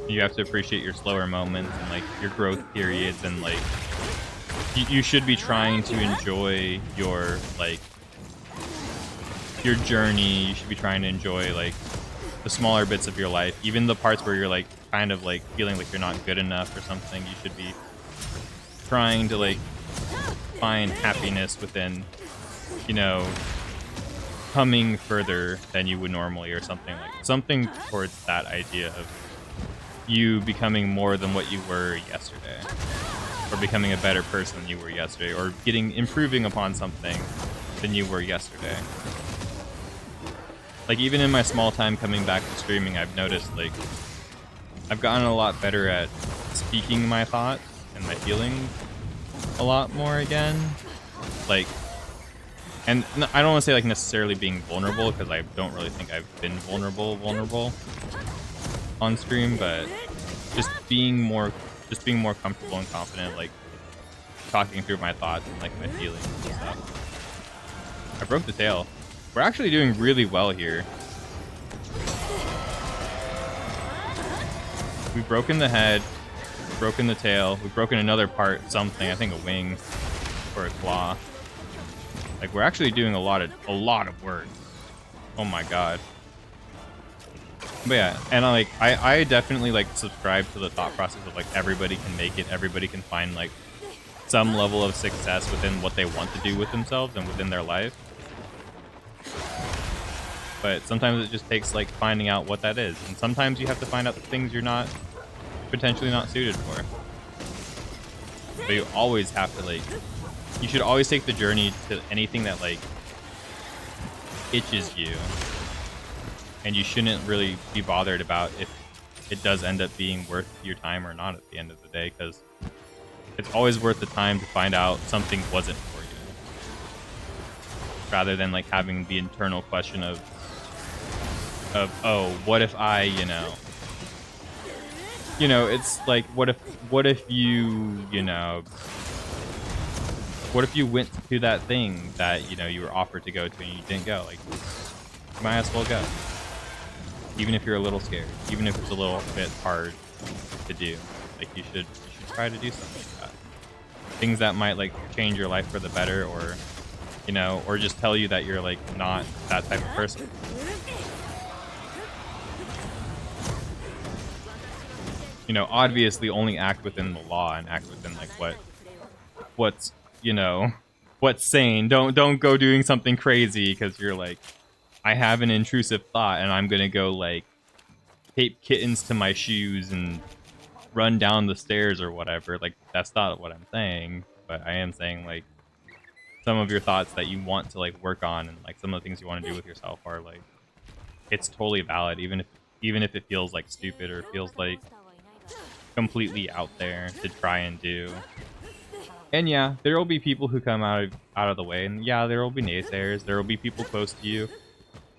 Speaker 1: You have to appreciate your slower moments and like your growth periods, and like you should be trying to enjoy your like your journey. You should be trying to enjoy like the smaller bits of your life, even the parts where you're like kind of like feeling like you're not good enough or something. You should be trying to like find happiness within, you know, coming further than you would normally, or something towards that idea of you becoming more than what you were yesterday, or becoming a better person than you were yesterday, or improving upon something than you were yesterday. Like even in my small time coming back to streaming, I've noticed like I've gotten a lot better at speaking my thoughts and my feelings a lot more again. like, and I don't want to say like necessarily being vulnerable, because I don't really think I've been vulnerable on stream, but just being more comfortable and confident, like talking through my thoughts and like my feelings and stuff. I broke the tail. We're actually doing really well here. We've broken the head, broken the tail, we've broken another part, something, I think a wing or a claw. Like, we're actually doing a lot of work. Oh my god. But yeah, and I definitely like subscribe to the thought process of like everybody can make it, everybody can find like some level of success within what they want to do with themselves and within their life. But sometimes it just takes like finding out what that is, and sometimes you have to find out the things you're not potentially not suited for. But you always have to like, you should always take the journey to anything that like itches you, and you shouldn't really be bothered about if it does end up being worth your time or not at the end of the day, because it's always worth the time to find out something wasn't for you, rather than like having the internal question of oh, what if I, you know, it's like, what if you, you know, what if you went to that thing that, you know, you were offered to go to and you didn't go? Like, you might as well go, even if you're a little scared, even if it's a little bit hard to do. Like, you should try to do something like that. Things that might like change your life for the better, or, you know, or just tell you that you're like not that type of person. You know, obviously only act within the law and act within like what's, you know, what's sane. Don't go doing something crazy because you're like, I have an intrusive thought and I'm gonna go like tape kittens to my shoes and run down the stairs or whatever. Like, that's not what I'm saying, but I am saying like some of your thoughts that you want to like work on, and like some of the things you want to do with yourself are like, it's totally valid, even if it feels like stupid or feels like completely out there to try and do. And yeah, there will be people who come out of the way, and yeah, there will be naysayers. There will be people close to you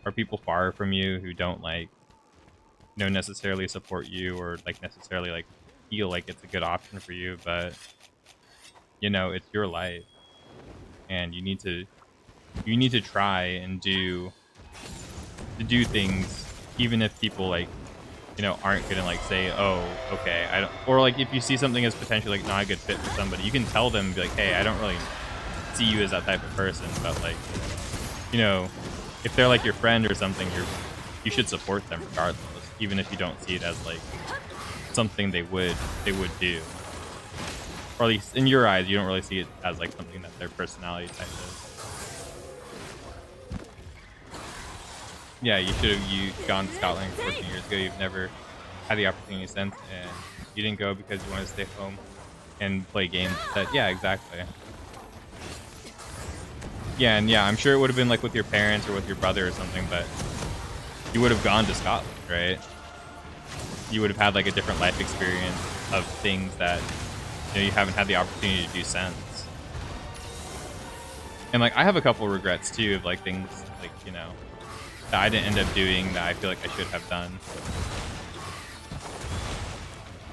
Speaker 1: or people far from you who don't like, you know, necessarily support you or like necessarily like feel like it's a good option for you. But you know, it's your life, and you need to try and do things, even if people like, you know, aren't gonna like say, oh, okay, I don't, or like if you see something as potentially like not a good fit for somebody, you can tell them, be like, hey, I don't really see you as that type of person, but like, you know, if they're like your friend or something, you should support them regardless, even if you don't see it as like something they would do, or at least in your eyes, you don't really see it as like something that their personality type is. Yeah, you should have gone to Scotland 14 years ago. You've never had the opportunity since, and you didn't go because you wanted to stay home and play games. Yeah, exactly. Yeah, and yeah, I'm sure it would have been like with your parents or with your brother or something, but you would have gone to Scotland, right? You would have had like a different life experience of things that, you know, you haven't had the opportunity to do since. And like, I have a couple regrets too of like things like, you know, that I didn't end up doing that I feel like I should have done.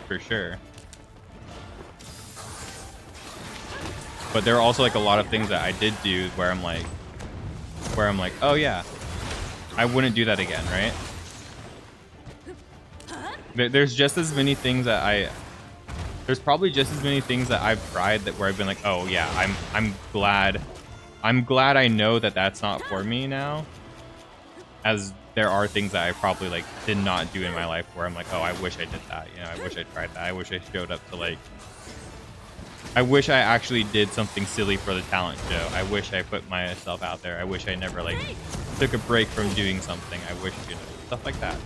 Speaker 1: For sure. But there are also like a lot of things that I did do where I'm like, oh yeah, I wouldn't do that again, right? There's just as many things that there's probably just as many things that I've tried that where I've been like, oh yeah, I'm glad I know that that's not for me now. As there are things that I probably like did not do in my life where I'm like, oh, I wish I did that. You know, I wish I tried that. I wish I showed up to like, I wish I actually did something silly for the talent show. I wish I put myself out there. I wish I never like took a break from doing something. I wish, you know, stuff like that.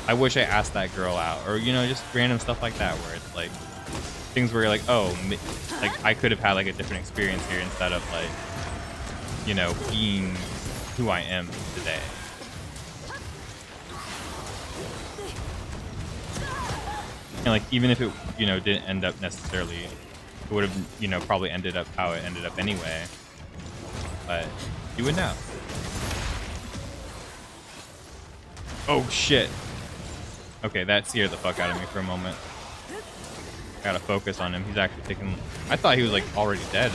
Speaker 1: I wish I asked that girl out, or, you know, just random stuff like that where it's like things where you're like, oh, like I could have had like a different experience here instead of like, you know, being who I am today. And like, even if it, you know, didn't end up necessarily it would have, you know, probably ended up how it ended up anyway. But you would know. Oh shit. Okay, that scared the fuck out of me for a moment. Gotta focus on him. He's actually taking... I thought he was like already dead.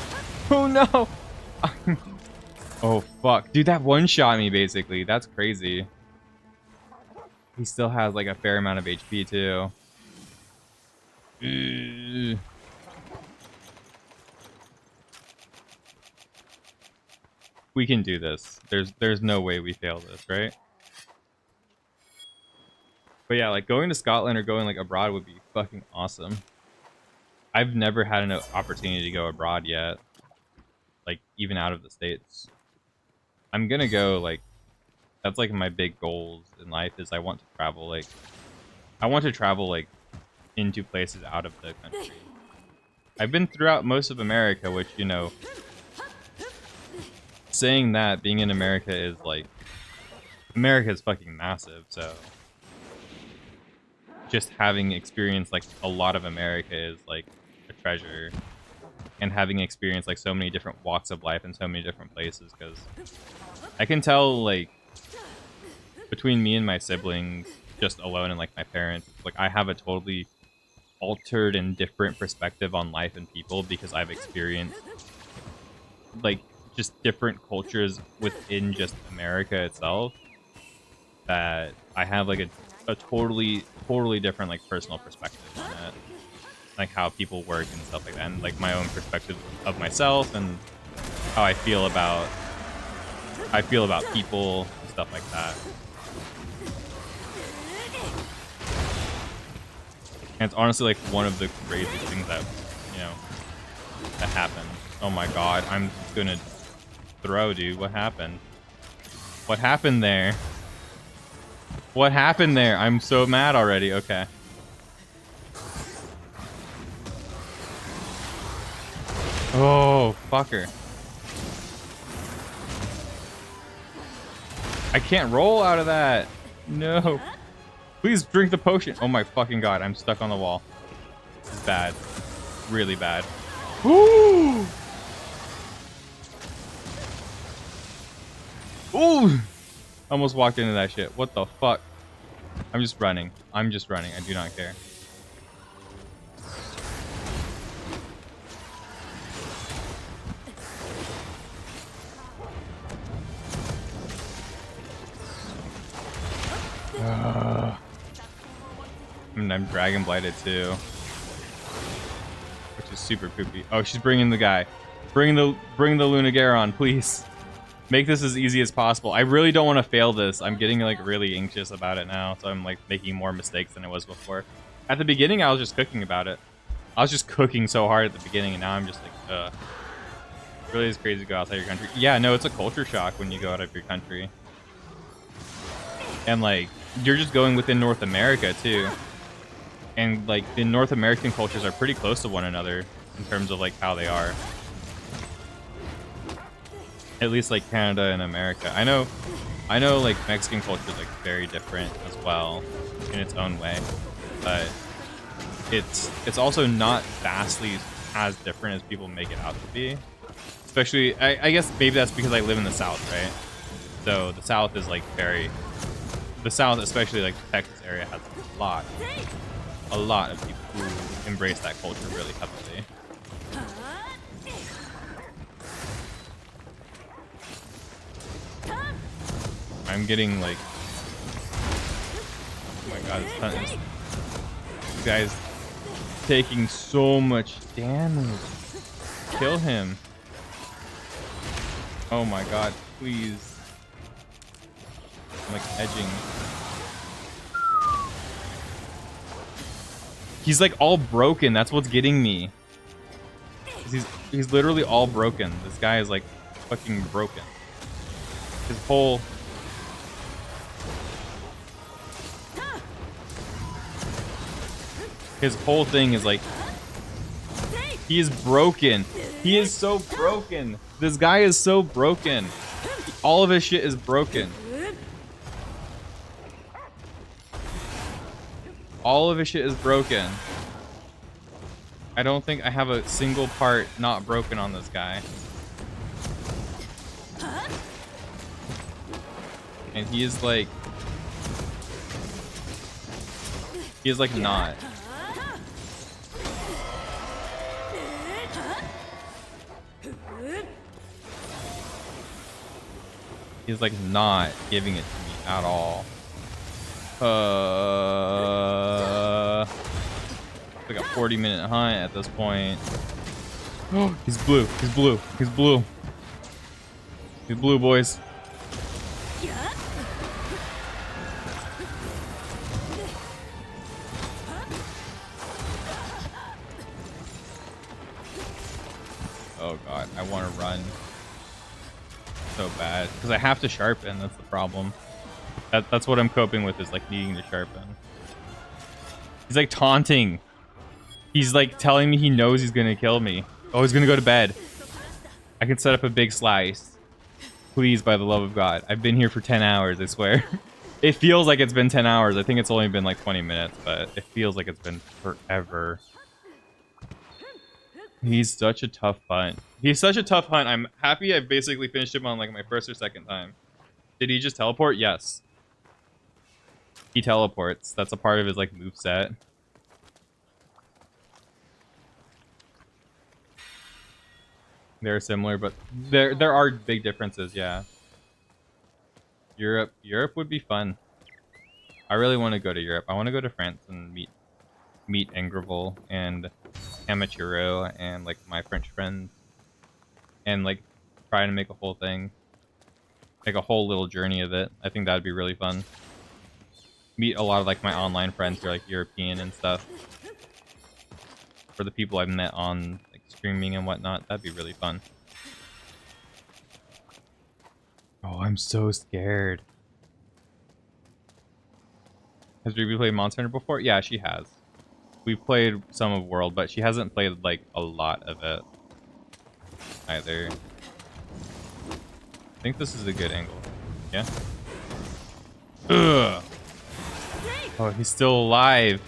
Speaker 1: Oh no! Oh fuck. Dude, that one-shot me basically. That's crazy. He still has like a fair amount of HP too. Ugh. We can do this. There's no way we fail this, right? But yeah, like going to Scotland or going like abroad would be fucking awesome. I've never had an opportunity to go abroad yet. Like even out of the States. I'm gonna go like, that's like my big goals in life is I want to travel like, I want to travel like into places out of the country. I've been throughout most of America, which, you know, saying that, being in America is like, America is fucking massive, so just having experienced like a lot of America is like a treasure, and having experienced like so many different walks of life in so many different places, because I can tell like between me and my siblings just alone and like my parents, like I have a totally altered and different perspective on life and people because I've experienced like just different cultures within just America itself, that I have like a totally different like personal perspective on it, like how people work and stuff like that, and like my own perspective of myself and how I feel about people and stuff like that. And it's honestly like one of the craziest things that, you know, that happened. Oh my god, I'm gonna throw, dude. What happened? What happened there? What happened there? I'm so mad already. Okay. Oh, fucker. I can't roll out of that. No. Please drink the potion. Oh my fucking god, I'm stuck on the wall. This is bad. Really bad. Ooh! Ooh! Almost walked into that shit. What the fuck? I'm just running. I'm just running. I do not care. And I'm dragon blighted too, which is super poopy. Oh, she's bringing the guy. Bring the Lunagaron, please. Make this as easy as possible. I really don't want to fail this. I'm getting like really anxious about it now, so I'm like making more mistakes than I was before. At the beginning, I was just cooking about it. I was just cooking so hard at the beginning, and now I'm just like, it really is crazy to go outside your country. Yeah, no, it's a culture shock when you go out of your country. And like, you're just going within North America too. And like the North American cultures are pretty close to one another in terms of like how they are. At least like Canada and America. I know like Mexican culture is like very different as well in its own way, but it's also not vastly as different as people make it out to be. Especially, I guess maybe that's because I live in the South, right? So the South is like the South, especially like the Texas area, has a lot of people who embrace that culture really heavily. I'm getting like, oh my god, this guy's taking so much damage. Kill him. Oh my god, please. I'm like edging. He's like all broken. That's what's getting me. He's literally all broken. This guy is like fucking broken. His whole thing is like, he is broken. He is so broken. This guy is so broken. All of his shit is broken. All of his shit is broken. I don't think I have a single part not broken on this guy. And he is like not. He's like not giving it to me at all. Like a 40-minute hunt at this point. Oh, he's blue. He's blue. He's blue. He's blue, boys. Oh god, I want to run so bad because I have to sharpen. That's the problem. That's what I'm coping with, is like needing to sharpen. He's like taunting. He's like telling me he knows he's gonna kill me. Oh, he's gonna go to bed. I can set up a big slice. Please, by the love of God. I've been here for 10 hours, I swear. It feels like it's been 10 hours. I think it's only been like 20 minutes, but it feels like it's been forever. He's such a tough hunt. He's such a tough hunt. I'm happy I basically finished him on like my first or second time. Did he just teleport? Yes. He teleports. That's a part of his like moveset. They're similar, but there are big differences, yeah. Europe would be fun. I really want to go to Europe. I want to go to France and meet Engraville and Amaturo and like my French friends, and like try to make a whole thing, like a whole little journey of it. I think that'd be really fun. Meet a lot of like my online friends who are like European and stuff. For the people I've met on like streaming and whatnot, that'd be really fun. Oh, I'm so scared. Has Ruby played Monster Hunter before? Yeah, she has. We played some of World, but she hasn't played like a lot of it either. I think this is a good angle. Yeah. Ugh. Oh, he's still alive.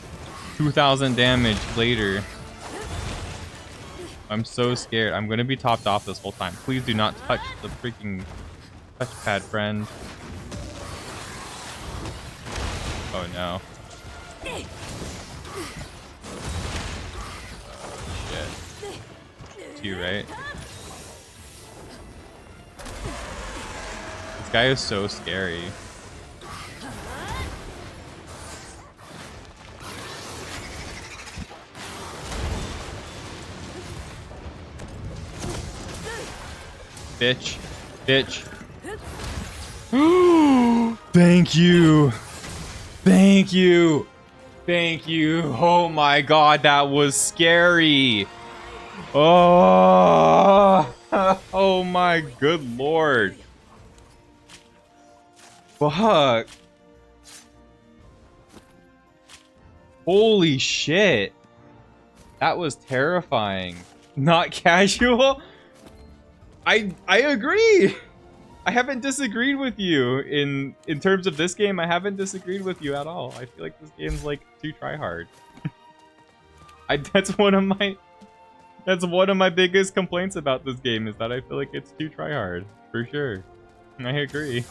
Speaker 1: 2,000 damage later. I'm so scared. I'm gonna be topped off this whole time. Please do not touch the freaking touchpad, friend. Oh no. Oh shit. It's you, right? This guy is so scary. Bitch. Bitch. Thank you. Thank you. Thank you. Oh my god, that was scary. Oh. Oh my good lord. Fuck. Holy shit. That was terrifying. Not casual? I agree. I haven't disagreed with you in terms of this game. I haven't disagreed with you at all. I feel like this game's like too try hard. That's one of my biggest complaints about this game, is that I feel like it's too try hard, for sure. I agree.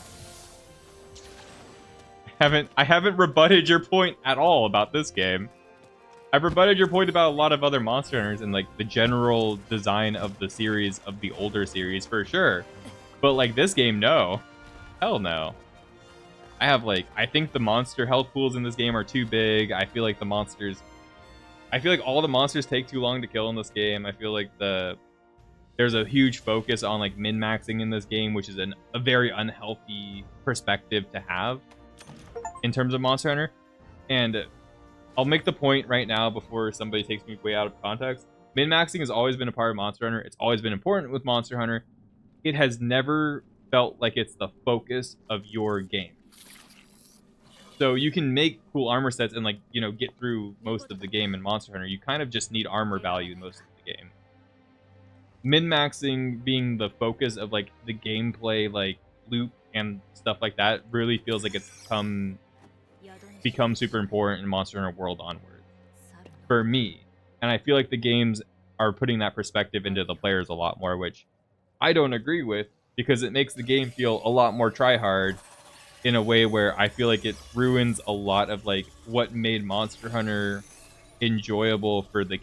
Speaker 1: I haven't rebutted your point at all about this game. I've rebutted your point about a lot of other Monster Hunters and like the general design of the series, of the older series, for sure. But like this game, no. Hell no. I think the monster health pools in this game are too big. I feel like all the monsters take too long to kill in this game. I feel like there's a huge focus on like min-maxing in this game, which is a very unhealthy perspective to have in terms of Monster Hunter. And I'll make the point right now before somebody takes me way out of context. Min-maxing has always been a part of Monster Hunter. It's always been important with Monster Hunter. It has never felt like it's the focus of your game. So you can make cool armor sets and like, you know, get through most of the game in Monster Hunter. You kind of just need armor value in most of the game. Min-maxing being the focus of like the gameplay, like loop and stuff like that, really feels like it's become super important in Monster Hunter World onwards. For me. And I feel like the games are putting that perspective into the players a lot more, which I don't agree with, because it makes the game feel a lot more try-hard in a way where I feel like it ruins a lot of like what made Monster Hunter enjoyable for the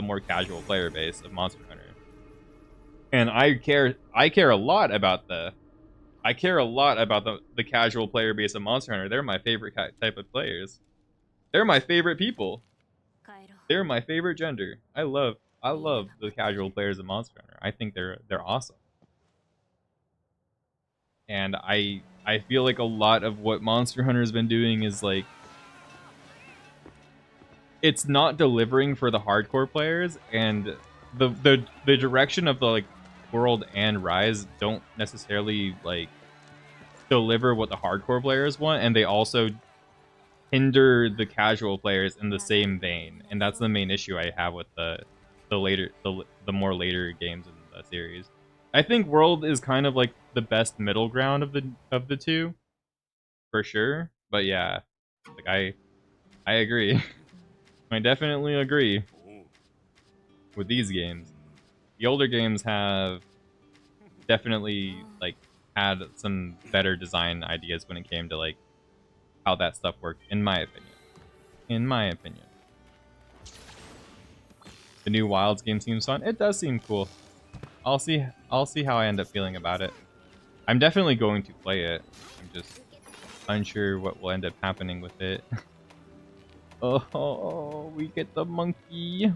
Speaker 1: more casual player base of Monster Hunter. And I care a lot about the casual player base of Monster Hunter. They're my favorite type of players. They're my favorite people. They're my favorite gender. I love the casual players of Monster Hunter. I think they're awesome. And I feel like a lot of what Monster Hunter has been doing is like it's not delivering for the hardcore players, and the direction of the like World and Rise don't necessarily like deliver what the hardcore players want, and they also hinder the casual players in the same vein. And that's the main issue I have with the more later games in the series. I think World is kind of like the best middle ground of the two, for sure. But yeah, like I agree. I definitely agree with these games. The older games have definitely like had some better design ideas when it came to like how that stuff worked, in my opinion. In my opinion. The new Wilds game seems fun. It does seem cool. I'll see how I end up feeling about it. I'm definitely going to play it. I'm just unsure what will end up happening with it. Oh, we get the monkey.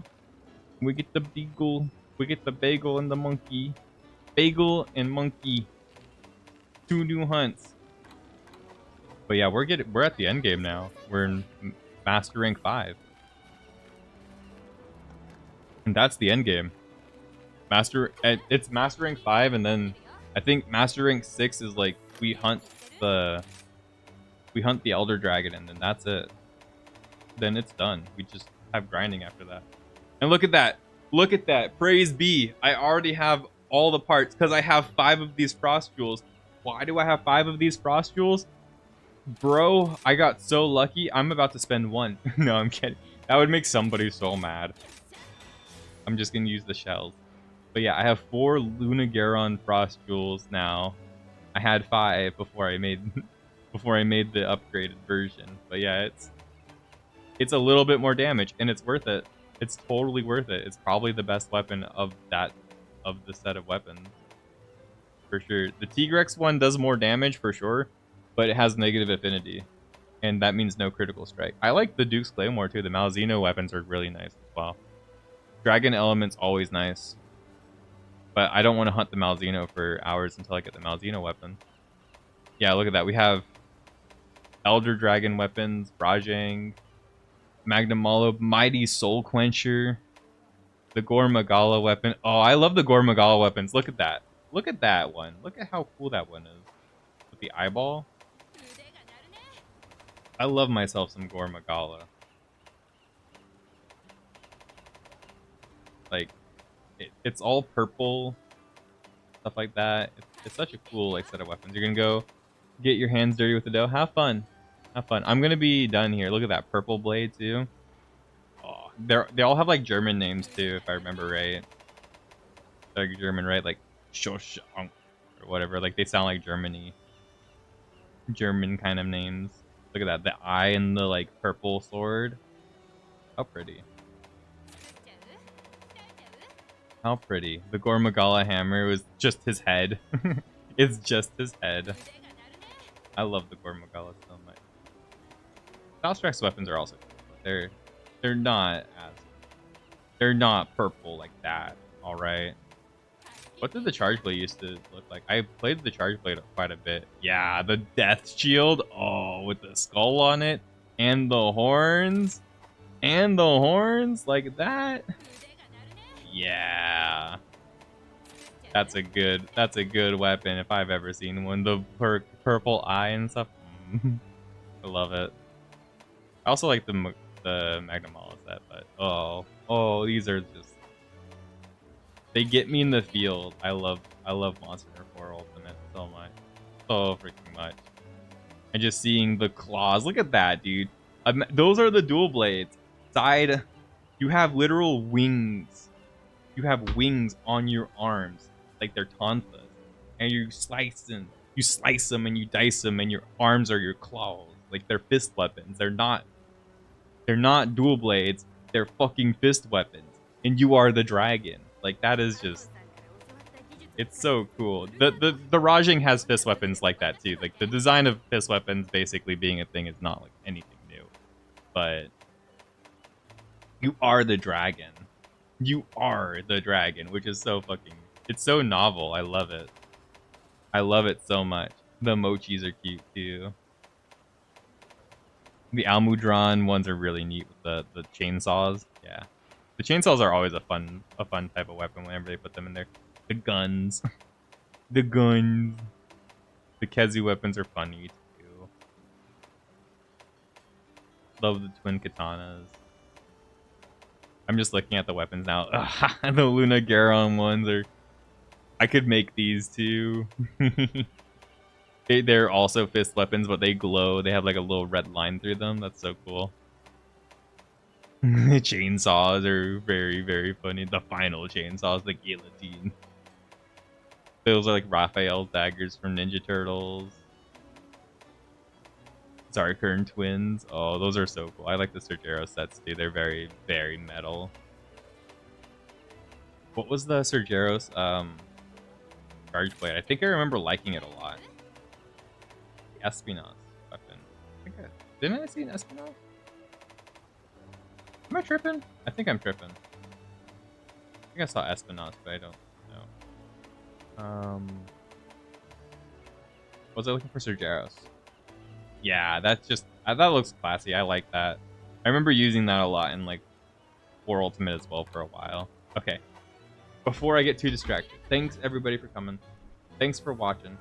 Speaker 1: We get the beagle. We get the bagel and the monkey. Bagel and monkey. 2 new hunts. But yeah, we're at the end game now. We're in Master Rank 5. And that's the end game. It's Master Rank 5, and then I think Master Rank 6 is like we hunt the Elder Dragon, and then that's it. Then it's done. We just have grinding after that. And look at that. Look at that. Praise be. I already have all the parts because I have 5 of these Frost Jewels. Why do I have 5 of these Frost Jewels? Bro, I got so lucky. I'm about to spend 1. No, I'm kidding. That would make somebody so mad. I'm just going to use the shells. But yeah, I have 4 Lunagaron Frost Jewels now. I had 5 before I made the upgraded version. But yeah, it's a little bit more damage, and it's worth it. It's totally worth it. It's probably the best weapon of the set of weapons. For sure. The Tigrex one does more damage for sure, but it has negative affinity. And that means no critical strike. I like the Duke's Claymore too. The Malzeno weapons are really nice as well. Dragon Element's always nice. But I don't want to hunt the Malzeno for hours until I get the Malzeno weapon. Yeah, look at that. We have Elder Dragon weapons, Brajang, Magnamalo, Mighty Soul Quencher, the GORE MAGALA weapon. Oh, I love the GORE MAGALA weapons. Look at that. Look at that one. Look at how cool that one is. With the eyeball. I love myself some GORE MAGALA. Like, it's all purple. Stuff like that. It's such a cool like set of weapons. You're going to go get your hands dirty with the dough. Have fun. Have fun. I'm going to be done here. Look at that purple blade too. Oh, they all have like German names too, if I remember right. Like German, right? Like Shoshang or whatever. Like they sound like German kind of names. Look at that. The eye and the like purple sword. How pretty. How pretty. The GORE MAGALA hammer was just his head. It's just his head. I love the GORE MAGALA so much. Valstrax weapons are also cool, but they're not purple like that. All right. What did the charge blade used to look like? I played the charge blade quite a bit. Yeah, the death shield. Oh, with the skull on it and the horns like that. Yeah. That's a good weapon if I've ever seen one. The purple eye and stuff. I love it. I also like the Magnamala set, but oh, these are just, they get me in the field. I love Monster Hunter 4 Ultimate so much, so freaking much. And just seeing the claws. Look at that, dude. Those are the dual blades. Side You have literal wings. You have wings on your arms, like they're tonfas, and you slice them and you dice them, and your arms are your claws, like they're fist weapons. They're not dual blades. They're fucking fist weapons, and you are the dragon. Like that is just, it's so cool. The Rajang has fist weapons like that too. Like the design of fist weapons basically being a thing is not like anything new, but you are the dragon. You are the dragon, which is so fucking, it's so novel. I love it. I love it so much. The mochis are cute too. The Almudron ones are really neat with the chainsaws. Yeah. The chainsaws are always a fun type of weapon whenever they put them in there. The guns. The guns. The Kezu weapons are funny too. Love the twin katanas. I'm just looking at the weapons now. Ugh, the Luna Garon ones are, I could make these too. They're also fist weapons, but they glow. They have like a little red line through them. That's so cool. Chainsaws are very, very funny. The final chainsaws, the guillotine. Those are like Raphael's daggers from Ninja Turtles. Zarkern twins. Oh, those are so cool. I like the Sergero sets too. They're very, very metal. What was the Sergeros charge blade? I think I remember liking it a lot. The Espionage weapon. Didn't I see an Espionage? Am I tripping? I think I'm tripping. I think I saw Espionage, but I don't know. Was I looking for Sergeros? Yeah, that's just, that looks classy. I like that. I remember using that a lot in like 4 Ultimate as well for a while. Okay. Before I get too distracted, thanks everybody for coming. Thanks for watching.